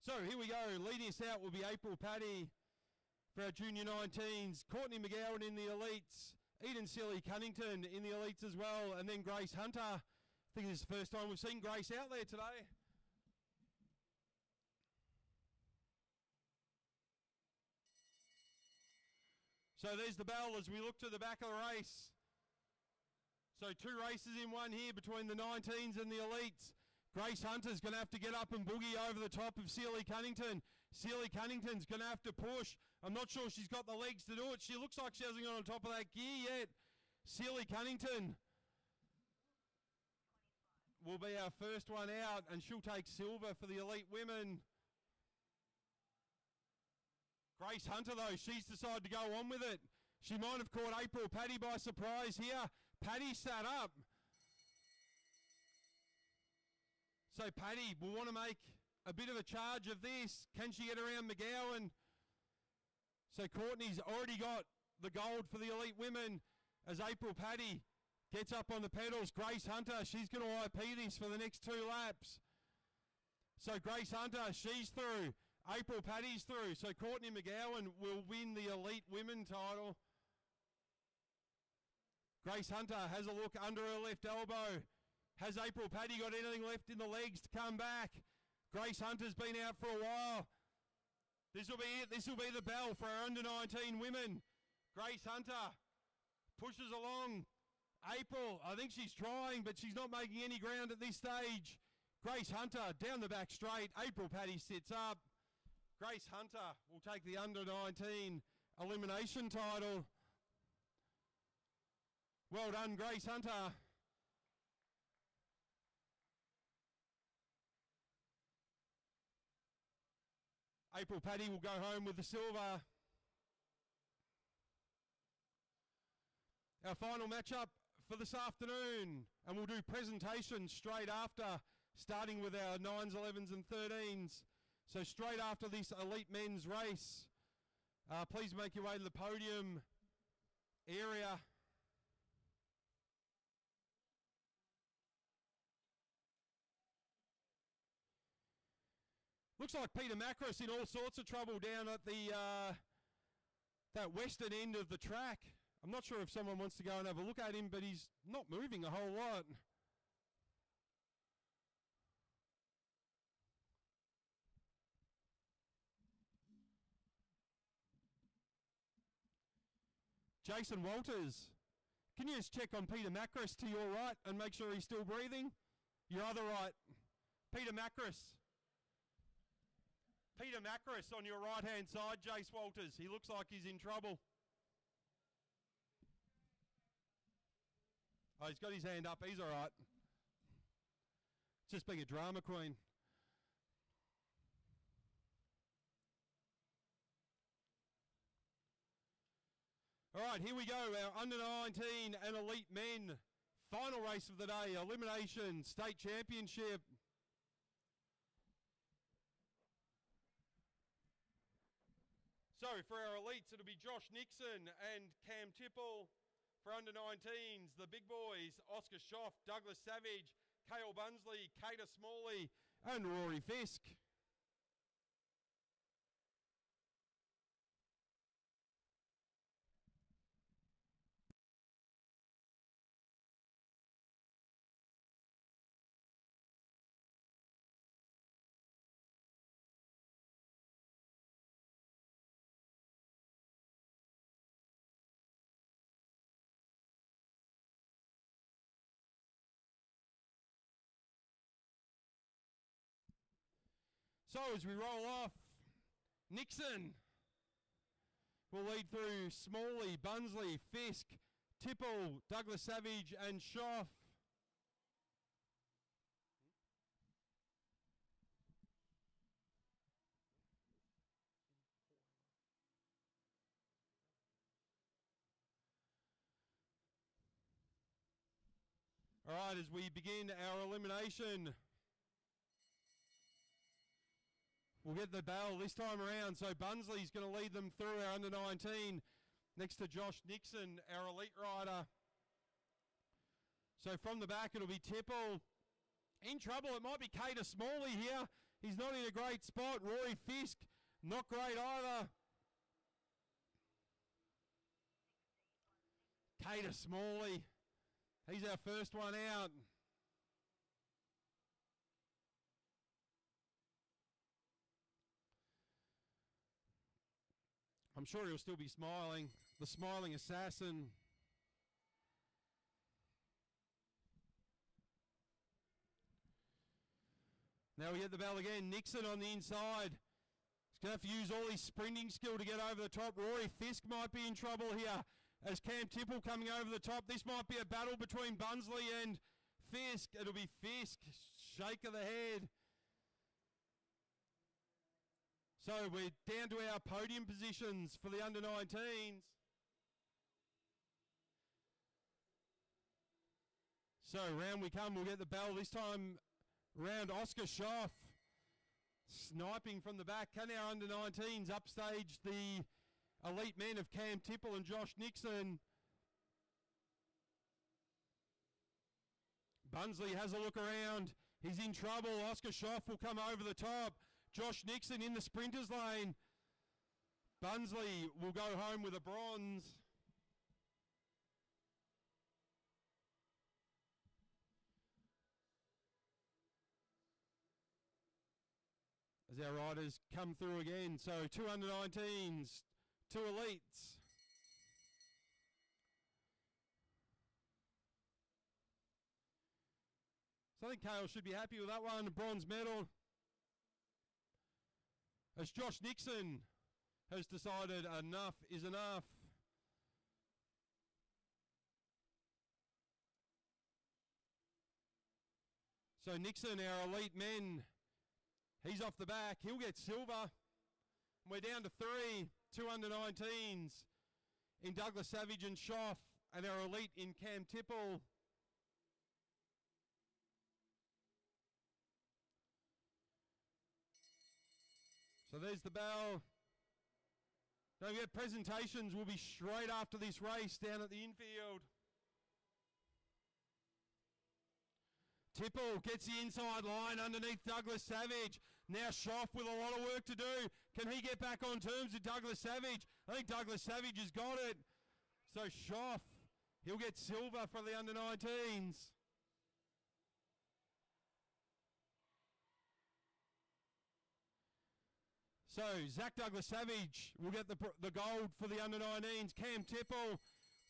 So here we go. Leading us out will be April Paddy for our junior 19s. Courtney McGowan in the elites. Eden Sealy-Cunnington in the elites as well. And then Grace Hunter. I think this is the first time we've seen Grace out there today. So there's the bell as we look to the back of the race. So 2 races in one here between the 19s and the elites. Grace Hunter's going to have to get up and boogie over the top of Sealy-Cunnington. Sealy-Cunnington's going to have to push. I'm not sure she's got the legs to do it. She looks like she hasn't got on top of that gear yet. Sealy-Cunnington will be our first one out, and she'll take silver for the elite women. Grace Hunter, though, she's decided to go on with it. She might have caught April Paddy by surprise here. Paddy sat up. So Paddy will want to make a bit of a charge of this. Can she get around McGowan? So Courtney's already got the gold for the elite women as April Paddy gets up on the pedals. Grace Hunter, she's going to IP this for the next 2 laps. So Grace Hunter, she's through. April Paddy's through. So Courtney McGowan will win the elite women title. Grace Hunter has a look under her left elbow. Has April Paddy got anything left in the legs to come back? Grace Hunter's been out for a while. This will be it. This will be the bell for our under-19 women. Grace Hunter pushes along. April, I think she's trying, but she's not making any ground at this stage. Grace Hunter down the back straight. April Paddy sits up. Grace Hunter will take the under-19 elimination title. Well done, Grace Hunter. April Paddy will go home with the silver. Our final matchup for this afternoon, and we'll do presentations straight after, starting with our 9s, 11s and 13s. So straight after this elite men's race, please make your way to the podium area. Looks like Peter Macris in all sorts of trouble down at the that western end of the track. I'm not sure if someone wants to go and have a look at him, but he's not moving a whole lot. Jason Walters, can you just check on Peter Macris to your right and make sure he's still breathing? Your other right. Peter Macris. Peter Macris on your right-hand side, Jace Walters. He looks like he's in trouble. Oh, he's got his hand up. He's all right. Just being a drama queen. All right, here we go. Our under-19 and elite men. Final race of the day, Elimination State Championship. So for our elites, it'll be Josh Nixon and Cam Tipple. For under-19s, the big boys, Oscar Schoff, Douglas Savage, Cale Bunsley, Cater Smalley, and Rory Fisk. So as we roll off, Nixon will lead through Smalley, Bunsley, Fisk, Tipple, Douglas Savage and Schoff. All right, as we begin our elimination, we'll get the bell this time around. So Bunsley's going to lead them through our under-19 next to Josh Nixon, our elite rider. So from the back, it'll be Tipple. In trouble, it might be Cater Smalley here. He's not in a great spot. Rory Fisk, not great either. Cater Smalley, he's our first one out. I'm sure he'll still be smiling. The smiling assassin. Now we get the bell again. Nixon on the inside. He's going to have to use all his sprinting skill to get over the top. Rory Fisk might be in trouble here as Cam Tipple coming over the top. This might be a battle between Bunsley and Fisk. It'll be Fisk. Shake of the head. So we're down to our podium positions for the under-19s. So round we come. We'll get the bell this time round. Oscar Schoff sniping from the back. Can our under-19s upstage the elite men of Cam Tipple and Josh Nixon? Bunsley has a look around. He's in trouble. Oscar Schoff will come over the top. Josh Nixon in the sprinters lane. Bunsley will go home with a bronze. As our riders come through again. So 2 under-19s, 2 elites. So I think Kale should be happy with that one. Bronze medal. As Josh Nixon has decided enough is enough. So Nixon, our elite men, he's off the back. He'll get silver. We're down to 3, 2 under-19s in Douglas Savage and Schoff, and our elite in Cam Tipple. So there's the bell. Don't forget, presentations will be straight after this race down at the infield. Tipple gets the inside line underneath Douglas Savage. Now Schoff with a lot of work to do. Can he get back on terms with Douglas Savage? I think Douglas Savage has got it. So Schoff, he'll get silver for the under-19s. So Zach Douglas Savage will get the gold for the under-19s. Cam Tipple,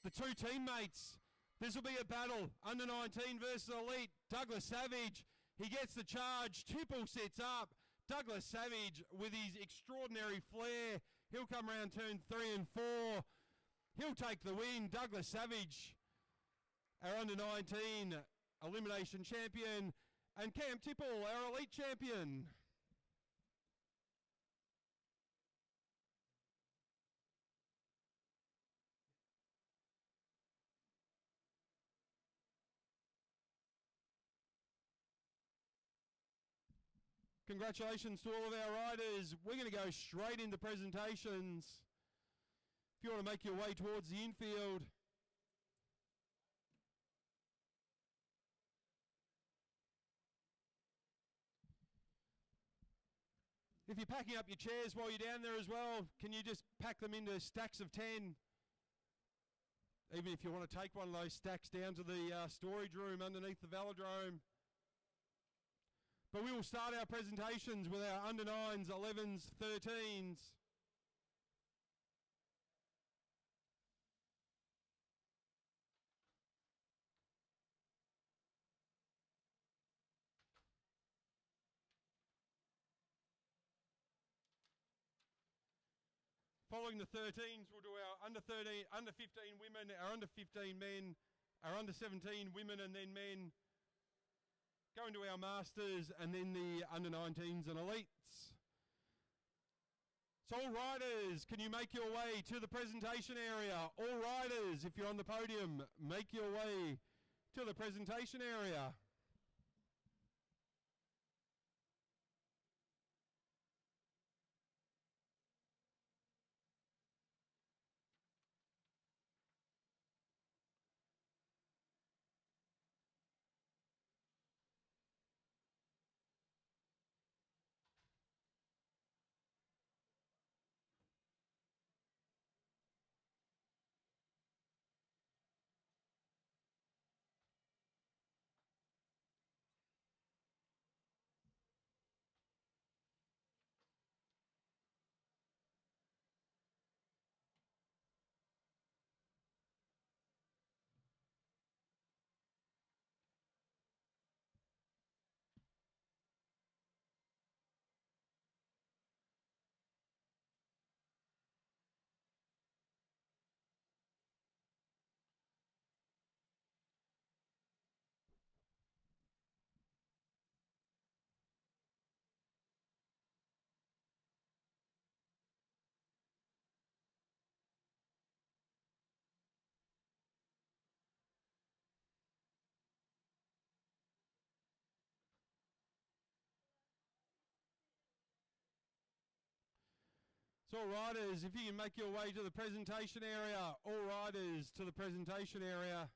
the 2 teammates. This will be a battle. Under-19 versus elite. Douglas Savage, he gets the charge. Tipple sits up. Douglas Savage with his extraordinary flair. He'll come around turn 3 and 4. He'll take the win. Douglas Savage, our under-19 elimination champion. And Cam Tipple, our elite champion. Congratulations to all of our riders. We're going to go straight into presentations. If you want to make your way towards the infield. If you're packing up your chairs while you're down there as well, can you just pack them into stacks of 10? Even if you want to take one of those stacks down to the storage room underneath the velodrome. But we will start our presentations with our under-9s, 11s, 13s. Following the 13s, we'll do our under 15 women, our under 15 men, our under 17 women and then men. Going to our masters and then the under-19s and elites. So all riders, can you make your way to the presentation area? All riders, if you're on the podium, make your way to the presentation area. So all riders, if you can make your way to the presentation area, all riders to the presentation area.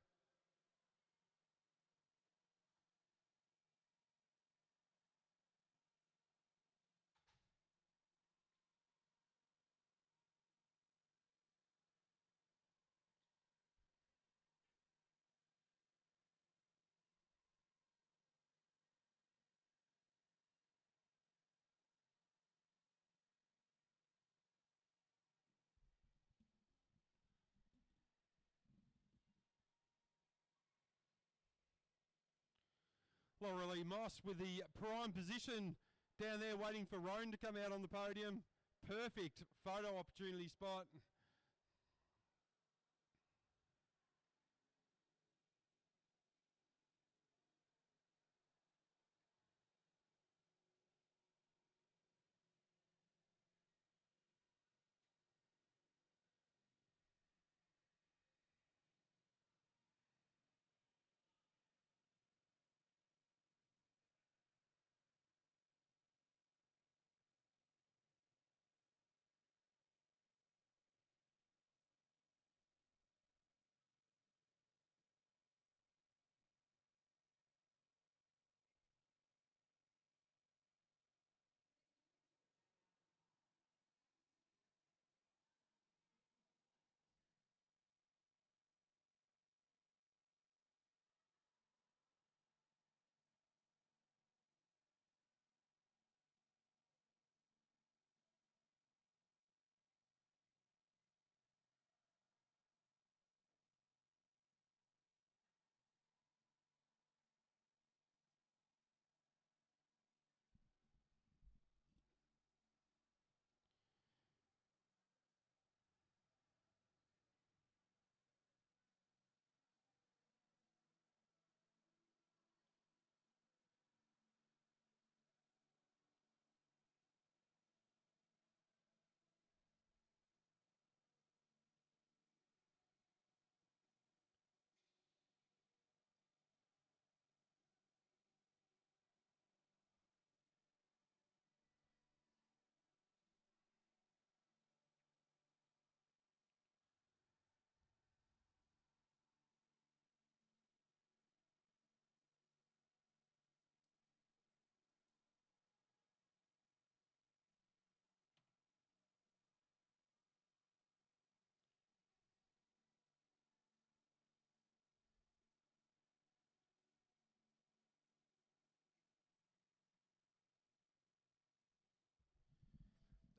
Laurelie Moss with the prime position down there waiting for Roan to come out on the podium. Perfect photo opportunity spot.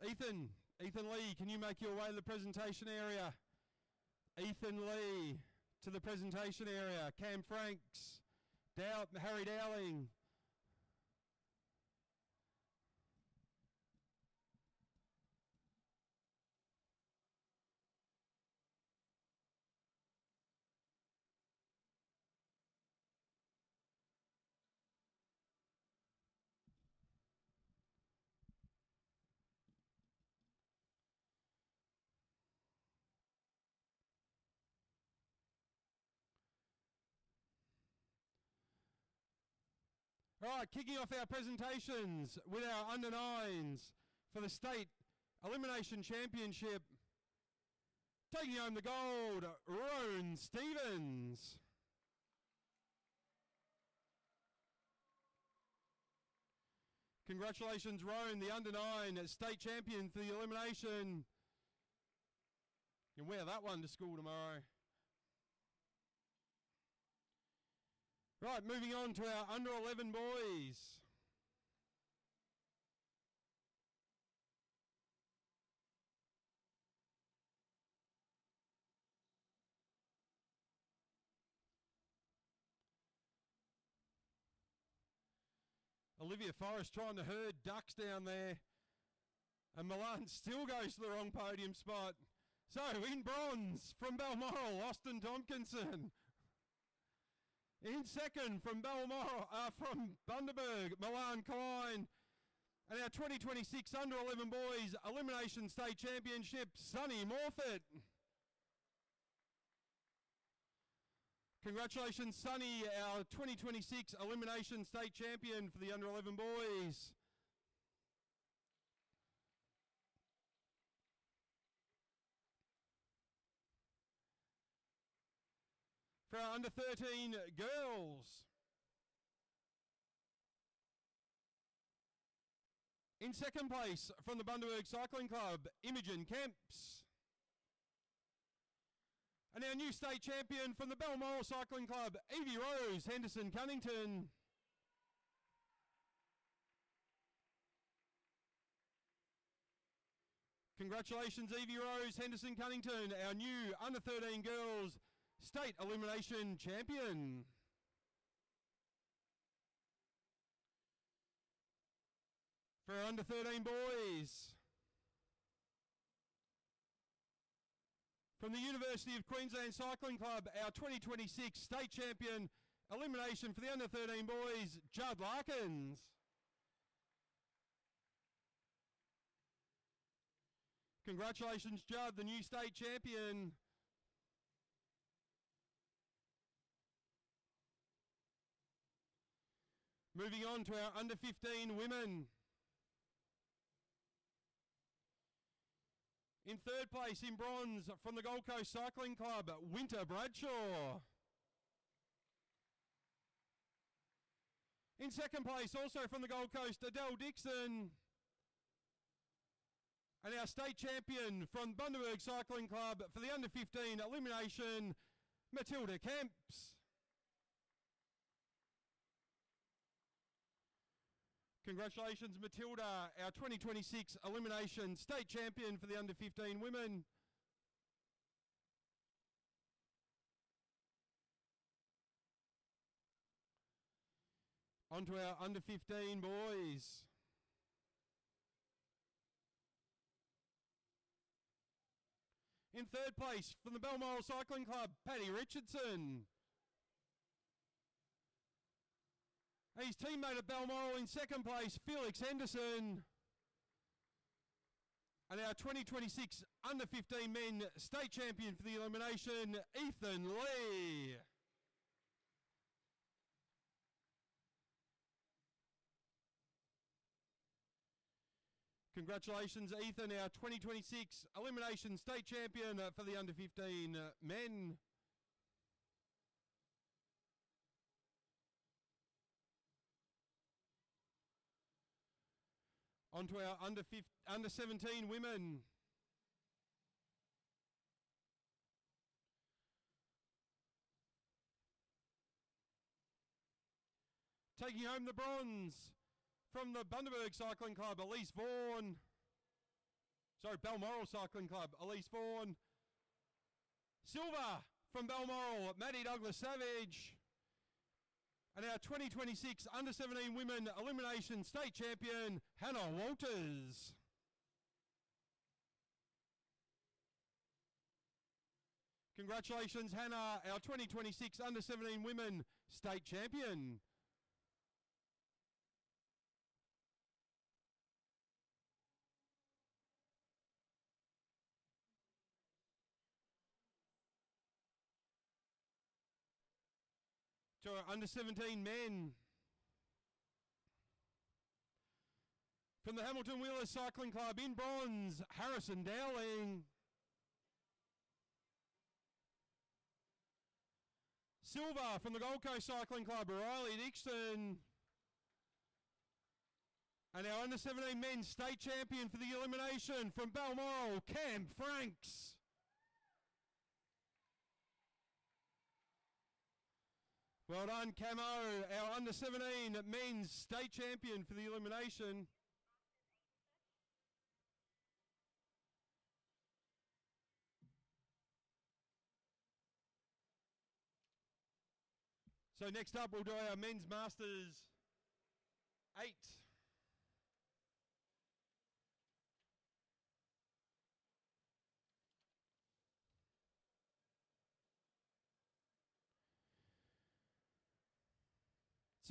Ethan Lee, can you make your way to the presentation area? Ethan Lee to the presentation area. Cam Franks, Harry Dowling. All right, kicking off our presentations with our under-9s for the State Elimination Championship. Taking home the gold, Roan Stevens. Congratulations, Roan, the under-9 state champion for the elimination. You can wear that one to school tomorrow. Right, moving on to our under-11 boys. Olivia Forrest trying to herd ducks down there. And Milan still goes to the wrong podium spot. So, in bronze from Balmoral, Austin Tompkinson. In second from from Bundaberg, Milan Klein. And our 2026 under-11 boys Elimination State Championship, Sonny Morfitt. Congratulations, Sonny, our 2026 Elimination State Champion for the under-11 boys. For our under 13 girls. In second place from the Bundaberg Cycling Club, Imogen Kemps. And our new state champion from the Balmoral Cycling Club, Evie Rose Henderson Cunnington. Congratulations, Evie Rose Henderson Cunnington, our new under 13 girls state elimination champion. For our under 13 boys. From the University of Queensland Cycling Club, our 2026 state champion elimination for the under 13 boys, Judd Larkins. Congratulations, Judd, the new state champion. Moving on to our under 15 women. In third place in bronze from the Gold Coast Cycling Club, Winter Bradshaw. In second place, also from the Gold Coast, Adele Dixon. And our state champion from Bundaberg Cycling Club for the under 15 elimination, Matilda Kemps. Congratulations, Matilda, our 2026 elimination state champion for the under 15 women. On to our under 15 boys. In third place from the Balmoral Cycling Club, Paddy Richardson. His teammate at Balmoral in second place, Felix Henderson. And our 2026 under 15 men state champion for the elimination, Ethan Lee. Congratulations, Ethan, our 2026 elimination state champion for the under 15 men. On to our under 17 women. Taking home the bronze from the Bundaberg Cycling Club, Elise Vaughan. Sorry, Balmoral Cycling Club, Elise Vaughan. Silver from Balmoral, Maddie Douglas Savage. And our 2026 under 17 women elimination state champion, Hannah Walters. Congratulations, Hannah, our 2026 under 17 women state champion. To our under 17 men. From the Hamilton Wheelers Cycling Club in bronze, Harrison Dowling. Silver from the Gold Coast Cycling Club, Riley Dixon. And our under 17 men state champion for the elimination from Balmoral, Cam Franks. Well done, Camo, our under 17 men's state champion for the elimination. So next up we'll do our men's masters 8.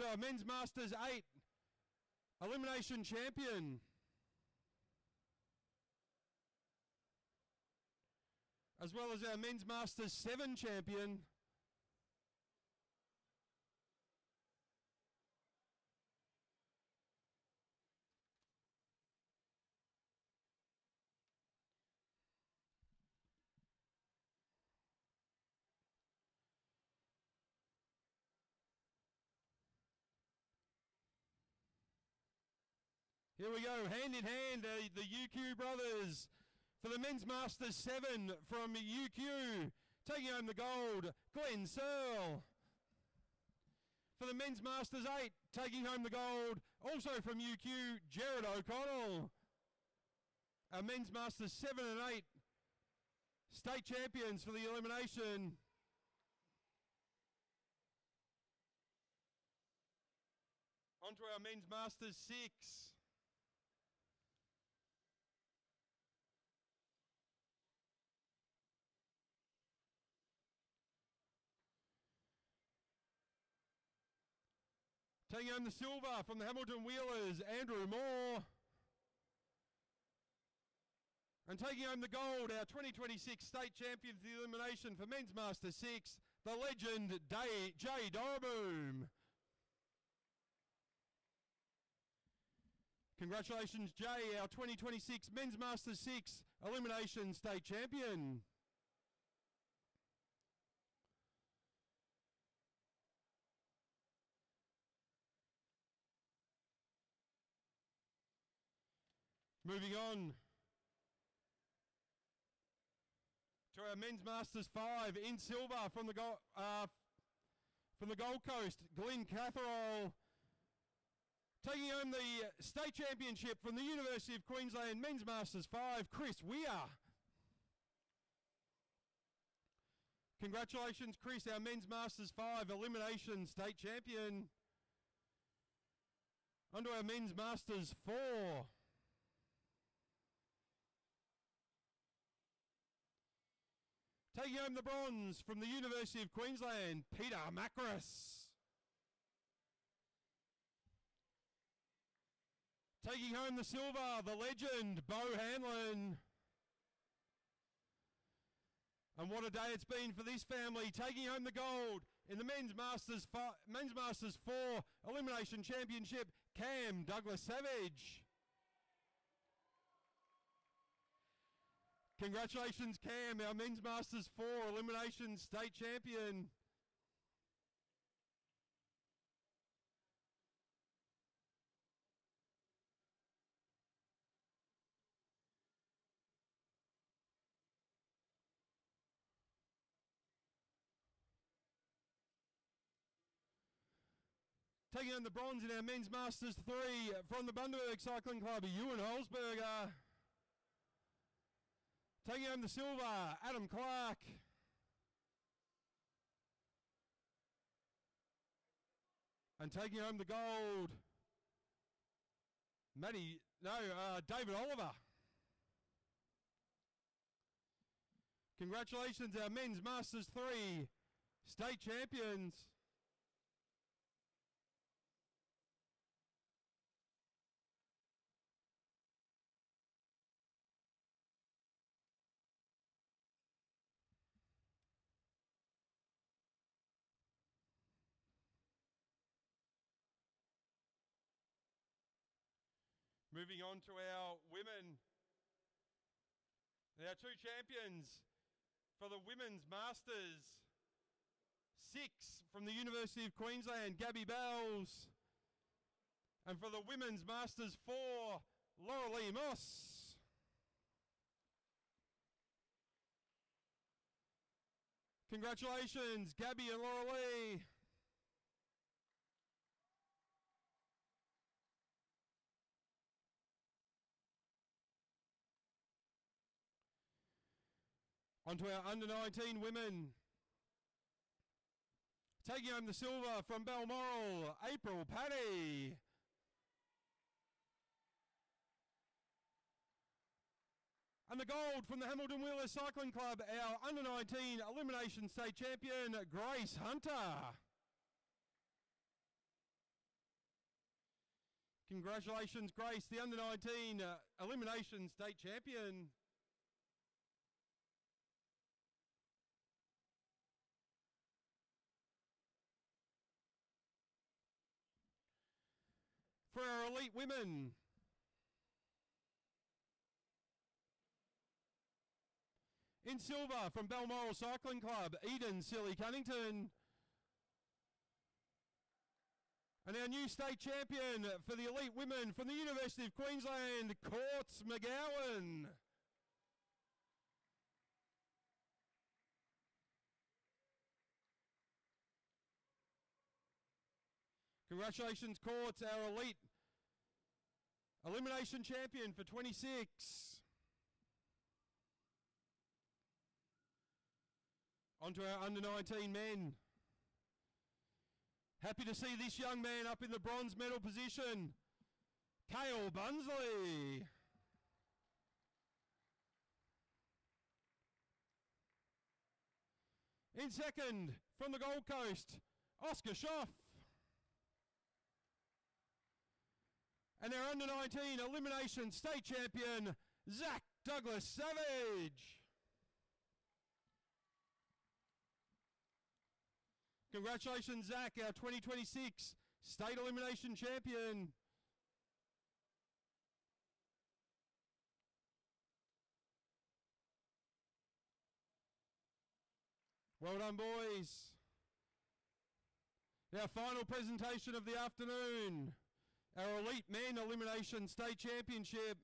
So our men's masters 8 elimination champion, as well as our men's masters 7 champion, Here we go, hand in hand, the UQ brothers. For the Men's Masters 7 from UQ, taking home the gold, Glenn Searle. For the Men's Masters 8, taking home the gold, also from UQ, Jared O'Connell. Our Men's Masters 7 and 8, state champions for the elimination. On to our Men's Masters 6. Taking home the silver from the Hamilton Wheelers, Andrew Moore. And taking home the gold, our 2026 state champion for the elimination for Men's Master 6, the legend Jay Dorboom. Congratulations, Jay, our 2026 Men's Master 6 elimination state champion. Moving on to our Men's Masters 5 in silver from the Gold Coast, Glenn Catherall. Taking home the state championship from the University of Queensland Men's Masters 5, Chris Weir. Congratulations, Chris, our Men's Masters 5 elimination state champion. On to our Men's Masters 4. Taking home the bronze from the University of Queensland, Peter Macris. Taking home the silver, the legend, Bo Hanlon. And what a day it's been for this family. Taking home the gold in the Men's Masters 4 Elimination Championship, Cam Douglas Savage. Congratulations, Cam, our Men's Masters 4 Elimination State Champion. Taking on the bronze in our Men's Masters 3 from the Bundaberg Cycling Club, Ewan Holzberger. Taking home the silver, Adam Clark. And taking home the gold, David Oliver. Congratulations, our Men's Masters 3 state champions. Moving on to our women. Our two champions for the Women's Masters 6 from the University of Queensland, Gabby Bells. And for the Women's Masters 4, Laurelie Moss. Congratulations, Gabby and Laurelie. On to our under-19 women. Taking home the silver from Balmoral, April Paddy. And the gold from the Hamilton Wheelers Cycling Club, our under-19 elimination state champion, Grace Hunter. Congratulations, Grace, the under-19 elimination state champion. For our elite women, in silver from Balmoral Cycling Club, Eden Silly Cunnington. And our new state champion for the elite women from the University of Queensland, Courts McGowan. Congratulations, Courts, our elite elimination champion for 26. On to our under-19 men. Happy to see this young man up in the bronze medal position, Cale Bunsley. In second, from the Gold Coast, Oscar Schoff. And our under-19 elimination state champion, Zach Douglas Savage. Congratulations, Zach, our 2026 state elimination champion. Well done, boys. Our final presentation of the afternoon, our elite men elimination state championship.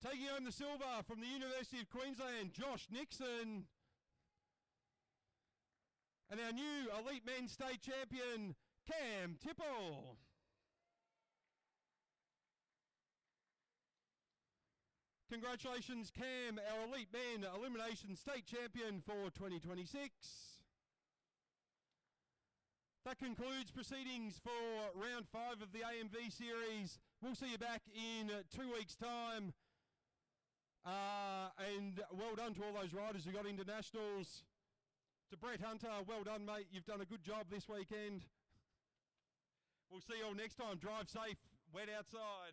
Taking home the silver from the University of Queensland, Josh Nixon. And our new elite men's state champion, Cam Tipple. Congratulations, Cam, our elite men elimination state champion for 2026. That concludes proceedings for round 5 of the AMV series. We'll see you back in 2 weeks' time. And well done to all those riders who got into nationals. To Brett Hunter, well done, mate. You've done a good job this weekend. We'll see you all next time. Drive safe, wet outside.